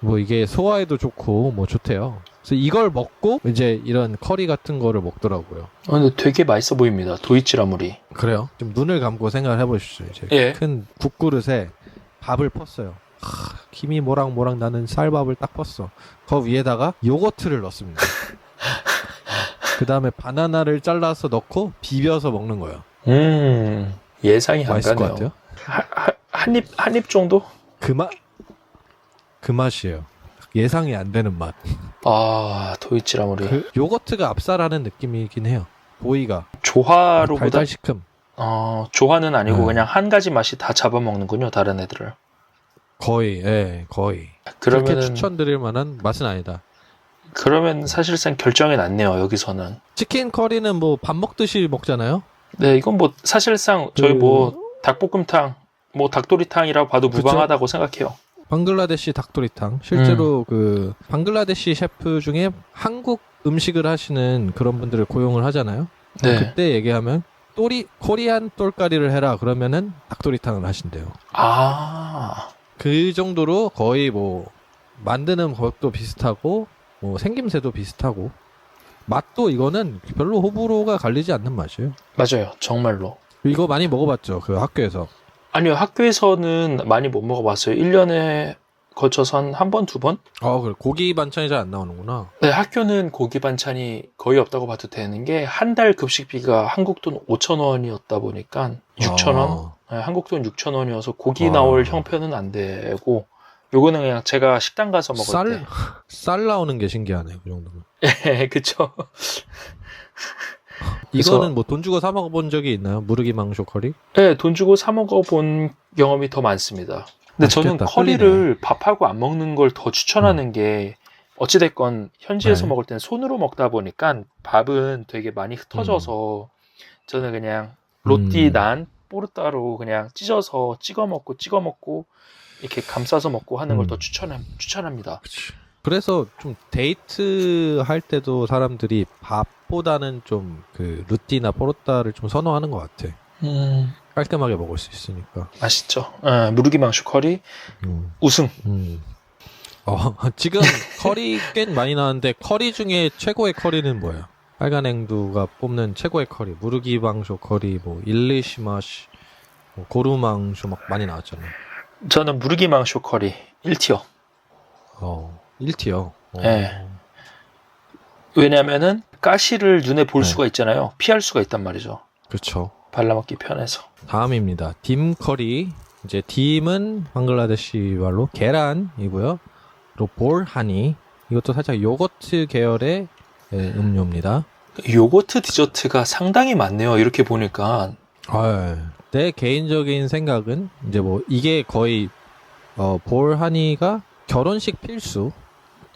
뭐 이게 소화에도 좋고 뭐 좋대요. 그래서 이걸 먹고 이제 이런 커리 같은 거를 먹더라고요. 근데 되게 맛있어 보입니다. 도이치라물이. 그래요? 좀 눈을 감고 생각을 해보십시오. 이제 예. 큰 국그릇에 밥을 펐어요. 김이 모락모락 나는 쌀밥을 딱 펐어. 그 위에다가 요거트를 넣습니다. 그 다음에 바나나를 잘라서 넣고 비벼서 먹는 거예요. 예상이 안 맛있을 것 가네요. 같아요. 한 입 정도? 그 맛이에요. 예상이 안 되는 맛. 아, 도이치라물이. 그 요거트가 압살하는 느낌이긴 해요. 도이가 조화로보다 달달시큼. 조화는 아니고 네. 그냥 한 가지 맛이 다 잡아먹는군요, 다른 애들을. 거의. 그렇게 그러면은 추천드릴 만한 맛은 아니다. 그러면 사실상 결정이 났네요, 여기서는. 치킨 커리는 뭐 밥 먹듯이 먹잖아요. 네, 이건 뭐 사실상 저희 뭐 닭볶음탕, 뭐 닭도리탕이라고 봐도 그쵸? 무방하다고 생각해요. 방글라데시 닭도리탕. 실제로 그 방글라데시 셰프 중에 한국 음식을 하시는 그런 분들을 고용을 하잖아요. 네. 그때 얘기하면 코리안 똘까리를 해라 그러면은 닭도리탕을 하신대요. 아, 그 정도로 거의 뭐 만드는 것도 비슷하고 뭐 생김새도 비슷하고 맛도 이거는 별로 호불호가 갈리지 않는 맛이에요. 맞아요. 정말로. 이거 많이 먹어봤죠? 그 학교에서. 아니요, 학교에서는 많이 못 먹어봤어요. 1년에 거쳐서 한 번, 두 번? 그래. 고기 반찬이 잘 안 나오는구나. 네, 학교는 고기 반찬이 거의 없다고 봐도 되는 게 한 달 급식비가 한국 돈 5,000원이었다 보니까 6,000원? 네, 한국 돈 6,000원이어서 고기 나올 형편은 안 되고 요거는 그냥 제가 식당 가서 먹을 때. 쌀 나오는 게 신기하네요. 그 정도면. 예, 그쵸. 이거는 뭐 돈 주고 사 먹어본 적이 있나요? 무르기 망쇼 커리? 네, 돈 주고 사 먹어본 경험이 더 많습니다. 근데 저는 맛있겠다. 커리를 밥하고 안 먹는 걸 더 추천하는 게 어찌됐건 현지에서 네. 먹을 때는 손으로 먹다 보니까 밥은 되게 많이 흩어져서 저는 그냥 로띠 난 포르타로 그냥 찢어서 찍어 먹고 이렇게 감싸서 먹고 하는 걸 더 추천합니다. 그치. 그래서 좀 데이트 할 때도 사람들이 밥보다는 좀 그 루띠나 포르타를 좀 선호하는 것 같아. 깔끔하게 먹을 수 있으니까. 맛있죠. 무르기 망슈 커리 우승. 지금 커리 꽤 많이 나왔는데 커리 중에 최고의 커리는 뭐예요? 빨간 앵두가 뽑는 최고의 커리. 무르기 망쇼 커리, 뭐 일리시마시, 뭐 고루망쇼 막 많이 나왔잖아요. 저는 무르기 망슈 커리 1티어. 1티어. 네. 왜냐면은 가시를 눈에 볼 네. 수가 있잖아요. 피할 수가 있단 말이죠. 그렇죠. 발라먹기 편해서. 다음입니다. 딤 커리. 이제 딤은 방글라데시 말로 계란이고요. 그리고 볼 하니. 이것도 살짝 요거트 계열의 음료입니다. 요거트 디저트가 상당히 많네요. 이렇게 보니까. 내 개인적인 생각은 이제 뭐 이게 거의 볼 하니가 결혼식 필수.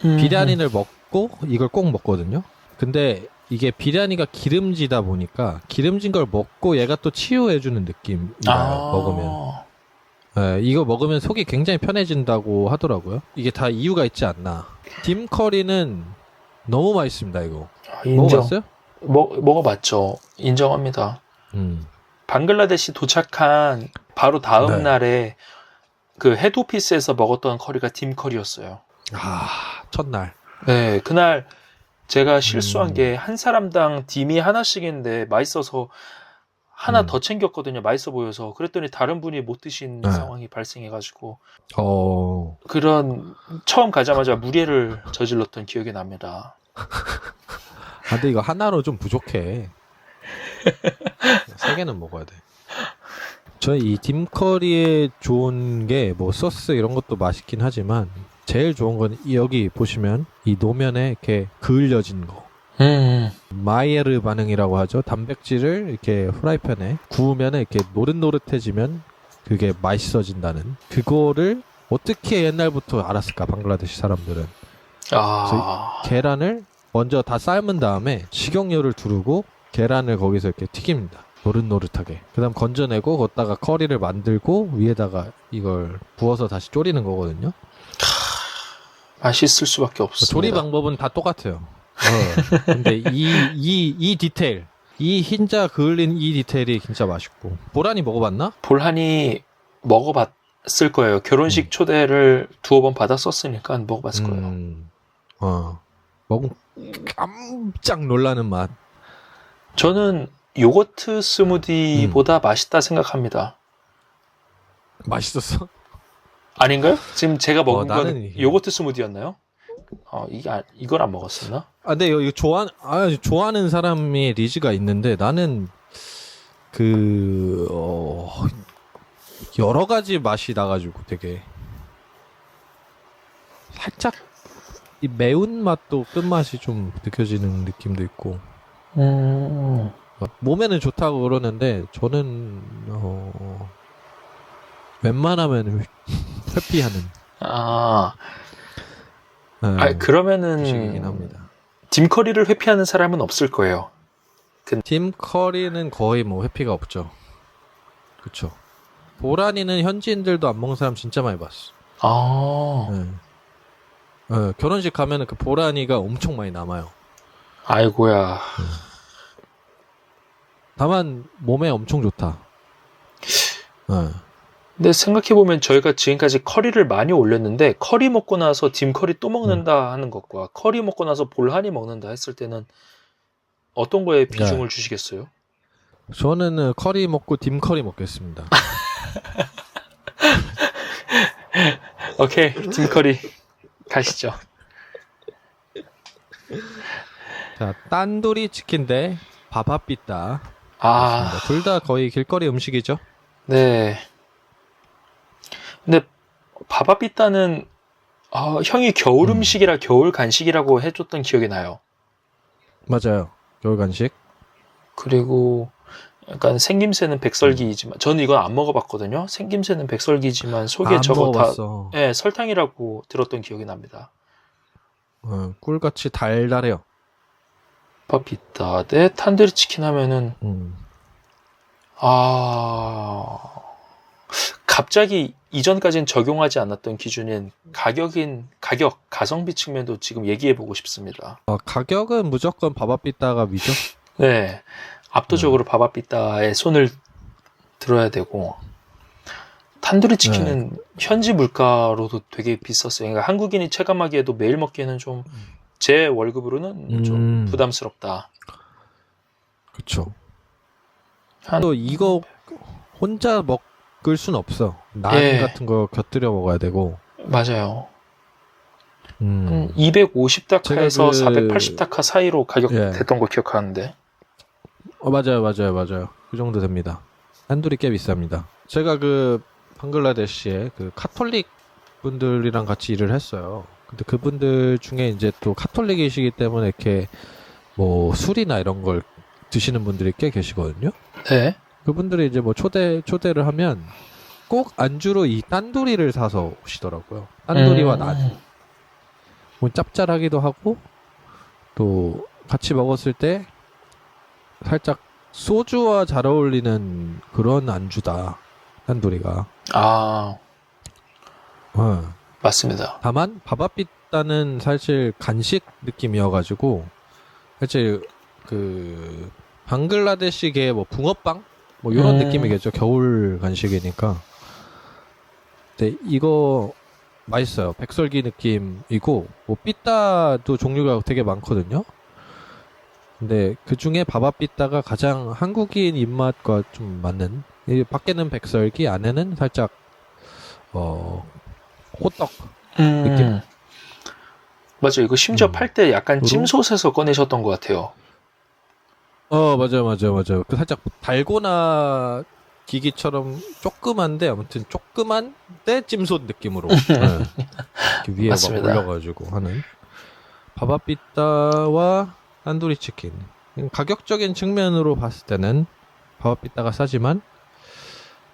비리아니를 먹고 이걸 꼭 먹거든요. 근데 이게 비리아니가 기름지다 보니까 기름진 걸 먹고 얘가 또 치유해주는 느낌이에요. 먹으면. 네, 이거 먹으면 속이 굉장히 편해진다고 하더라고요. 이게 다 이유가 있지 않나. 딤 커리는 너무 맛있습니다. 이거. 인정. 먹어봤어요? 먹어봤죠. 인정합니다. 방글라데시 도착한 바로 다음 네. 날에 그 헤드오피스에서 먹었던 커리가 딤 커리였어요. 첫날. 네, 그날 제가 실수한 게 한 사람당 딤이 하나씩인데 맛있어서 하나 더 챙겼거든요. 맛있어 보여서. 그랬더니 다른 분이 못 드신 상황이 발생해가지고 그런 처음 가자마자 무례를 저질렀던 기억이 납니다. 아, 근데 이거 하나로 좀 부족해. 3개는 먹어야 돼. 저희 이 딤커리에 좋은 게 뭐 소스 이런 것도 맛있긴 하지만 제일 좋은 건 여기 보시면 이 노면에 이렇게 그을려진 거. 마이에르 반응이라고 하죠. 단백질을 이렇게 후라이팬에 구우면 이렇게 노릇노릇해지면 그게 맛있어진다는. 그거를 어떻게 옛날부터 알았을까, 방글라데시 사람들은. 계란을 먼저 다 삶은 다음에 식용유를 두르고 계란을 거기서 이렇게 튀깁니다. 노릇노릇하게. 그 다음 건져내고 거기다가 커리를 만들고 위에다가 이걸 부어서 다시 졸이는 거거든요. 맛있을 수밖에 없습니다. 조리 방법은 다 똑같아요. 근데 이 디테일, 이 흰자 그을린 이 디테일이 진짜 맛있고. 보란이 먹어봤나? 볼한이 먹어봤을 거예요. 결혼식 초대를 2번 받았었으니까 먹어봤을 거예요. 먹으면 깜짝 놀라는 맛. 저는 요거트 스무디보다 맛있다 생각합니다. 맛있었어? 아닌가요? 지금 제가 먹은 건 나는 요거트 스무디였나요? 이걸 안 먹었었나? 아, 근데 이거 좋아하는 사람이 리즈가 있는데 나는 여러 가지 맛이 나가지고 되게 살짝 이 매운 맛도 끝맛이 좀 느껴지는 느낌도 있고. 몸에는 좋다고 그러는데 저는 웬만하면 회피하는. 그러면은 식이긴 합니다. 딤커리를 회피하는 사람은 없을 거예요. 딤커리는 거의 뭐 회피가 없죠. 그쵸. 보라니는 현지인들도 안 먹는 사람 진짜 많이 봤어. 결혼식 가면은 그 보라니가 엄청 많이 남아요. 아이고야. 다만 몸에 엄청 좋다. 근데 생각해보면 저희가 지금까지 커리를 많이 올렸는데 커리 먹고 나서 딤커리 또 먹는다 하는 것과 커리 먹고 나서 볼하니 먹는다 했을 때는 어떤 거에 비중을 주시겠어요? 저는 커리 먹고 딤커리 먹겠습니다. 오케이, 딤커리 가시죠. 자, 딴두리 치킨 대 바바삐따. 둘 다 거의 길거리 음식이죠. 네. 근데 바바삐따는 형이 겨울 음식이라 겨울 간식이라고 해줬던 기억이 나요. 맞아요. 겨울 간식. 그리고 약간 생김새는 백설기이지만 저는 이건 안 먹어봤거든요. 생김새는 백설기지만 속에 저거 먹어봤어. 다 설탕이라고 들었던 기억이 납니다. 꿀같이 달달해요. 바바삐따 대 탄두리 치킨 하면은 갑자기 이전까지는 적용하지 않았던 기준인 가격, 가성비 측면도 지금 얘기해보고 싶습니다. 가격은 무조건 바바삐따가 위죠? 네. 압도적으로 바바삐따에 손을 들어야 되고, 탄두리 치킨은 현지 물가로도 되게 비쌌어요. 그러니까 한국인이 체감하기에도 매일 먹기에는 좀, 제 월급으로는 좀 부담스럽다. 그쵸. 또 이거 혼자 먹을 순 없어. 난 같은 거 곁들여 먹어야 되고. 맞아요. 250다카에서 480다카 사이로 가격 됐던 거 기억하는데. 맞아요. 그 정도 됩니다. 탄두리 꽤 비쌉니다. 제가 방글라데시에 카톨릭 분들이랑 같이 일을 했어요. 근데 그분들 중에 이제 또 카톨릭이시기 때문에 이렇게 뭐 술이나 이런 걸 드시는 분들이 꽤 계시거든요. 네. 그분들이 이제 뭐 초대를 하면 꼭 안주로 이 딴두리를 사서 오시더라고요. 딴두리와 난. 뭐 짭짤하기도 하고 또 같이 먹었을 때 살짝 소주와 잘 어울리는 그런 안주다. 딴두리가. 맞습니다. 다만 바바삐따는 사실 간식 느낌이어가지고 사실 방글라데시계 뭐 붕어빵 뭐 이런 느낌이겠죠. 겨울 간식이니까. 근데 이거 맛있어요. 백설기 느낌이고 뭐 삐따도 종류가 되게 많거든요. 근데 그 중에 바바삐따가 가장 한국인 입맛과 좀 맞는. 밖에는 백설기, 안에는 살짝 호떡 느낌. 맞아요. 이거 심지어 팔 때 약간 찜솥에서 꺼내셨던 것 같아요. 맞아요. 그 살짝 달고나 기기처럼 조그만데 아무튼 조그만데 찜솥 느낌으로 네. 이렇게 위에 맞습니다. 막 올려가지고 하는 바바삐따와 탄두리 치킨. 가격적인 측면으로 봤을 때는 바바삐따가 싸지만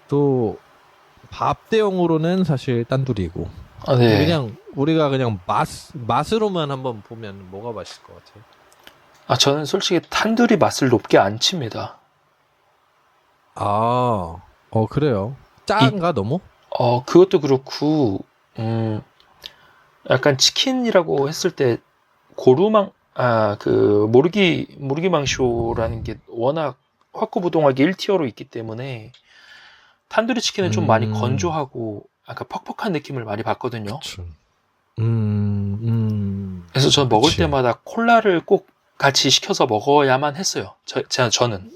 또 밥 대용으로는 사실 딴두리고 아, 네. 그냥 우리가 그냥 맛으로만 한번 보면 뭐가 맛있을 것 같아요? 아, 저는 솔직히 탄두리 맛을 높게 안 칩니다. 그래요. 짠가 너무? 그것도 그렇고, 약간 치킨이라고 했을 때 모르기망쇼라는 게 워낙 확고부동하게 1티어로 있기 때문에 탄두리 치킨은 좀 많이 건조하고 약간 퍽퍽한 느낌을 많이 받거든요. 그쵸. 그래서 전 먹을 그치. 때마다 콜라를 꼭 같이 시켜서 먹어야만 했어요. 저는.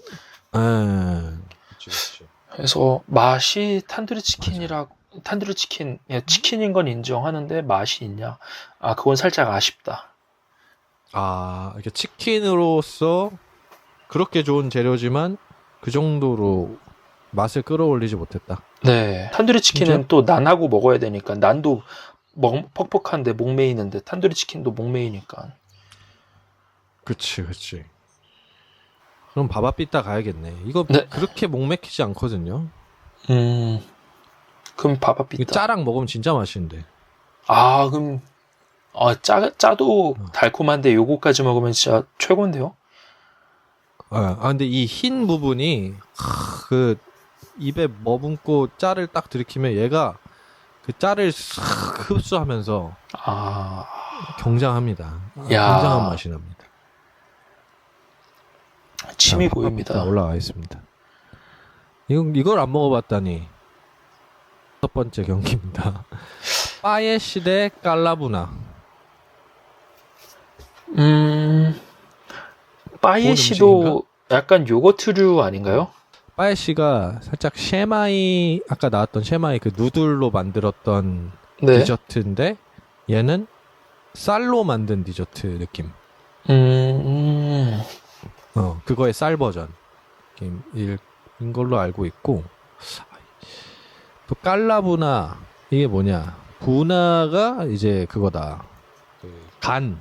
그치. 그래서 맛이 탄두리 치킨, 치킨인 건 인정하는데 맛이 있냐? 아, 그건 살짝 아쉽다. 이렇게 치킨으로서 그렇게 좋은 재료지만 그 정도로 맛을 끌어올리지 못했다. 네. 탄두리 치킨은 또 난하고 먹어야 되니까 난도 퍽퍽한데 목 메이는데 탄두리 치킨도 목 메이니까. 그치. 그럼 바바삐따 가야겠네. 이거 네. 그렇게 목 맥히지 않거든요. 그럼 이거 바바삐따. 짜랑 먹으면 진짜 맛있는데. 그럼 짜도 달콤한데 요거까지 먹으면 진짜 최고인데요? 근데 이 흰 부분이 그 입에 머금고 짜를 딱 들이키면 얘가 그 짜를 싹 흡수하면서 굉장합니다. 야. 굉장한 맛이 납니다. 침이 자, 고입니다. 올라와 있습니다. 이걸 안 먹어봤다니. 첫 번째 경기입니다. 빠예시 대 깔라부나. 빠예시도 약간 요거트류 아닌가요? 빠예시가 살짝 쉐마이, 아까 나왔던 쉐마이 그 누들로 만들었던 네. 디저트인데 얘는 쌀로 만든 디저트 느낌. 그거의 쌀 버전 인 걸로 알고 있고, 또 깔라부나 이게 뭐냐? 부나가 이제 그거다. 간.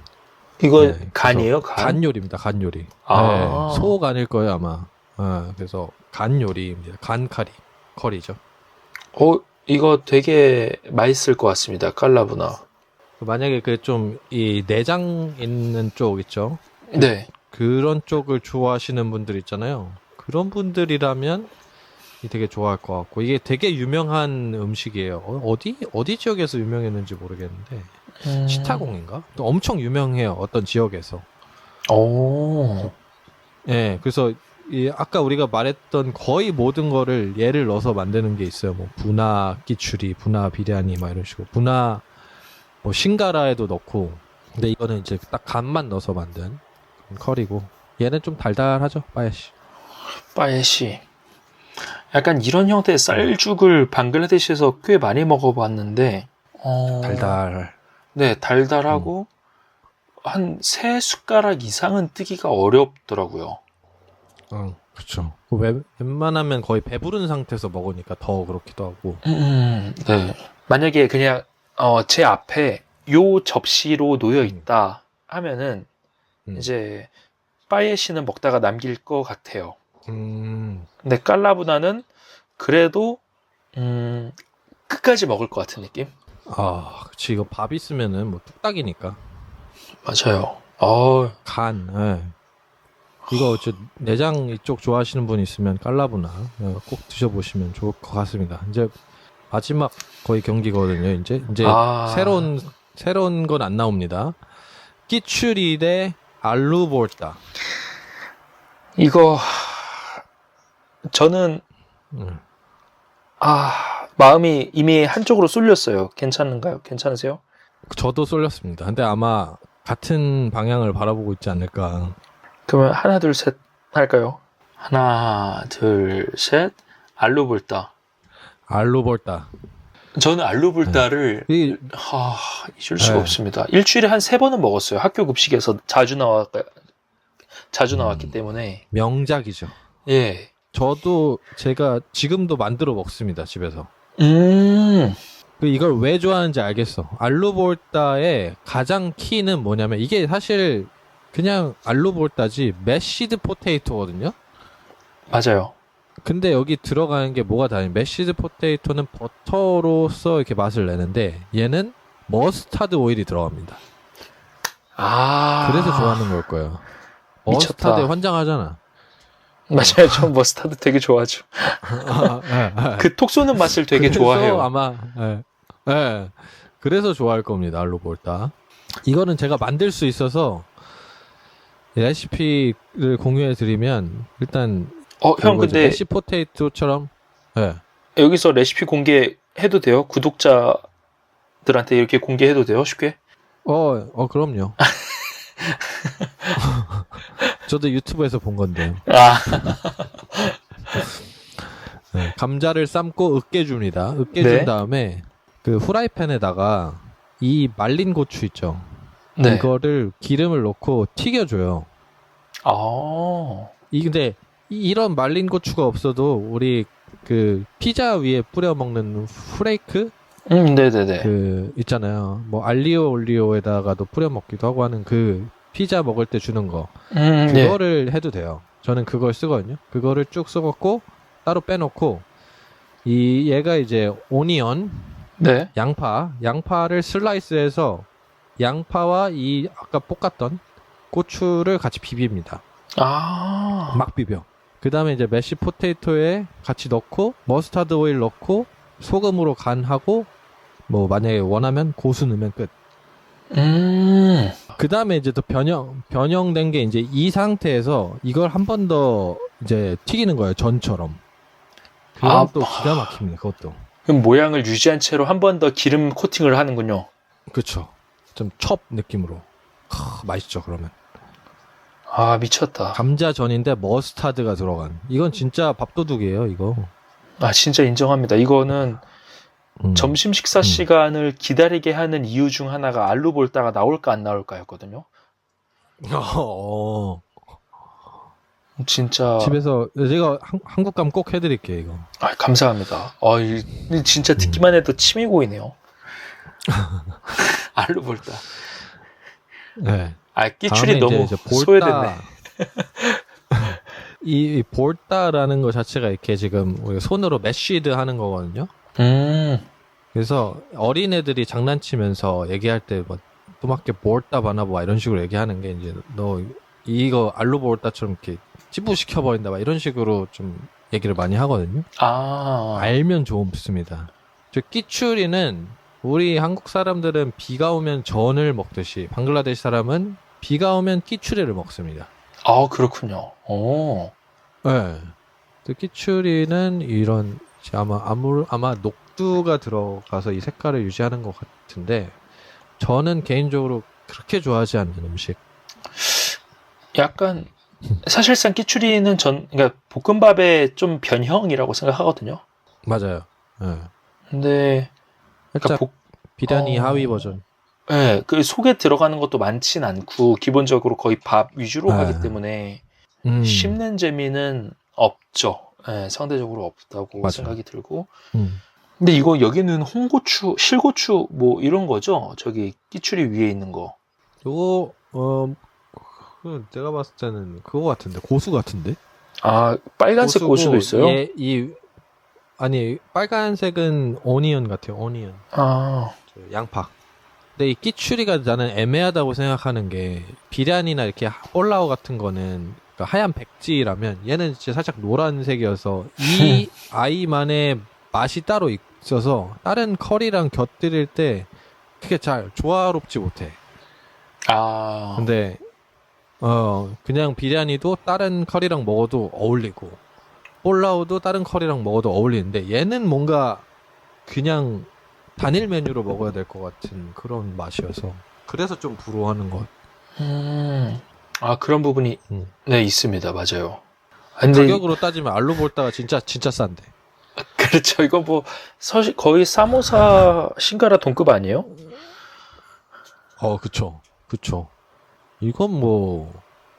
이거 네, 간이에요? 간 요리입니다. 간 요리. 아. 네, 소간일 거예요 아마. 그래서 간 요리입니다. 간 커리죠. 이거 되게 맛있을 것 같습니다. 깔라부나. 만약에 그 좀 이 내장 있는 쪽 있죠? 네. 그런 쪽을 좋아하시는 분들 있잖아요. 그런 분들이라면 되게 좋아할 것 같고, 이게 되게 유명한 음식이에요. 어디 지역에서 유명했는지 모르겠는데 시타공인가? 또 엄청 유명해요. 어떤 지역에서. 오. 예, 그래서 아까 우리가 말했던 거의 모든 거를 얘를 넣어서 만드는 게 있어요. 뭐 부나 끼추리, 부나 비리아니 막 이런 식으로. 부나 뭐 싱가라에도 넣고. 근데 이거는 이제 딱 간만 넣어서 만든 커리고, 얘는 좀 달달하죠. 빠예시. 약간 이런 형태의 쌀죽을 방글라데시에서 꽤 많이 먹어봤는데 달달. 네, 달달하고 한 3숟가락 이상은 뜨기가 어렵더라고요. 그렇죠. 웬만하면 거의 배부른 상태에서 먹으니까 더 그렇기도 하고. 네. 만약에 그냥 제 앞에 요 접시로 놓여 있다 하면은 이제 빠예시는 먹다가 남길 것 같아요. 근데 깔라부나는 그래도 끝까지 먹을 것 같은 느낌? 그치. 이거 밥 있으면은 뭐 뚝딱이니까. 맞아요. 간. 예. 이거 내장 이쪽 좋아하시는 분 있으면 깔라부나 꼭 드셔보시면 좋을 것 같습니다. 이제 마지막 거의 경기거든요. 이제 새로운 건 안 나옵니다. 끼추리 대 알루볼타. 이거 저는 마음이 이미 한쪽으로 쏠렸어요. 괜찮은가요? 괜찮으세요? 저도 쏠렸습니다. 근데 아마 같은 방향을 바라보고 있지 않을까. 그러면 하나 둘 셋 할까요? 하나 둘 셋. 알루볼타. 저는 알루볼다를 이 잊을 수가 네. 없습니다. 일주일에 한 3번은 먹었어요. 학교 급식에서 자주 나왔기 때문에. 명작이죠. 예. 저도 제가 지금도 만들어 먹습니다, 집에서. 음. 이걸 왜 좋아하는지 알겠어. 알루볼다의 가장 키는 뭐냐면 이게 사실 그냥 알루볼다지 메쉬드 포테이토거든요. 맞아요. 근데 여기 들어가는 게 뭐가 다르냐. 메쉬드 포테이토는 버터로서 이렇게 맛을 내는데 얘는 머스타드 오일이 들어갑니다. 아. 그래서 좋아하는 걸 거예요. 미쳤다. 머스타드에 환장하잖아. 맞아요. 저 머스타드 되게 좋아하죠. 그 톡 쏘는 맛을 되게 그래서 좋아해요. 아마 그래서 좋아할 겁니다. 알루볼다. 이거는 제가 만들 수 있어서 레시피를 공유해 드리면 일단 형 근데 메쉬 포테이토처럼 여기서 레시피 공개해도 돼요? 구독자들한테 이렇게 공개해도 돼요? 쉽게? 그럼요. 저도 유튜브에서 본 건데요. 아. 네, 감자를 삶고 으깨줍니다. 으깨준 네. 다음에 그 후라이팬에다가 이 말린 고추 있죠. 네. 이거를 기름을 넣고 튀겨줘요. 아. 근데 이런 말린 고추가 없어도 우리 그 피자 위에 뿌려 먹는 후레이크 네네네. 그 있잖아요. 뭐 알리오 올리오에다가도 뿌려 먹기도 하고 하는 그 피자 먹을 때 주는 거. 네. 그거를 해도 돼요. 저는 그걸 쓰거든요. 그거를 쭉 써갖고 따로 빼놓고 얘가 이제 오니언 네. 양파를 슬라이스해서 양파와 이 아까 볶았던 고추를 같이 비빕니다. 아. 막 비벼. 그 다음에 이제 메쉬 포테이토에 같이 넣고 머스타드 오일 넣고 소금으로 간하고 뭐 만약에 원하면 고수 넣으면 끝. 그 다음에 이제 또 변형된 게 이제 이 상태에서 이걸 한 번 더 이제 튀기는 거예요. 전처럼. 그건 또 기가 막힙니다. 그것도. 그럼 모양을 유지한 채로 한 번 더 기름 코팅을 하는군요. 그쵸. 좀 첩 느낌으로. 맛있죠, 그러면. 아, 미쳤다. 감자전인데 머스타드가 들어간. 이건 진짜 밥도둑이에요, 이거. 아, 진짜 인정합니다. 이거는 점심 식사 시간을 기다리게 하는 이유 중 하나가 알루볼다가 나올까 안 나올까였거든요. 진짜. 집에서 제가 한국 가면 꼭 해드릴게요, 이거. 아, 감사합니다. 진짜 듣기만 해도 침이 고이네요. 알루볼다. 네. 끼출이 너무 소외됐네. 이 볼다라는 거 자체가 이렇게 지금 우리가 손으로 메쉬드 하는 거거든요. 그래서 어린애들이 장난치면서 얘기할 때 뭐 또맣게 볼다 바나보 이런 식으로 얘기하는 게 이제 너 이거 알루볼다처럼 이렇게 찌부시켜 버린다 막 이런 식으로 좀 얘기를 많이 하거든요. 알면 좋습니다. 저 끼추리는 우리 한국 사람들은 비가 오면 전을 먹듯이 방글라데시 사람은 비가 오면 끼추리를 먹습니다. 아, 그렇군요. 네. 끼추리는 이런 아마 녹두가 들어가서 이 색깔을 유지하는 것 같은데 저는 개인적으로 그렇게 좋아하지 않는 음식. 약간 사실상 끼추리는 그러니까 볶음밥의 좀 변형이라고 생각하거든요. 맞아요. 네. 근데 살짝 비단이 하위 버전. 네, 그 속에 들어가는 것도 많진 않고 기본적으로 거의 밥 위주로 하기 때문에 씹는 재미는 없죠. 네, 상대적으로 없다고 맞아요. 생각이 들고. 근데 이거 여기는 홍고추, 실고추 뭐 이런 거죠? 저기 끼추리 위에 있는 거. 이거 내가 봤을 때는 그거 같은데 고수 같은데. 빨간색 고수도 있어요? 아니 빨간색은 오니언 같아요. 오니언. 양파. 근데 이 끼추리가 나는 애매하다고 생각하는 게 비란이나 이렇게 볼라오 같은 거는 하얀 백지라면 얘는 진짜 살짝 노란색이어서 이 아이만의 맛이 따로 있어서 다른 커리랑 곁들일 때 그게 잘 조화롭지 못해. 근데 그냥 비리아니도 다른 커리랑 먹어도 어울리고 볼라오도 다른 커리랑 먹어도 어울리는데 얘는 뭔가 그냥 단일 메뉴로 먹어야 될 것 같은 그런 맛이어서 그래서 좀 부러워하는 것 같아요. 그런 부분이 네 있습니다. 맞아요. 근데 가격으로 따지면 알루볼다가 진짜 싼데. 그렇죠. 이거 뭐 거의 사모사 신가라 동급 아니에요? 그쵸. 그쵸. 이건 뭐,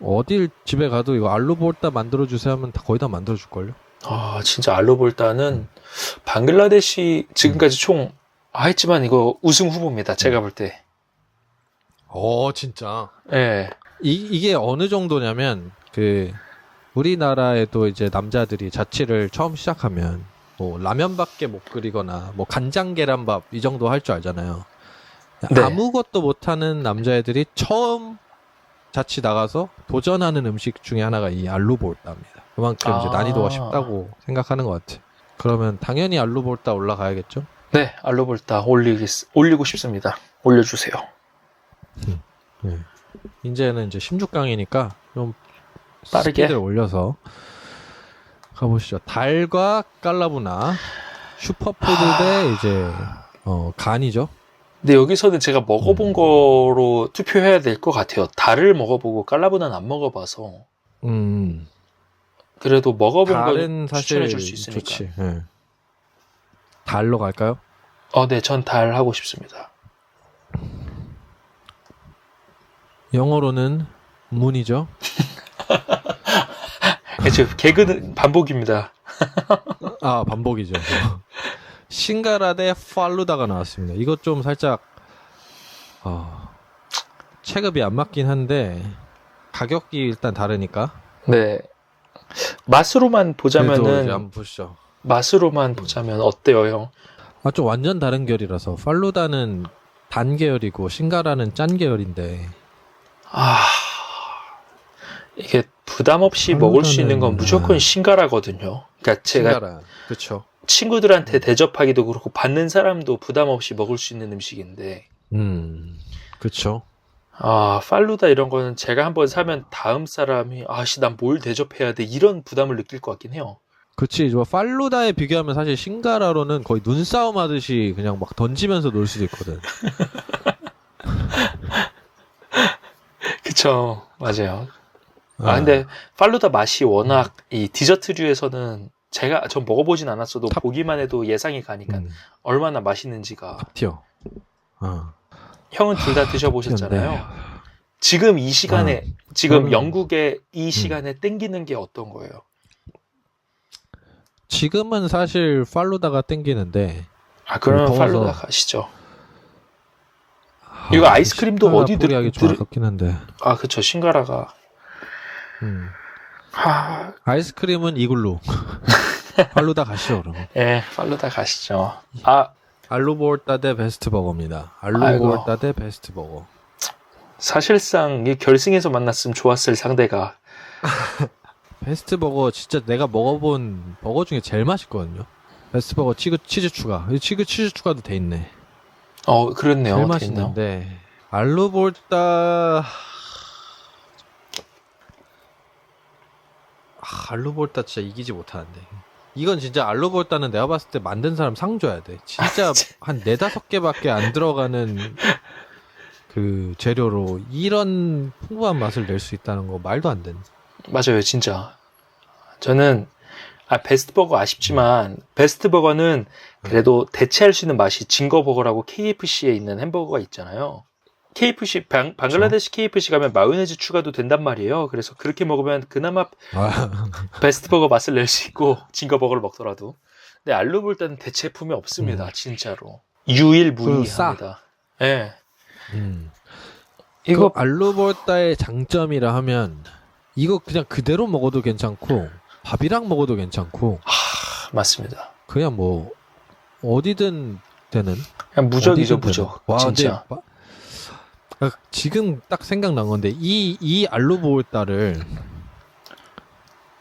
어딜 집에 가도 이거 알루볼따 만들어주세요 하면 거의 다 만들어줄걸요? 아, 진짜 알로볼타는 방글라데시 지금까지 총 했지만 이거 우승 후보입니다. 제가 볼 때. 진짜. 예. 이게 어느 정도냐면, 우리나라에도 이제 남자들이 자취를 처음 시작하면, 뭐, 라면밖에 못 끓이거나, 뭐, 간장 계란밥, 이 정도 할 줄 알잖아요. 네. 아무것도 못하는 남자애들이 처음 자취 나가서 도전하는 음식 중에 하나가 이 알루볼따입니다. 그만큼 이제 난이도가 쉽다고 생각하는 것 같아. 그러면 당연히 알루볼따 올라가야겠죠? 네, 알로볼타 올리고 싶습니다. 올려주세요. 네. 이제는 이제 16강이니까 좀 빠르게. 스피드를 올려서 가보시죠. 달과 깔라부나 슈퍼푸드 대 이제 간이죠. 근데 여기서는 제가 먹어본 거로 투표해야 될 것 같아요. 달을 먹어보고 깔라보나는 안 먹어봐서. 그래도 먹어본 달은 거 사실 추천해줄 수 있으니까. 좋지. 네. 달로 갈까요? 네, 전 달 하고 싶습니다. 영어로는 문이죠. 그렇죠. 개그는 반복입니다. 반복이죠. 싱가라 대 팔루다가 나왔습니다. 이것 좀 살짝 체급이 안 맞긴 한데 가격이 일단 다르니까. 네. 맛으로만 그래도 이제 보자면은 한번 보시죠. 맛으로만 보자면 어때요, 형? 좀 완전 다른 결이라서 팔루다는 단 계열이고 싱가라는 짠 계열인데. 이게 부담 없이 먹을 수 있는 건 무조건 싱가라거든요. 그러니까 제가 싱가라. 그렇죠. 친구들한테 대접하기도 그렇고 받는 사람도 부담 없이 먹을 수 있는 음식인데. 그렇죠. 팔루다 이런 거는 제가 한번 사면 다음 사람이 난 뭘 대접해야 돼 이런 부담을 느낄 것 같긴 해요. 그치. 팔루다에 비교하면 사실 싱가라로는 거의 눈싸움 하듯이 그냥 막 던지면서 놀 수도 있거든. 그쵸. 맞아요. 근데 팔루다 맛이 워낙 이 디저트류에서는 전 먹어보진 않았어도 보기만 해도 예상이 가니까 얼마나 맛있는지가. 탑티어. 형은 둘 다 드셔보셨잖아요. 지금 이 시간에, 지금 영국의 이 시간에 땡기는 게 어떤 거예요? 지금은 사실 팔루다가 땡기는데. 그러면 팔루다 가시죠. 이거 아이스크림도 어디 포기하기 좀 아깝긴 한데. 그쵸. 싱가라가. 아이스크림은 이글루. 팔루다 가시죠, 그럼. 네, 팔루다 가시죠. 알루볼따 대 베스트버거입니다. 알루볼따 대 베스트버거. 사실상 이 결승에서 만났으면 좋았을 상대가. 베스트버거 진짜 내가 먹어본 버거 중에 제일 맛있거든요. 베스트버거 치즈 추가. 치즈 추가도 돼 있네. 그렇네요. 제일 맛있는데 알루볼따 진짜 이기지 못하는데. 이건 진짜 알루볼따는 내가 봤을 때 만든 사람 상 줘야 돼. 진짜 한 4-5개밖에 안 들어가는 그 재료로 이런 풍부한 맛을 낼 수 있다는 거 말도 안 되는. 맞아요, 진짜. 저는 베스트버거 아쉽지만 베스트버거는 그래도 대체할 수 있는 맛이 징거버거라고 KFC에 있는 햄버거가 있잖아요. KFC 방글라데시 KFC 가면 마요네즈 추가도 된단 말이에요. 그래서 그렇게 먹으면 그나마 베스트버거 맛을 낼 수 있고 징거버거를 먹더라도. 근데 알루볼따는 대체품이 없습니다. 진짜로 유일무이합니다. 예. 이거 알루볼따의 장점이라 하면 이거 그냥 그대로 먹어도 괜찮고 밥이랑 먹어도 괜찮고. 맞습니다. 그냥 뭐 어디든 되는. 그냥 무적이죠, 무적. 진짜. 지금 딱 생각난 건데 이 알루볼따를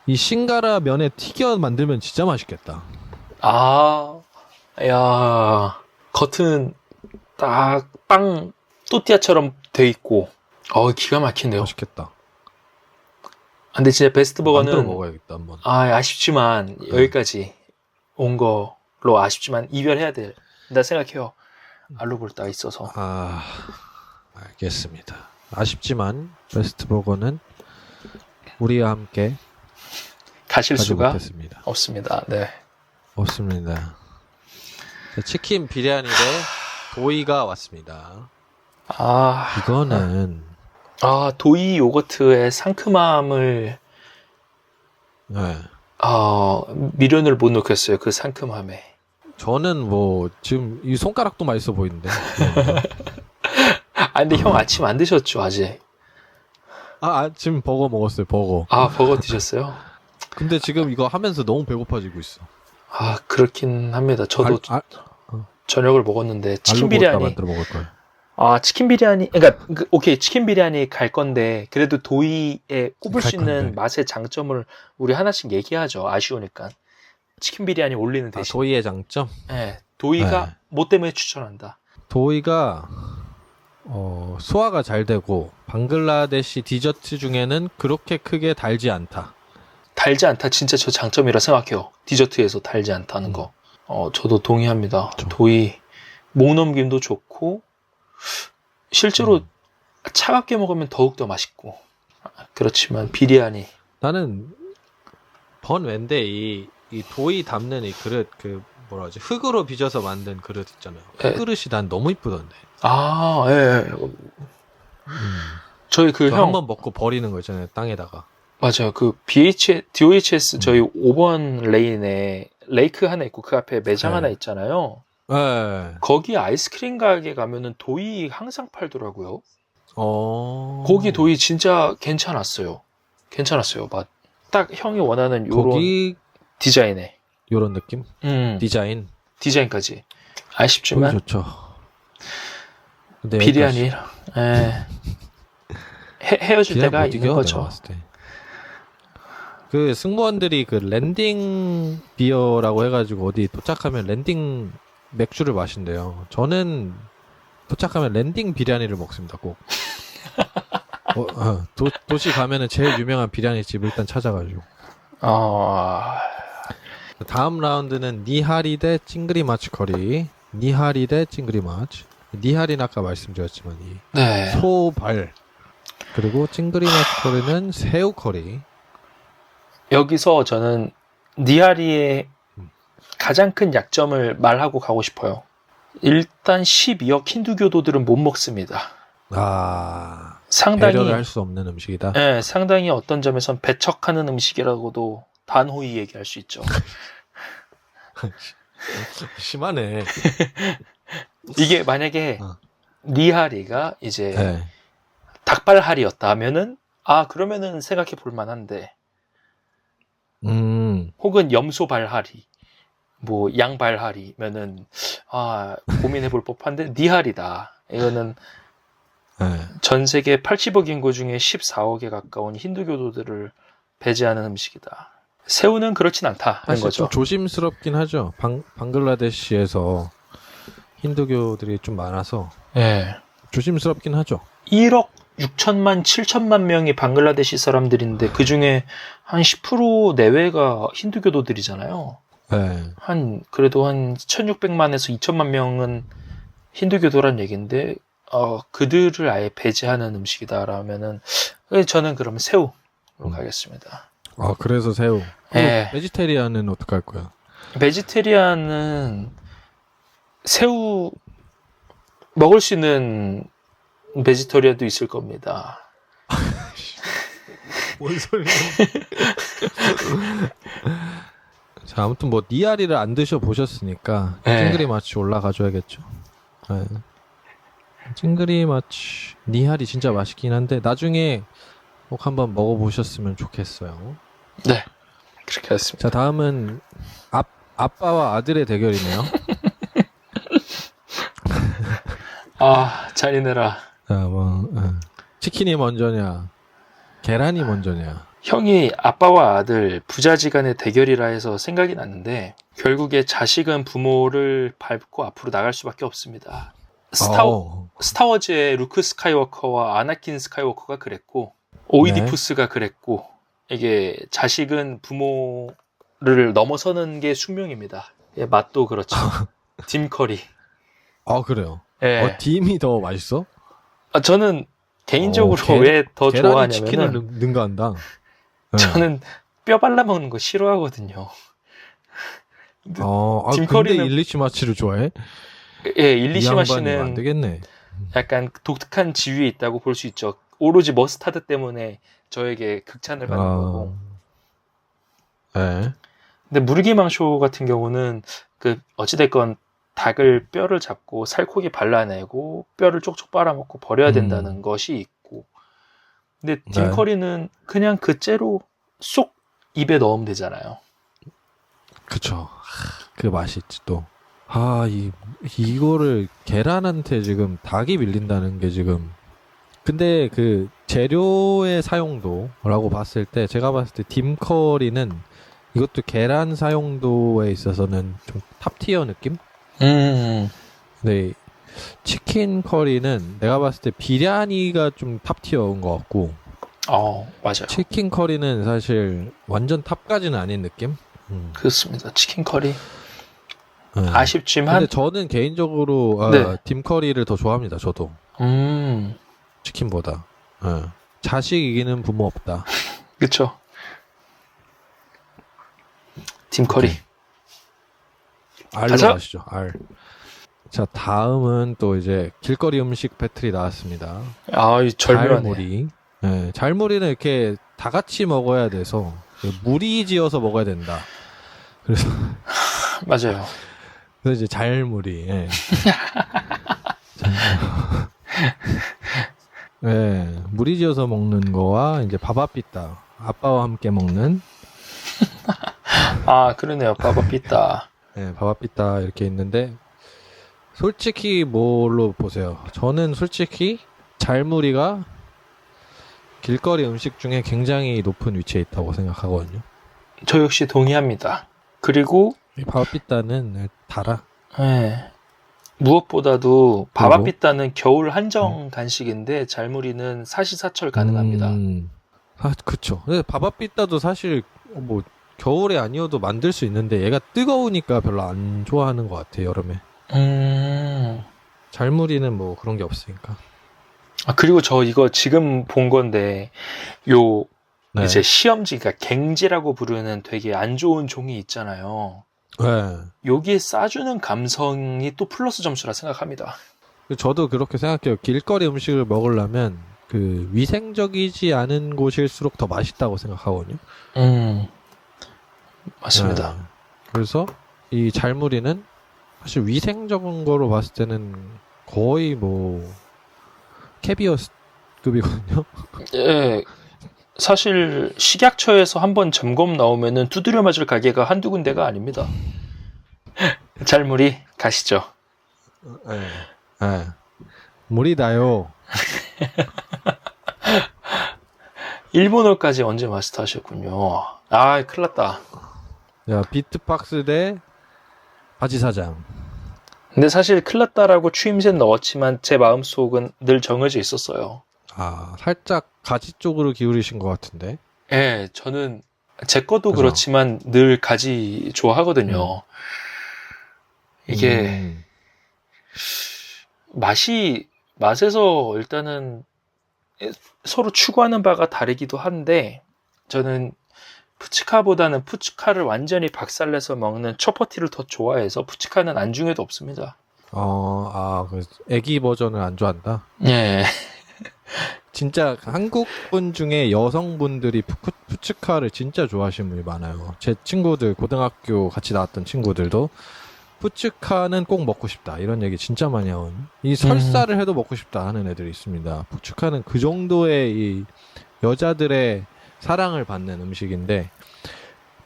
이 싱가라 면에 튀겨 만들면 진짜 맛있겠다. 야, 겉은 딱 빵 또띠아처럼 돼 있고, 기가 막힌데요. 맛있겠다. 근데 진짜 베스트버거는 만들어 먹어야겠다 한번. 아쉽지만 여기까지 온 걸로 아쉽지만 이별해야 된다 생각해요. 알루볼따가 있어서. 알겠습니다. 아쉽지만 베스트버거는 우리와 함께 가실 수가 못했습니다. 없습니다. 네. 없습니다. 자, 치킨 비리아니 대 도이가 왔습니다. 이거는 도이 요거트의 상큼함을 네. 미련을 못 놓겠어요. 그 상큼함에. 저는 뭐 지금 이 손가락도 맛있어 보이는데. 근데 형 아침 안 드셨죠 아직? 지금 버거 먹었어요. 버거. 버거 드셨어요? 근데 지금 이거 하면서 너무 배고파지고 있어. 그렇긴 합니다. 저도 저녁을 먹었는데 치킨 비리아니. 만들어 먹을 걸. 치킨 비리아니. 그러니까 오케이 치킨 비리아니 갈 건데 그래도 도이에 꼽을 수 있는 맛의 장점을 우리 하나씩 얘기하죠. 아쉬우니까. 치킨 비리아니 올리는 대신. 도이의 장점? 네. 도이가 뭐 때문에 추천한다? 도이가 소화가 잘 되고 방글라데시 디저트 중에는 그렇게 크게 달지 않다. 달지 않다 진짜 저 장점이라 생각해요. 디저트에서 달지 않다는 거. 저도 동의합니다. 도이 목 넘김도 좋고 실제로 차갑게 먹으면 더욱더 맛있고. 그렇지만 비리아니. 나는 번외인데 이 도이 담는 이 그릇 흙으로 빚어서 만든 그릇 있잖아요. 그 그릇이 난 너무 이쁘던데. 예. 저희 한번 먹고 버리는 거 있잖아요. 땅에다가. 맞아요. DOHS 저희 5번 레인에 레이크 하나 있고 그 앞에 매장 하나 있잖아요. 네. 거기 아이스크림 가게 가면은 도이 항상 팔더라고요. 거기 도이 진짜 괜찮았어요. 맛. 딱 형이 원하는 요런 디자인에. 요런 느낌? 디자인까지. 아쉽지만. 좋죠. 근데 비리아니. 헤어질 때가 있는 거죠. 그 승무원들이 그 랜딩 비어라고 해가지고 어디 도착하면 랜딩 맥주를 마신대요. 저는 도착하면 랜딩 비리아니를 먹습니다. 꼭. 도시 가면은 제일 유명한 비리아니 집을 일단 찾아가지고. 다음 라운드는 니하리 대 찡그리 마치 커리. 니하리 대 찡그리 마치. 니하리는 아까 말씀드렸지만 소발. 그리고 찡그리 마치 커리는 새우 커리. 여기서 저는 니하리의 가장 큰 약점을 말하고 가고 싶어요. 일단 12억 힌두교도들은 못 먹습니다. 상당히 배려를 할 수 없는 음식이다. 네, 상당히 어떤 점에선 배척하는 음식이라고도 단호히 얘기할 수 있죠. 심하네. 이게 만약에 니하리가 이제 닭발하리였다 하면은 그러면은 생각해 볼 만한데 혹은 염소발하리 뭐 양발하리면은 고민해 볼 법한데 니하리다. 이거는 전 세계 80억 인구 중에 14억에 가까운 힌두교도들을 배제하는 음식이다. 새우는 그렇진 않다 하는 거죠. 좀 조심스럽긴 하죠. 방글라데시에서 힌두교들이 좀 많아서 조심스럽긴 하죠. 1억 6천만, 7천만 명이 방글라데시 사람들인데 그 중에 한 10% 내외가 힌두교도들이잖아요. 그래도 한 1,600만에서 2천만 명은 힌두교도란 얘기인데 그들을 아예 배제하는 음식이다라면은 저는 그러면 새우로 가겠습니다. 그래서 새우. 베지테리안은 어떡할 거야? 베지테리안은 새우 먹을 수 있는 베지터리안도 있을 겁니다. 뭔 소리야? 자, 아무튼 뭐 니아리를 안 드셔 보셨으니까 찡그리 마치 올라가줘야겠죠. 찡그리 마치 니아리 진짜 맛있긴 한데 나중에 꼭 한번 먹어보셨으면 좋겠어요. 네, 그렇게 하겠습니다. 자, 다음은 아빠와 아들의 대결이네요. 잔인해라. 치킨이 먼저냐, 계란이 먼저냐. 형이 아빠와 아들 부자지간의 대결이라 해서 생각이 났는데 결국에 자식은 부모를 밟고 앞으로 나갈 수밖에 없습니다. 스타워즈의 루크 스카이워커와 아나킨 스카이워커가 그랬고 오이디푸스가 그랬고 이게 자식은 부모를 넘어서는 게 숙명입니다. 맛도 그렇죠. 딤 커리. 그래요? 딤이 더 맛있어? 저는 개인적으로 왜 더 좋아하냐면은 치킨을 능가한다. 저는 뼈 발라먹는 거 싫어하거든요. 짐 근데 커리는- 일리시마치를 좋아해? 예, 이 일리시마 양반이면 안 씨는 되겠네. 약간 독특한 지위에 있다고 볼 수 있죠. 오로지 머스타드 때문에 저에게 극찬을 받는 거고. 네. 근데 무르기망쇼 같은 경우는 그 어찌됐건 닭을 뼈를 잡고 살코기 발라내고 뼈를 쪽쪽 빨아먹고 버려야 된다는 것이 있고. 근데 네. 딤 커리는 그냥 그 째로 쏙 입에 넣으면 되잖아요. 그쵸. 그 맛이 있지 또. 이거를 계란한테 지금 닭이 밀린다는 게 지금. 근데 그 재료의 사용도라고 봤을 때 제가 봤을 때 딤커리는 이것도 계란 사용도에 있어서는 좀 탑티어 느낌? 근데 치킨 커리는 내가 봤을 때 비리아니가 좀 탑티어인 것 같고 맞아요. 치킨 커리는 사실 완전 탑까지는 아닌 느낌? 그렇습니다. 치킨 커리. 네. 아쉽지만. 근데 저는 개인적으로 네. 딤 커리를 더 좋아합니다. 저도 치킨보다. 자식 이기는 부모 없다. 그쵸. 딤 커리. R로 가자. 가시죠. R. 자, 다음은 또 이제 길거리 음식 배틀이 나왔습니다. 이 절묘하네. 잘무리. 네, 잘무리는 이렇게 다 같이 먹어야 돼서 무리지어서 먹어야 된다. 그래서 맞아요. 이제 잘무리. 예. 네, 무리지어서 먹는 거와 이제 바바삐따 아빠와 함께 먹는 그러네요. 바바삐따. 네, 바바삐따 이렇게 있는데 솔직히 뭘로 보세요? 저는 솔직히 잘무리가 길거리 음식 중에 굉장히 높은 위치에 있다고 생각하거든요. 저 역시 동의합니다. 그리고 이 바바삐따는 달아. 네. 무엇보다도 바바삐따는 겨울 한정 간식인데 잘무리는 사시사철 가능합니다. 그쵸. 근데 바바삐따도 사실 뭐 겨울에 아니어도 만들 수 있는데 얘가 뜨거우니까 별로 안 좋아하는 것 같아요, 여름에. 잘무리는 뭐 그런 게 없으니까. 그리고 저 이거 지금 본 건데 네. 이제 시험지가 갱지라고 부르는 되게 안 좋은 종이 있잖아요. 네. 여기에 싸주는 감성이 또 플러스 점수라 생각합니다. 저도 그렇게 생각해요. 길거리 음식을 먹으려면 그 위생적이지 않은 곳일수록 더 맛있다고 생각하거든요. 맞습니다. 네. 그래서 이 잘무리는 사실 위생적인 거로 봤을 때는 거의 뭐 캐비어급이거든요. 예, 사실 식약처에서 한번 점검 나오면은 두드려 맞을 가게가 한두 군데가 아닙니다. 잘무리 가시죠. 네. 물이다요. 일본어까지 언제 마스터하셨군요. 큰일 났다. 야, 비트박스 대 바지사장. 근데 사실 큰일 났다라고 추임새는 넣었지만 제 마음속은 늘 정해져 있었어요. 살짝 가지 쪽으로 기울이신 것 같은데. 예, 저는 제 것도 그죠? 그렇지만 늘 가지 좋아하거든요. 이게 맛에서 일단은 서로 추구하는 바가 다르기도 한데 저는 푸치카보다는 푸치카를 완전히 박살내서 먹는 초퍼티를 더 좋아해서 푸치카는 안중에도 없습니다. 그 애기 버전을 안 좋아한다. 예. 진짜 한국 분 중에 여성분들이 푸츠카를 진짜 좋아하시는 분이 많아요. 제 친구들, 고등학교 같이 나왔던 친구들도 푸츠카는 꼭 먹고 싶다 이런 얘기 진짜 많이 하거든요. 이 설사를 해도 먹고 싶다 하는 애들이 있습니다. 푸츠카는 그 정도의 이 여자들의 사랑을 받는 음식인데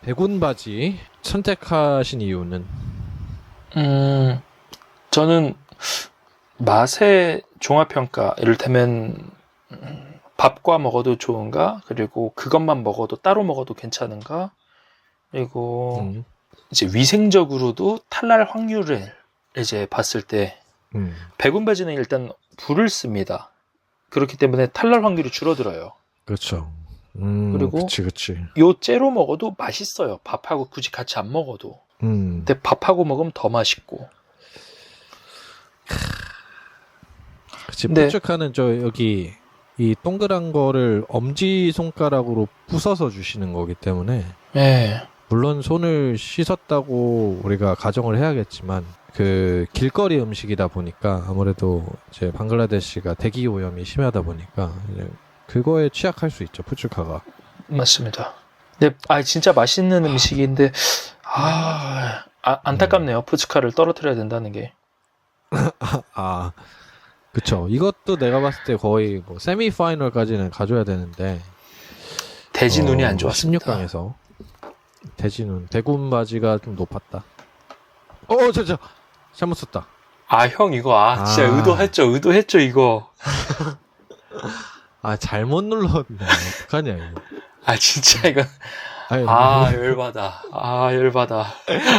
백운바지 선택하신 이유는? 저는 맛의 종합평가, 이를테면 밥과 먹어도 좋은가, 그리고 그것만 먹어도 따로 먹어도 괜찮은가, 그리고 이제 위생적으로도 탈날 확률을 이제 봤을 때 백운바지는 일단 불을 씁니다. 그렇기 때문에 탈날 확률이 줄어들어요. 그렇죠. 그리고 그치. 요 째로 먹어도 맛있어요. 밥하고 굳이 같이 안 먹어도. 근데 밥하고 먹으면 더 맛있고. 그치. 네. 푸츠카는 여기 이 동그란 거를 엄지 손가락으로 부숴서 주시는 거기 때문에 네. 물론 손을 씻었다고 우리가 가정을 해야겠지만 그 길거리 음식이다 보니까 아무래도 이제 방글라데시가 대기 오염이 심하다 보니까 이제 그거에 취약할 수 있죠, 푸츠카가. 맞습니다. 근데 진짜 맛있는 음식인데 안타깝네요. 푸츠카를 떨어뜨려야 된다는 게. 아, 그쵸. 이것도 내가 봤을 때 거의 뭐 세미 파이널까지는 가져야 되는데 돼지 눈이 안 좋았습니다. 16강에서 돼지 눈, 대군 바지가 좀 높았다. 저 잘못 썼다. 형 이거 진짜 의도했죠 이거. 잘못 눌렀네. 어떡하냐 이거. 진짜 이거. 아니, 열받아. 열받아.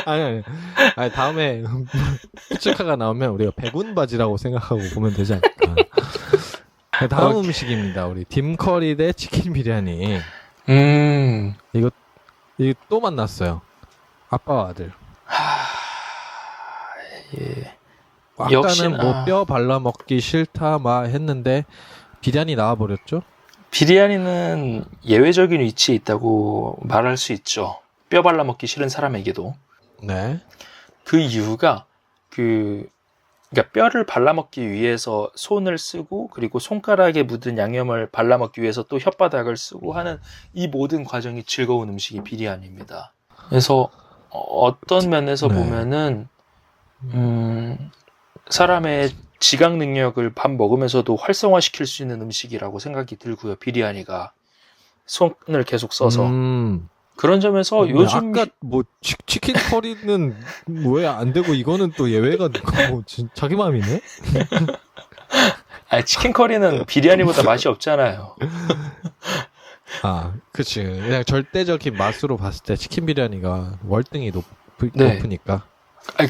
아니 다음에 푸츠카가 나오면 우리가 백운 바지라고 생각하고 보면 되지 않을까. 다음 음식입니다. 우리 딤커리 대 치킨 비리아니. 이거 또 만났어요. 아빠와 아들. 예. 아까는 역시나. 뭐 뼈 발라 먹기 싫다 했는데 비리아니 나와버렸죠? 비리아니는 예외적인 위치에 있다고 말할 수 있죠. 뼈 발라 먹기 싫은 사람에게도. 네. 그 이유가 그러니까 뼈를 발라 먹기 위해서 손을 쓰고 그리고 손가락에 묻은 양념을 발라 먹기 위해서 또 혓바닥을 쓰고 하는 이 모든 과정이 즐거운 음식이 비리아니입니다. 그래서 어떤 면에서 네. 보면은 사람의 지각 능력을 밥 먹으면서도 활성화시킬 수 있는 음식이라고 생각이 들고요. 비리아니가 손을 계속 써서 그런 점에서 요즘 아까 뭐 치킨 커리는 왜 안 되고 이거는 또 예외가 되고 자기 마음이네? 치킨 커리는 비리아니보다 맛이 없잖아요. 그치. 그냥 절대적인 맛으로 봤을 때 치킨 비리아니가 월등히 네. 높으니까.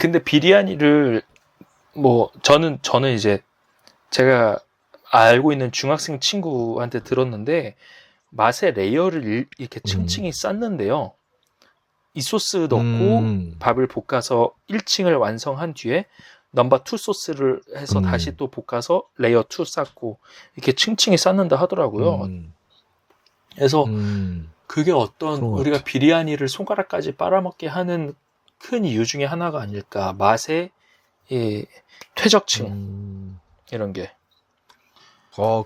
근데 비리아니를 저는 이제 제가 알고 있는 중학생 친구한테 들었는데 맛의 레이어를 이렇게 층층이 쌓는데요. 이 소스 넣고 밥을 볶아서 1층을 완성한 뒤에 넘버 2 소스를 해서 다시 또 볶아서 레이어 2 쌓고 이렇게 층층이 쌓는다 하더라고요. 그래서 그게 어떤 우리가 비리아니를 손가락까지 빨아먹게 하는 큰 이유 중에 하나가 아닐까. 맛의 퇴적층 이런 게.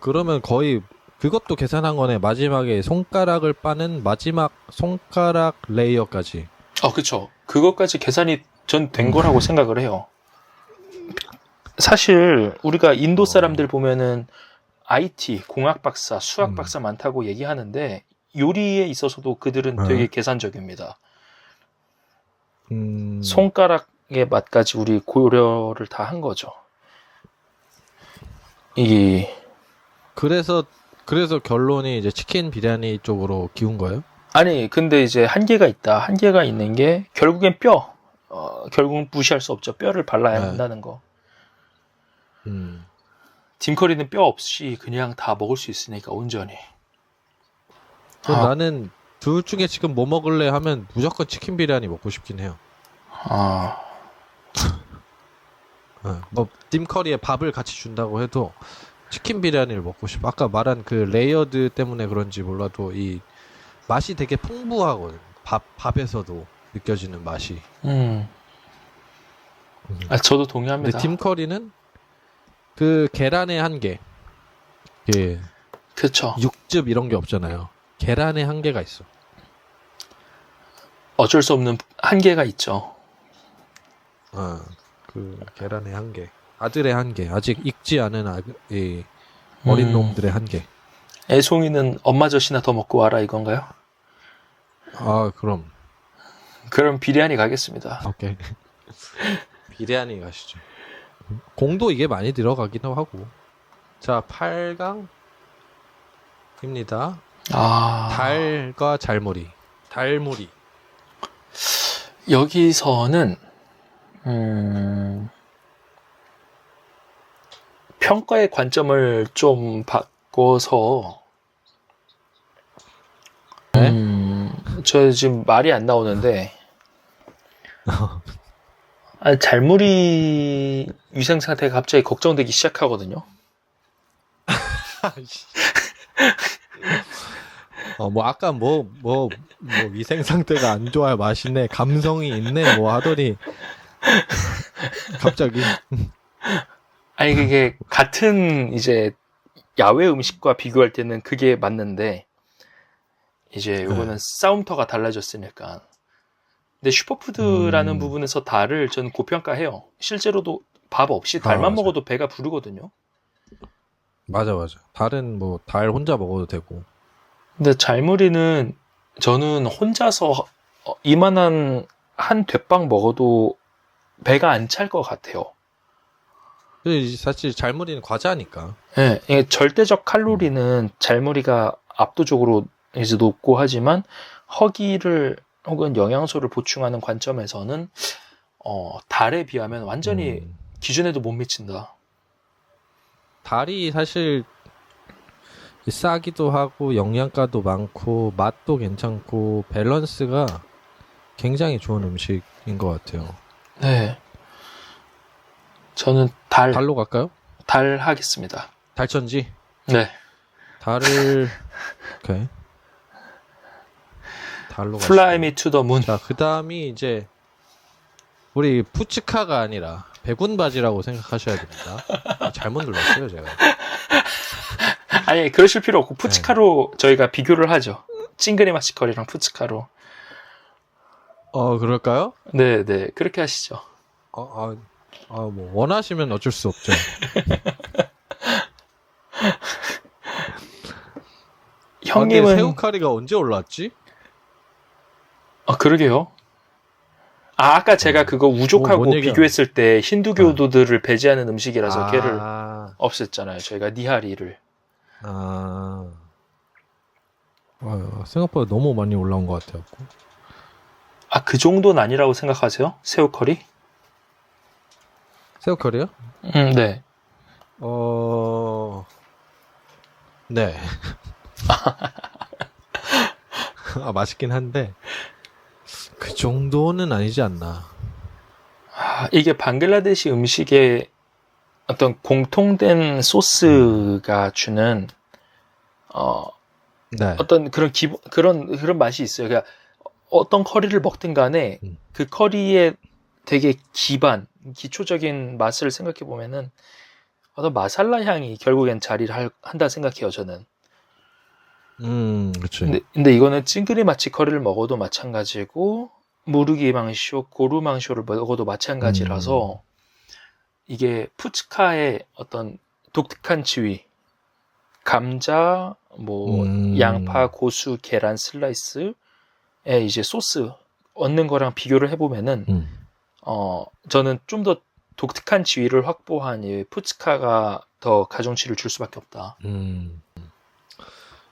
그러면 거의 그것도 계산한 거네. 마지막에 손가락을 빠는 마지막 손가락 레이어까지. 그쵸. 그것까지 계산이 전 된 거라고 생각을 해요. 사실 우리가 인도 사람들 보면은 IT, 공학 박사, 수학 박사 많다고 얘기하는데 요리에 있어서도 그들은 되게 계산적입니다. 손가락의 맛까지 우리 고려를 다 한 거죠. 그래서 결론이 이제 치킨 비리아니 쪽으로 기운 거예요? 근데 이제 한계가 있다. 한계가 있는 게 결국엔 뼈. 결국은 무시할 수 없죠. 뼈를 발라야 한다는 거. 딤커리는 뼈 없이 그냥 다 먹을 수 있으니까 온전히. 나는 둘 중에 지금 뭐 먹을래 하면 무조건 치킨 비리아니 먹고 싶긴 해요. 뭐 딤커리에 밥을 같이 준다고 해도 치킨 비리아니를 먹고 싶어. 아까 말한 그 레이어드 때문에 그런지 몰라도 이 맛이 되게 풍부하거든. 밥에서도 느껴지는 맛이. 저도 동의합니다. 근데 딤커리는 그 계란의 한계, 그쵸. 육즙 이런 게 없잖아요. 계란의 한계가 있어. 어쩔 수 없는 한계가 있죠. 그 계란의 한계, 아들의 한계, 아직 익지 않은 어린 놈들의 한계. 애송이는 엄마 젖이나 더 먹고 와라 이건가요? 그럼 비리아니 가겠습니다. 오케이. 비리아니 가시죠. 공도 이게 많이 들어가기도 하고. 자, 8강입니다. 달과 잘무리. 달무리. 여기서는 평가의 관점을 좀 바꿔서 저 지금 말이 안 나오는데 잘무리 위생 상태가 갑자기 걱정되기 시작하거든요. 뭐 아까 뭐 위생 상태가 안 좋아요, 맛있네, 감성이 있네, 뭐 하더니 갑자기. 아니, 그게 같은 이제 야외 음식과 비교할 때는 그게 맞는데, 이제 요거는 싸움터가 달라졌으니까. 근데 슈퍼푸드라는 부분에서 달을 저는 고평가해요. 실제로도 밥 없이 달만 맞아. 먹어도 배가 부르거든요. 맞아. 달은 뭐 달 혼자 먹어도 되고. 근데 잘무리는 저는 혼자서 이만한 한 대빵 먹어도 배가 안 찰 것 같아요. 사실 잘무리는 과자니까. 예, 이게 절대적 칼로리는 잘무리가 압도적으로 이제 높고 하지만 허기를 혹은 영양소를 보충하는 관점에서는 달에 비하면 완전히 기준에도 못 미친다. 달이 사실 싸기도 하고 영양가도 많고 맛도 괜찮고 밸런스가 굉장히 좋은 음식인 것 같아요. 네. 저는 달로 갈까요? 달 하겠습니다. 달천지? 네. 달을 오케이. 달로 Fly 가시죠. me to the moon. 자, 그 다음이 이제 우리 푸치카가 아니라 백운바지라고 생각하셔야 됩니다. 잘못 눌렀어요, 제가. 아니, 그러실 필요 없고 푸치카로 저희가 비교를 하죠. 찡그리 마치커리랑 푸치카로. 그럴까요? 네, 그렇게 하시죠. 뭐 원하시면 어쩔 수 없죠. 형님은 새우카리가 언제 올라왔지? 그러게요. 아까 제가 그거 우족하고 뭔 얘기야? 비교했을 때 힌두교도들을 배제하는 음식이라서 걔를 아, 없앴잖아요. 저희가 니하리를. 생각보다 너무 많이 올라온 것 같아요. 그 정도는 아니라고 생각하세요? 새우커리? 새우카리요? 네. 네. 맛있긴 한데 그 정도는 아니지 않나. 이게 방글라데시 음식의 어떤 공통된 소스가 주는 네. 어떤 그런 맛이 있어요. 그러니까 어떤 커리를 먹든 간에 그 커리의 되게 기초적인 맛을 생각해 보면은 어떤 마살라 향이 결국엔 자리를 한다 생각해요, 저는. 그렇죠. 근데 이거는 찡그리 마치 커리를 먹어도 마찬가지고 무르기 망쇼, 고루 망쇼를 먹어도 마찬가지라서 이게 푸츠카의 어떤 독특한 지위, 감자, 양파, 고수, 계란 슬라이스에 이제 소스 얻는 거랑 비교를 해보면은 저는 좀 더 독특한 지위를 확보한 이 푸츠카가 더 가중치를 줄 수밖에 없다.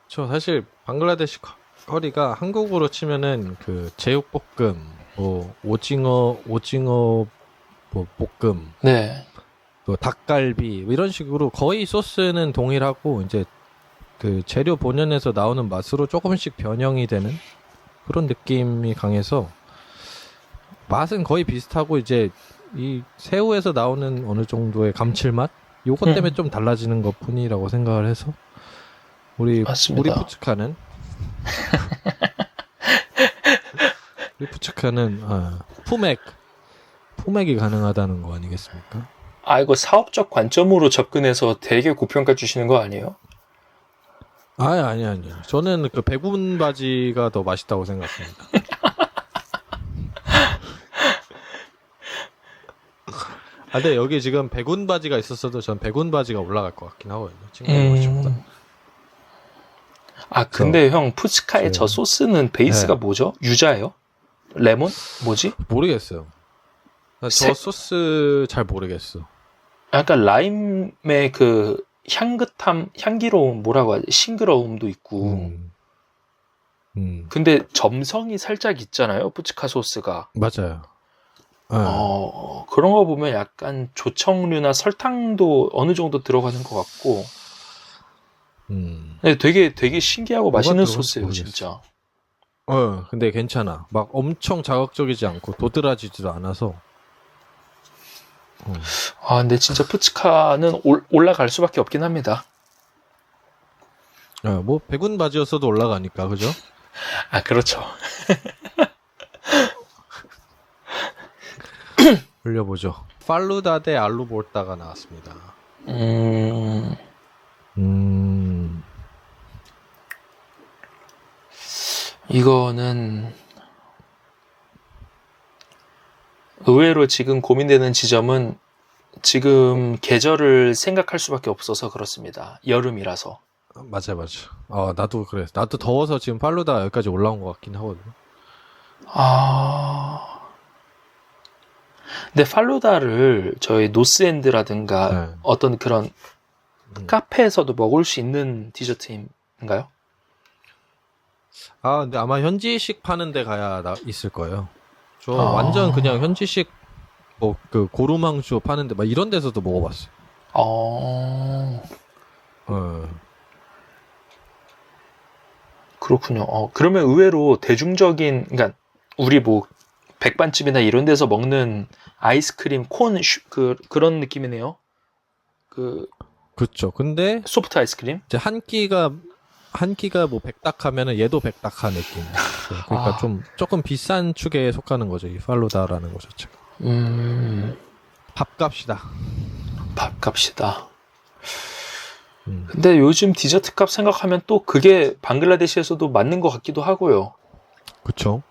저 사실 방글라데시 커리가 한국으로 치면은 그 제육볶음, 오징어 볶음, 네. 또 닭갈비 이런 식으로 거의 소스는 동일하고 이제 그 재료 본연에서 나오는 맛으로 조금씩 변형이 되는 그런 느낌이 강해서 맛은 거의 비슷하고 이제 이 새우에서 나오는 어느 정도의 감칠맛 요것 때문에 좀 달라지는 것 뿐이라고 생각을 해서 우리 푸츠카는 포맥이 가능하다는 거 아니겠습니까? 이거 사업적 관점으로 접근해서 되게 고평가 주시는 거 아니에요? 아니요. 저는 그 백운 바지가 더 맛있다고 생각합니다. 근데 여기 지금 백운 바지가 있었어도 전 백운 바지가 올라갈 것 같긴 하거든요. 친구가 싶다. 근데 형 푸츠카의 저 소스는 베이스가 뭐죠? 유자예요? 레몬? 뭐지? 모르겠어요. 저 소스 잘 모르겠어. 약간 라임의 그 향기로움, 뭐라고 하지? 싱그러움도 있고. 근데 점성이 살짝 있잖아요, 푸츠카 소스가. 맞아요. 그런 거 보면 약간 조청류나 설탕도 어느 정도 들어가는 것 같고. 근데 되게 신기하고 맛있는 소스예요, 진짜. 근데 괜찮아. 막 엄청 자극적이지 않고 도드라지지도 않아서. 근데 진짜 푸츠카는 올라갈 수밖에 없긴 합니다. 뭐 백운 바지였어도 올라가니까 그죠? 아, 그렇죠. 올려보죠. 팔루다 대 알루볼타가 나왔습니다. 이거는 의외로 지금 고민되는 지점은 지금 계절을 생각할 수밖에 없어서 그렇습니다. 여름이라서. 맞아. 나도 그래. 나도 더워서 지금 팔루다 여기까지 올라온 것 같긴 하거든. 근데 팔루다를 저희 노스엔드라든가 네. 어떤 그런 카페에서도 먹을 수 있는 디저트인가요? 근데 아마 현지식 파는 데 가야 있을 거예요. 저 완전 그냥 현지식 뭐 그 고루망쇼 파는데 막 이런 데서도 먹어봤어요. 그렇군요. 그러면 의외로 대중적인, 그러니까 우리 뭐 백반집이나 이런 데서 먹는 아이스크림 그런 느낌이네요. 그렇죠. 근데 소프트 아이스크림? 이제 한 끼가 뭐 백닥하면은 얘도 백닥한 느낌. 그러니까 조금 비싼 축에 속하는 거죠. 이 팔루다라는 거 자체가. 밥값이다. 근데 요즘 디저트 값 생각하면 또 그게 방글라데시에서도 맞는 것 같기도 하고요. 그쵸.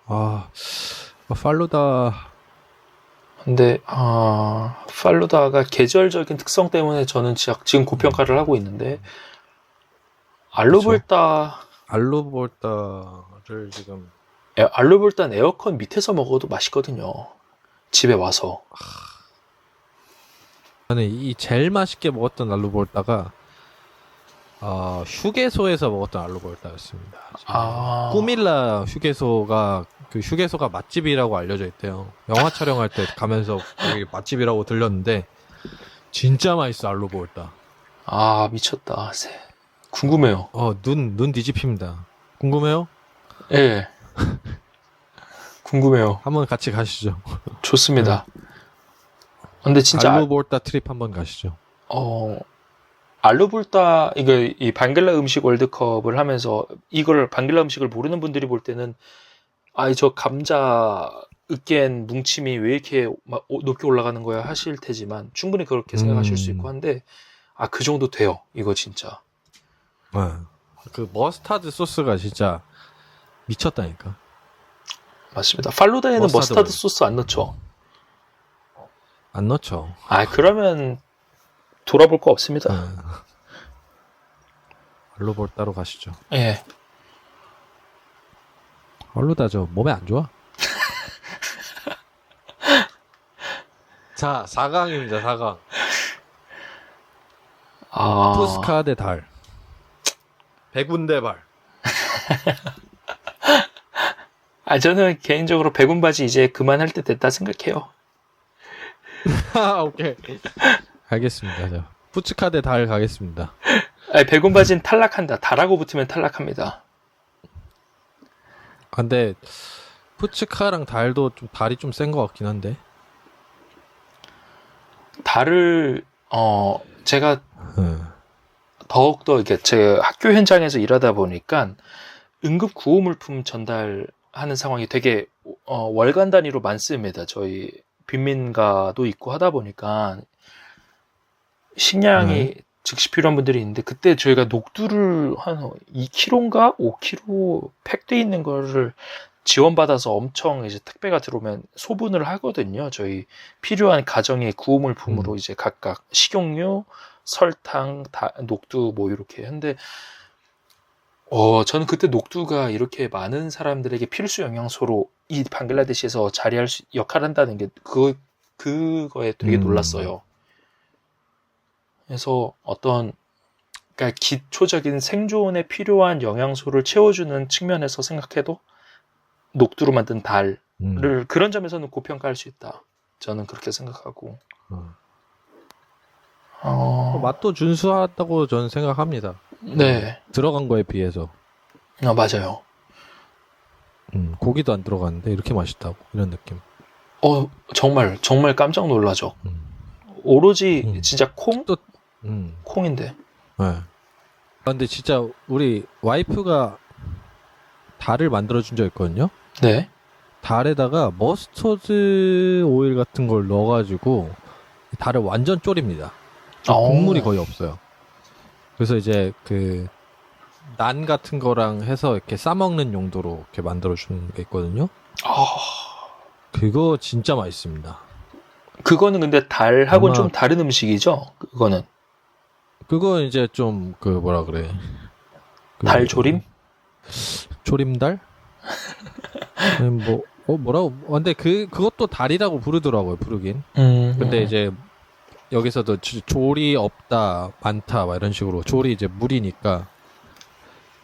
팔루다. 근데, 팔루다가 계절적인 특성 때문에 저는 지금 고평가를 하고 있는데, 알루볼타를 지금. 알루볼타는 에어컨 밑에서 먹어도 맛있거든요. 집에 와서. 저는 이 제일 맛있게 먹었던 알루볼타가 휴게소에서 먹었던 알루볼타였습니다. 꾸밀라 휴게소가 그 휴게소가 맛집이라고 알려져 있대요. 영화 촬영할 때 가면서 여기 맛집이라고 들렸는데 진짜 맛있어 알루볼타. 미쳤다. 궁금해요. 눈 뒤집힙니다. 궁금해요? 예. 궁금해요. 한번 같이 가시죠. 좋습니다. 근데 진짜 알루볼타 트립 한번 가시죠. 알루볼타 이 방글라 음식 월드컵을 하면서 이걸 방글라 음식을 모르는 분들이 볼 때는 저 감자 으깬 뭉침이 왜 이렇게 높게 올라가는 거야 하실 테지만 충분히 그렇게 생각하실 수 있고 한데 그 정도 돼요. 이거 진짜. 그 머스타드 소스가 진짜 미쳤다니까. 맞습니다. 팔루다에는 머스타드 소스 안 넣죠? 안 넣죠. 그러면 돌아볼 거 없습니다. 알루볼타로 가시죠. 예. 알루다 저 몸에 안 좋아. 자, 4강입니다. 4강. 푸스카 대 달. 백운 대 발. 저는 개인적으로 백운 바지 이제 그만할 때 됐다 생각해요. 오케이. 알겠습니다. 자, 푸츠카 대 달 가겠습니다. 백운 바지는 탈락한다. 달하고 붙으면 탈락합니다. 근데 푸츠카랑 달도 좀 달이 좀 센 것 같긴 한데. 달을 제가 더욱더 이게 제 학교 현장에서 일하다 보니까 응급 구호 물품 전달하는 상황이 되게 월간 단위로 많습니다. 저희 빈민가도 있고 하다 보니까 식량이 즉시 필요한 분들이 있는데 그때 저희가 녹두를 한 2kg인가 5kg 팩돼 있는 거를 지원받아서 엄청 이제 택배가 들어오면 소분을 하거든요. 저희 필요한 가정의 구호물품으로 이제 각각 식용유, 설탕, 녹두 뭐 이렇게. 근데 저는 그때 녹두가 이렇게 많은 사람들에게 필수 영양소로 이 방글라데시에서 역할을 한다는 게 그거에 되게 놀랐어요. 그래서 그러니까 기초적인 생존에 필요한 영양소를 채워주는 측면에서 생각해도 녹두로 만든 달을 그런 점에서는 고평가할 수 있다. 저는 그렇게 생각하고. 맛도 준수하다고 저는 생각합니다. 네. 들어간 거에 비해서. 맞아요. 고기도 안 들어갔는데 이렇게 맛있다고 이런 느낌. 정말 깜짝 놀라죠. 오로지 진짜 콩인데. 네. 근데 진짜 우리 와이프가 달을 만들어준 적 있거든요. 네. 달에다가 머스터드 오일 같은 걸 넣어가지고 달을 완전 졸입니다. 국물이 거의 없어요. 그래서 이제 그 난 같은 거랑 해서 이렇게 싸먹는 용도로 이렇게 만들어주는 게 있거든요. 아, 그거 진짜 맛있습니다. 그거는 근데 달하고는 아마- 좀 다른 음식이죠? 그거는. 그거 이제 좀 그 뭐라 그래? 그 달조림? 조림달? 아니, 뭐라고? 근데 그것도 달이라고 부르더라고요, 부르긴. 근데 이제 여기서도 조리 없다, 많다, 막 이런 식으로. 조리 이제 물이니까.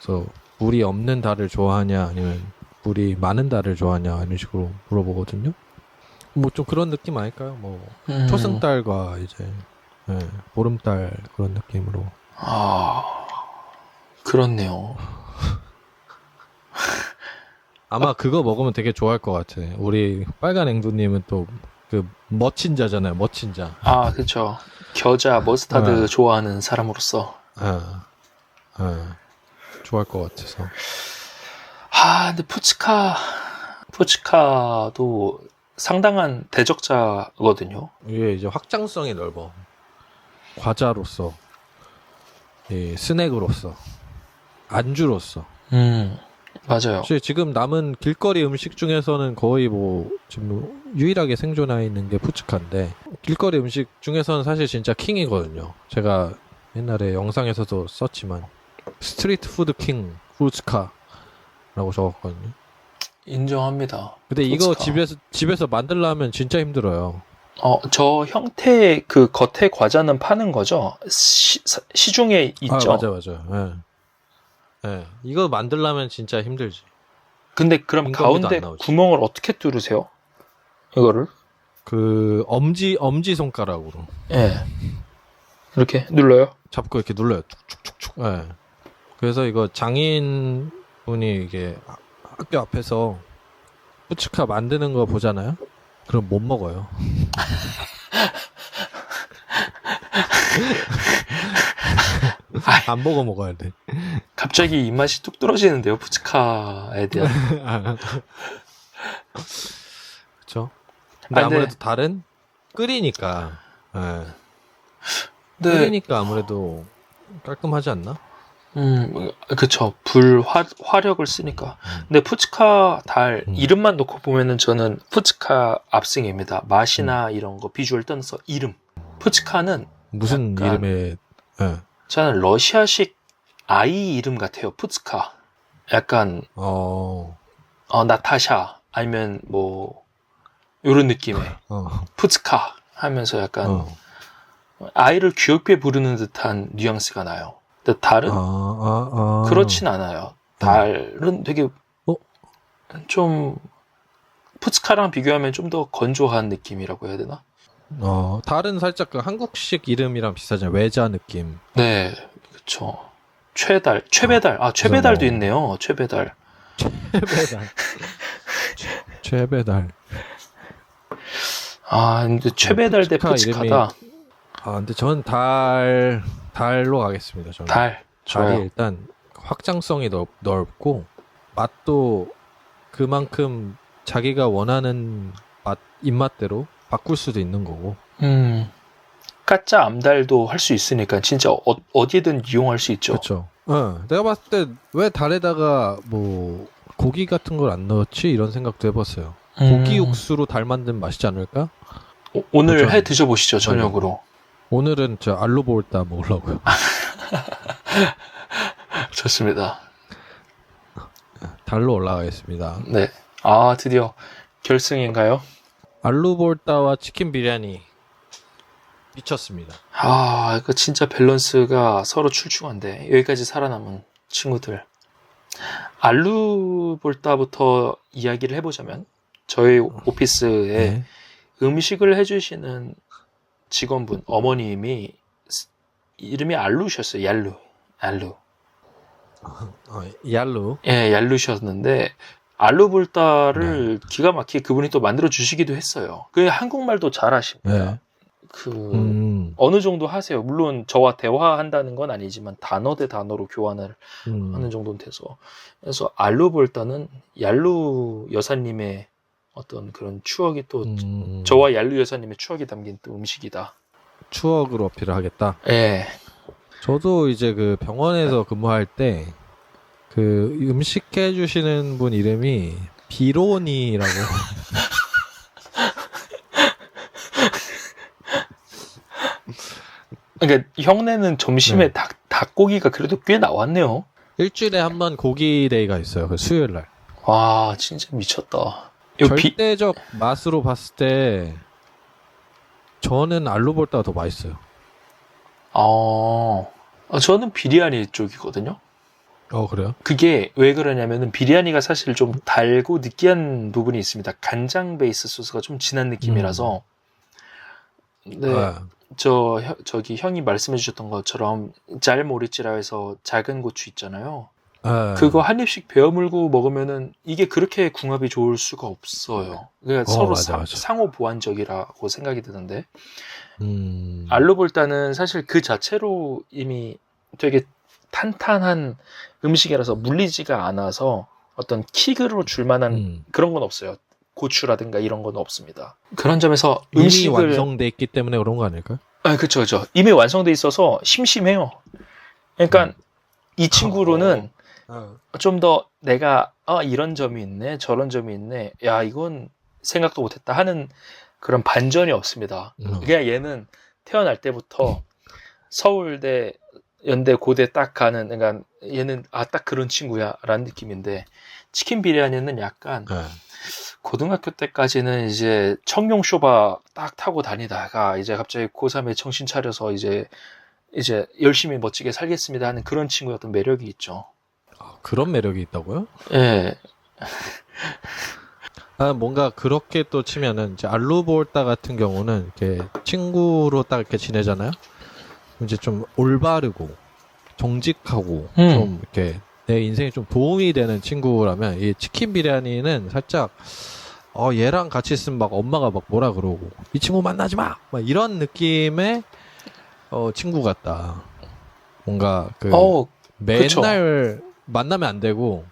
그래서 물이 없는 달을 좋아하냐, 아니면 물이 많은 달을 좋아하냐, 이런 식으로 물어보거든요. 뭐 좀 그런 느낌 아닐까요? 뭐, 초승달과 이제, 예, 보름달 그런 느낌으로. 아, 그렇네요. 아마 그거 먹으면 되게 좋아할 것 같아. 우리 빨간 앵두님은 또 그 멋진 자잖아요, 멋진 자. 아, 그쵸. 겨자, 머스타드 네. 좋아하는 사람으로서. 좋아할 것 같아서. 근데 푸치카도 상당한 대적자거든요. 이게 이제 확장성이 넓어. 과자로서, 이 스낵으로서, 안주로서. 맞아요. 사실 지금 남은 길거리 음식 중에서는 거의 뭐 지금 유일하게 생존해 있는 게 푸츠카인데, 길거리 음식 중에서는 사실 진짜 킹이거든요. 제가 옛날에 영상에서도 썼지만 스트리트 푸드 킹 푸츠카라고 적었거든요. 인정합니다. 근데 이거 푸츠카. 집에서 만들려면 진짜 힘들어요. 저 형태의 그 겉에 과자는 파는 거죠? 시중에 있죠? 맞아요. 예. 이거 만들려면 진짜 힘들지. 근데 그럼 인건비도 가운데 안 나오지. 구멍을 어떻게 뚫으세요? 이거를? 그 엄지 손가락으로 예. 이렇게 눌러요? 잡고 이렇게 눌러요. 툭툭툭툭. 예. 그래서 이거 장인 분이 이게 학교 앞에서 푸츠카 만드는 거 보잖아요. 그럼 못 먹어요. 안 보고 먹어야 돼. 갑자기 입맛이 뚝 떨어지는데요, 푸치카에 대한. 그렇죠. 근데 아, 근데- 아무래도 달은 끓이니까. 예. 네, 끓이니까 아무래도 깔끔하지 않나? 그쵸. 화력을 쓰니까. 근데 푸치카 달, 이름만 놓고 보면은 저는 푸치카 압승입니다. 맛이나 이런 거, 비주얼 떠나서 이름. 푸치카는 무슨 약간- 이름의 예. 저는 러시아식 아이 이름 같아요, 푸치카. 약간, 나타샤, 아니면 뭐, 요런 느낌의 푸치카 하면서 약간 아이를 귀엽게 부르는 듯한 뉘앙스가 나요. 근데 달은 그렇진 않아요. 달은 되게 좀 푸츠카랑 비교하면 좀 더 건조한 느낌이라고 해야 되나? 달은 살짝 그 한국식 이름이랑 비슷하잖아요. 외자 느낌. 네, 그쵸. 최배달도 있네요. 최배달. 최배달. 근데 최배달 대 푸츠카 푸츠카다. 근데 전 달로 가겠습니다. 저는. 달. 달이 좋아요. 일단 확장성이 넓고 맛도 그만큼 자기가 원하는 입맛대로 바꿀 수도 있는 거고. 가짜 암달도 할 수 있으니까 진짜 어디든 이용할 수 있죠. 그렇죠. 내가 봤을 때 왜 달에다가 뭐 고기 같은 걸 안 넣었지 이런 생각도 해봤어요. 고기 육수로 달 만든 맛이지 않을까? 오늘 도전. 해 드셔보시죠, 저녁으로. 오늘은 저 알로볼타 먹으려고요. 좋습니다. 달로 올라가겠습니다. 네. 드디어 결승인가요? 알로볼타와 치킨 비리아니 미쳤습니다. 이거 진짜 밸런스가 서로 출중한데 여기까지 살아남은 친구들. 알루볼타부터 이야기를 해보자면 저희 오피스에 네. 음식을 해주시는 직원분 어머님이 이름이 알루셨어요. 알루. 얄루. 예, 얄루셨는데 알루볼타를 기가 막히게 그분이 또 만들어 주시기도 했어요. 그 한국말도 잘하십니다. 네. 어느 정도 하세요. 물론 저와 대화한다는 건 아니지만 단어 대 단어로 교환을 하는 정도는 돼서. 그래서 알루볼타는 얄루 여사님의 어떤 그런 추억이 또 저와 얄루 여사님의 추억이 담긴 또 음식이다. 추억으로 어필을 하겠다. 예. 저도 이제 그 병원에서 근무할 때 그 음식 해주시는 분 이름이 비로니라고. 그러니까 형네는 점심에 네. 닭고기가 그래도 꽤 나왔네요. 일주일에 한 번 고기 데이가 있어요. 그 수요일 날. 와, 진짜 미쳤다. 이거 절대적 맛으로 봤을 때 저는 알루볼타가 더 맛있어요. 저는 비리아니 쪽이거든요. 그래요? 그게 왜 그러냐면은 비리아니가 사실 좀 달고 느끼한 부분이 있습니다. 간장 베이스 소스가 좀 진한 느낌이라서. 네. 저기 형이 말씀해 주셨던 것처럼 짤모리찌라 해서 작은 고추 있잖아요. 그거 한 입씩 베어 물고 먹으면은 이게 그렇게 궁합이 좋을 수가 없어요. 그러니까 서로 맞아. 상호 보완적이라고 생각이 드는데 알루볼타는 사실 그 자체로 이미 되게 탄탄한 음식이라서 물리지가 않아서 어떤 킥으로 줄 만한 그런 건 없어요. 고추라든가 이런 건 없습니다. 그런 점에서 이미 음식을 완성돼 있기 때문에 그런 거 아닐까요? 그쵸. 이미 완성돼 있어서 심심해요. 그러니까 이 친구로는 좀 더 내가 이런 점이 있네, 저런 점이 있네, 야 이건 생각도 못했다 하는 그런 반전이 없습니다. 그냥 얘는 태어날 때부터 서울대, 연대, 고대 딱 가는, 그러니까 얘는 딱 그런 친구야 라는 느낌인데 치킨 비리아니는 약간 고등학교 때까지는 이제 청룡 쇼바 딱 타고 다니다가 이제 갑자기 고3에 정신 차려서 이제 열심히 멋지게 살겠습니다 하는 그런 친구의 어떤 매력이 있죠. 그런 매력이 있다고요? 예. 뭔가 그렇게 또 치면은 이제 알루볼타 같은 경우는 이렇게 친구로 딱 이렇게 지내잖아요. 이제 좀 올바르고 정직하고 좀 이렇게 내 인생에 좀 도움이 되는 친구라면 이 치킨 비리아니는 살짝 얘랑 같이 있으면 막 엄마가 막 뭐라 그러고 이 친구 만나지 마! 막 이런 느낌의 친구 같다. 뭔가 맨날 그쵸. 만나면 안 되고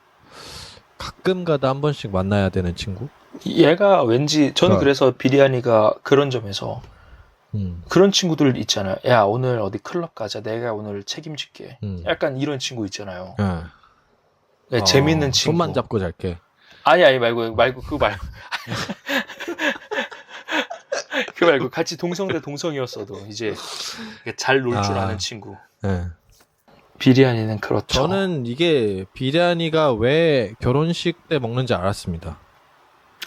가끔 가다 한 번씩 만나야 되는 친구? 얘가 왠지 저는 그래서 비리아니가 그런 점에서 그런 친구들 있잖아요. 야 오늘 어디 클럽 가자. 내가 오늘 책임질게. 약간 이런 친구 있잖아요. 네, 재밌는 친구. 손만 잡고 잘게. 아니 말고 그거 말고 그거 말고 같이 동성 대 동성이었어도 이제 잘 놀 줄 아는 친구. 네. 비리아니는 그렇죠. 저는 이게 비리아니가 왜 결혼식 때 먹는지 알았습니다.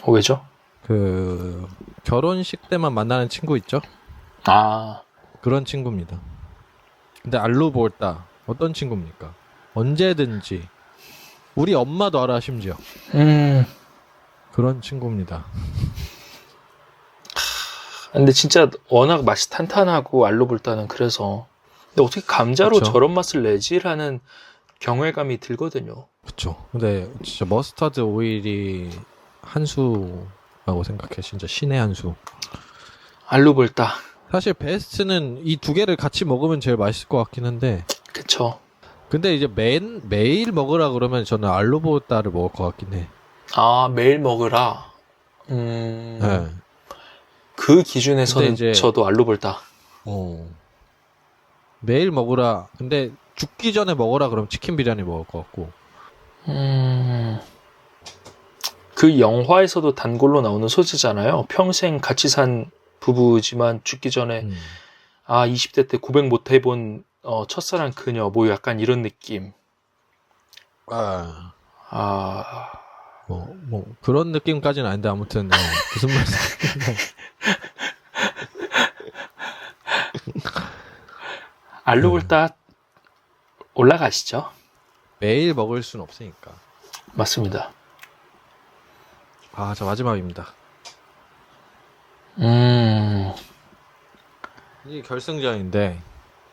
왜죠? 그 결혼식 때만 만나는 친구 있죠? 그런 친구입니다. 근데 알루볼타 어떤 친구입니까? 언제든지 우리 엄마도 알아 심지어. 그런 친구입니다. 근데 진짜 워낙 맛이 탄탄하고 알루볼타는 그래서 근데 어떻게 감자로 그쵸? 저런 맛을 내지라는 경외감이 들거든요. 그쵸. 근데 진짜 머스타드 오일이 한 수라고 생각해. 진짜 신의 한 수. 알루볼타. 사실 베스트는 이 두 개를 같이 먹으면 제일 맛있을 것 같긴 한데. 그쵸. 근데 이제 매일 먹으라 그러면 저는 알루볼타를 먹을 것 같긴 해. 매일 먹으라. 네. 그 기준에서는 이제, 저도 알루볼타. 매일 먹으라. 근데 죽기 전에 먹으라 그러면 치킨 비리아니 먹을 것 같고. 그 영화에서도 단골로 나오는 소재잖아요. 평생 같이 산 부부지만 죽기 전에 20대 때 고백 못 해본 첫사랑 그녀 뭐 약간 이런 느낌. 뭐 그런 느낌까지는 아닌데 아무튼 무슨 말씀? 알루볼타 올라가시죠. 매일 먹을 수는 없으니까. 맞습니다. 자 마지막입니다. 이게 결승전인데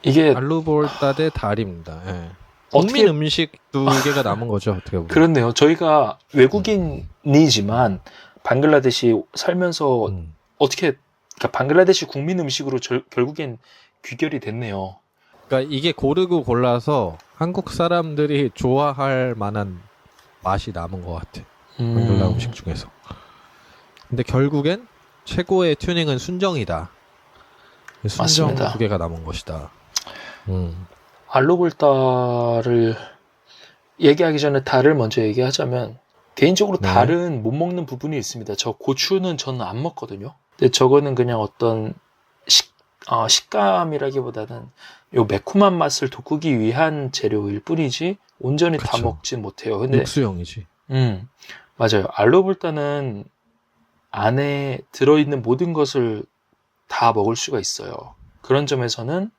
이게 알루볼타 대 다리입니다. 예. 국민 음식 두 개가 남은 거죠 어떻게 보면. 그렇네요. 저희가 외국인이지만 방글라데시 살면서 어떻게 그러니까 방글라데시 국민 음식으로 결국엔 귀결이 됐네요. 그러니까 이게 고르고 골라서 한국 사람들이 좋아할 만한 맛이 남은 것 같아. 방글라 음식 중에서. 근데 결국엔 최고의 튜닝은 순정이다. 순정 맞습니다. 두 개가 남은 것이다. 알로볼타를 얘기하기 전에 달을 먼저 얘기하자면 개인적으로 네. 달은 못 먹는 부분이 있습니다. 저 고추는 저는 안 먹거든요. 근데 저거는 그냥 어떤 식감이라기보다는 요 매콤한 맛을 돋구기 위한 재료일 뿐이지 온전히 다 그쵸. 먹진 못해요. 근데 육수형이지. 맞아요. 알로볼타는 안에 들어있는 모든 것을 다 먹을 수가 있어요. 그런 점에서는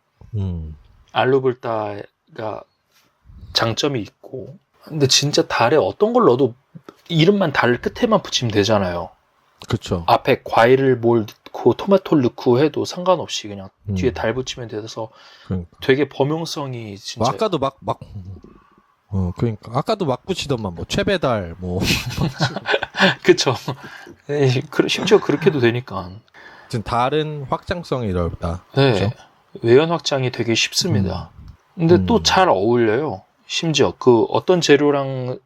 알로볼타가 장점이 있고, 근데 진짜 달에 어떤 걸 넣어도 이름만 달 끝에만 붙이면 되잖아요. 그쵸. 앞에 과일을 뭘 넣고 토마토를 넣고 해도 상관없이 그냥 뒤에 달 붙이면 돼서 그러니까. 되게 범용성이 진짜. 아까도 그러니까 아까도 막 붙이더만 뭐 최배달 뭐 그쵸. 심지어 그렇게도 되니까. 지금 달은 확장성이 넓다. 네. 그쵸? 외연 확장이 되게 쉽습니다. 근데 또 잘 어울려요. 심지어 그 어떤 재료랑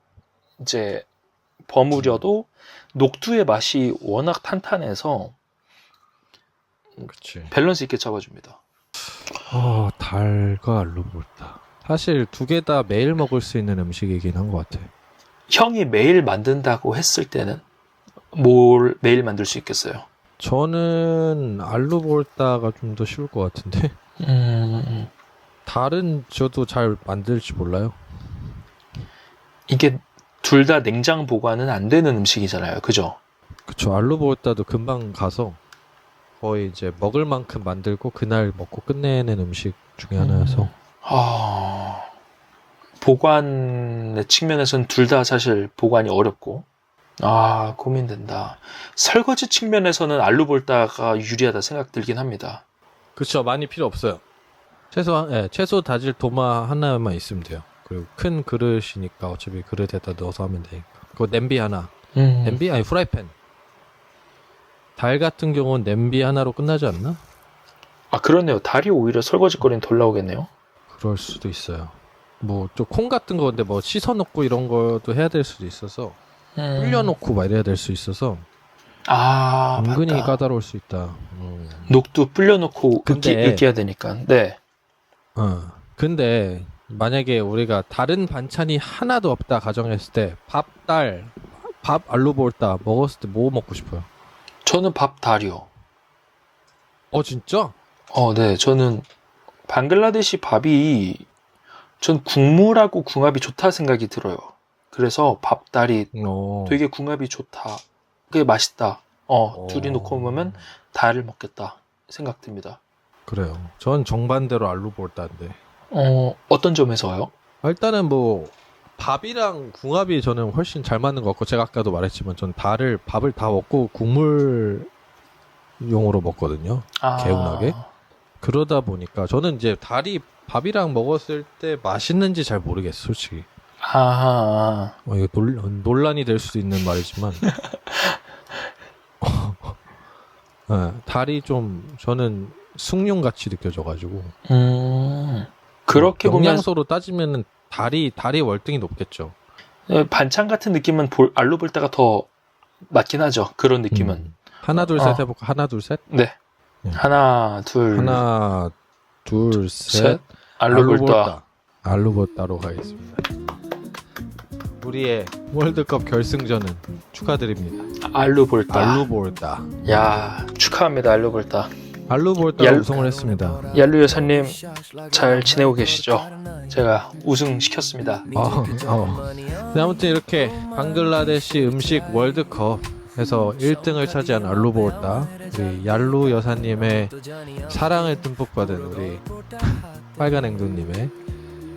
이제 버무려도 녹두의 맛이 워낙 탄탄해서 그치. 밸런스 있게 잡아줍니다. 달과 알로볼타. 사실 두 개 다 매일 먹을 수 있는 음식이긴 한 것 같아. 형이 매일 만든다고 했을 때는 뭘 매일 만들 수 있겠어요? 저는 알로볼타가 좀 더 쉬울 것 같은데. 달은 저도 잘 만들지 몰라요. 이게 둘 다 냉장 보관은 안 되는 음식이잖아요. 그죠? 그쵸. 알로볼타도 금방 가서 거의 이제 먹을 만큼 만들고 그날 먹고 끝내는 음식 중에 하나여서. 보관의 측면에서는 둘 다 사실 보관이 어렵고, 고민된다. 설거지 측면에서는 알로볼타가 유리하다 생각 들긴 합니다. 그쵸. 많이 필요 없어요. 채소 다질 도마 하나만 있으면 돼요. 그리고 큰 그릇이니까 어차피 그릇에다 넣어서 하면 되니까. 그리고 냄비 하나. 냄비? 아니 후라이팬. 달 같은 경우는 냄비 하나로 끝나지 않나? 그렇네요. 달이 오히려 설거지거리는 덜 나오겠네요. 그럴 수도 있어요. 뭐 좀 콩 같은 거 근데 뭐 씻어 놓고 이런 것도 해야 될 수도 있어서 불려 놓고 막 이래야 될 수 있어서 은근히 맞다. 까다로울 수 있다. 녹두 불려놓고 근데- 으깨야 되니까. 네. 근데 만약에 우리가 다른 반찬이 하나도 없다 가정했을 때 밥 알로볼타 먹었을 때 뭐 먹고 싶어요? 저는 밥 달이요. 진짜? 네. 저는 방글라데시 밥이 전 국물하고 궁합이 좋다 생각이 들어요. 그래서 밥 달이 되게 궁합이 좋다. 그게 맛있다. 둘이 놓고 먹으면 달을 먹겠다 생각 듭니다. 그래요. 전 정반대로 알로볼타인데. 어떤 점에서요? 일단은 뭐 밥이랑 궁합이 저는 훨씬 잘 맞는 것 같고 제가 아까도 말했지만 전 밥을 다 먹고 국물용으로 먹거든요. 개운하게. 그러다 보니까 저는 이제 달이 밥이랑 먹었을 때 맛있는지 잘 모르겠어, 솔직히. 이거 논란이 될 수도 있는 말이지만 달이 좀 저는 숭늉같이 느껴져가지고 그렇게 보면 영양소로 따지면은 달이 월등히 높겠죠. 반찬 같은 느낌은 알로볼타가 더 맞긴 하죠. 그런 느낌은. 하나 둘 셋 해볼까? 하나 둘 셋? 네. 하나, 둘, 셋. 알로볼타로 가겠습니다. 우리의 월드컵 결승전은 축하드립니다. 알로볼타. 야, 축하합니다. 알로볼타 우승을 했습니다. 얄루 여사님 잘 지내고 계시죠? 제가 우승시켰습니다. 네, 아무튼 이렇게 방글라데시 음식 월드컵에서 1등을 차지한 알로볼타, 우리 얄루 여사님의 사랑을 듬뿍 받은 우리 빨간 앵두님의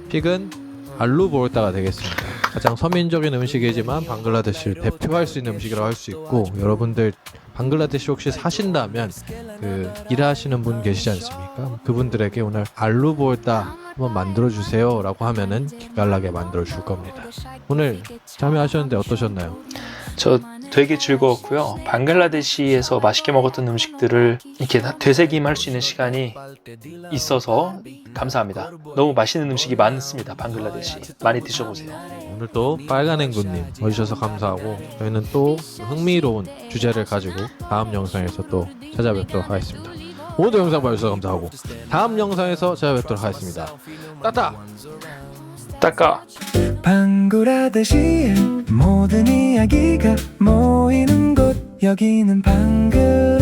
픽은 알로볼타가 되겠습니다. 가장 서민적인 음식이지만 방글라데시를 대표할 수 있는 음식이라고 할 수 있고, 여러분들 방글라데시 혹시 사신다면 일하시는 분 계시지 않습니까? 그분들에게 오늘 알로볼타 한번 만들어주세요 라고 하면은 기깔나게 만들어줄 겁니다. 오늘 참여하셨는데 어떠셨나요? 저 되게 즐거웠고요. 방글라데시에서 맛있게 먹었던 음식들을 이렇게 다 되새김할 수 있는 시간이 있어서 감사합니다. 너무 맛있는 음식이 많습니다. 방글라데시. 많이 드셔보세요. 오늘 또 빨간 앵구님 와주셔서 감사하고 저희는 또 흥미로운 주제를 가지고 다음 영상에서 또 찾아뵙도록 하겠습니다. 오늘도 영상 봐주셔서 감사하고 다음 영상에서 찾아뵙도록 하겠습니다. 따따! 따까. 방글라데시의 모든 이야기가 모이는 곳 여기는 방글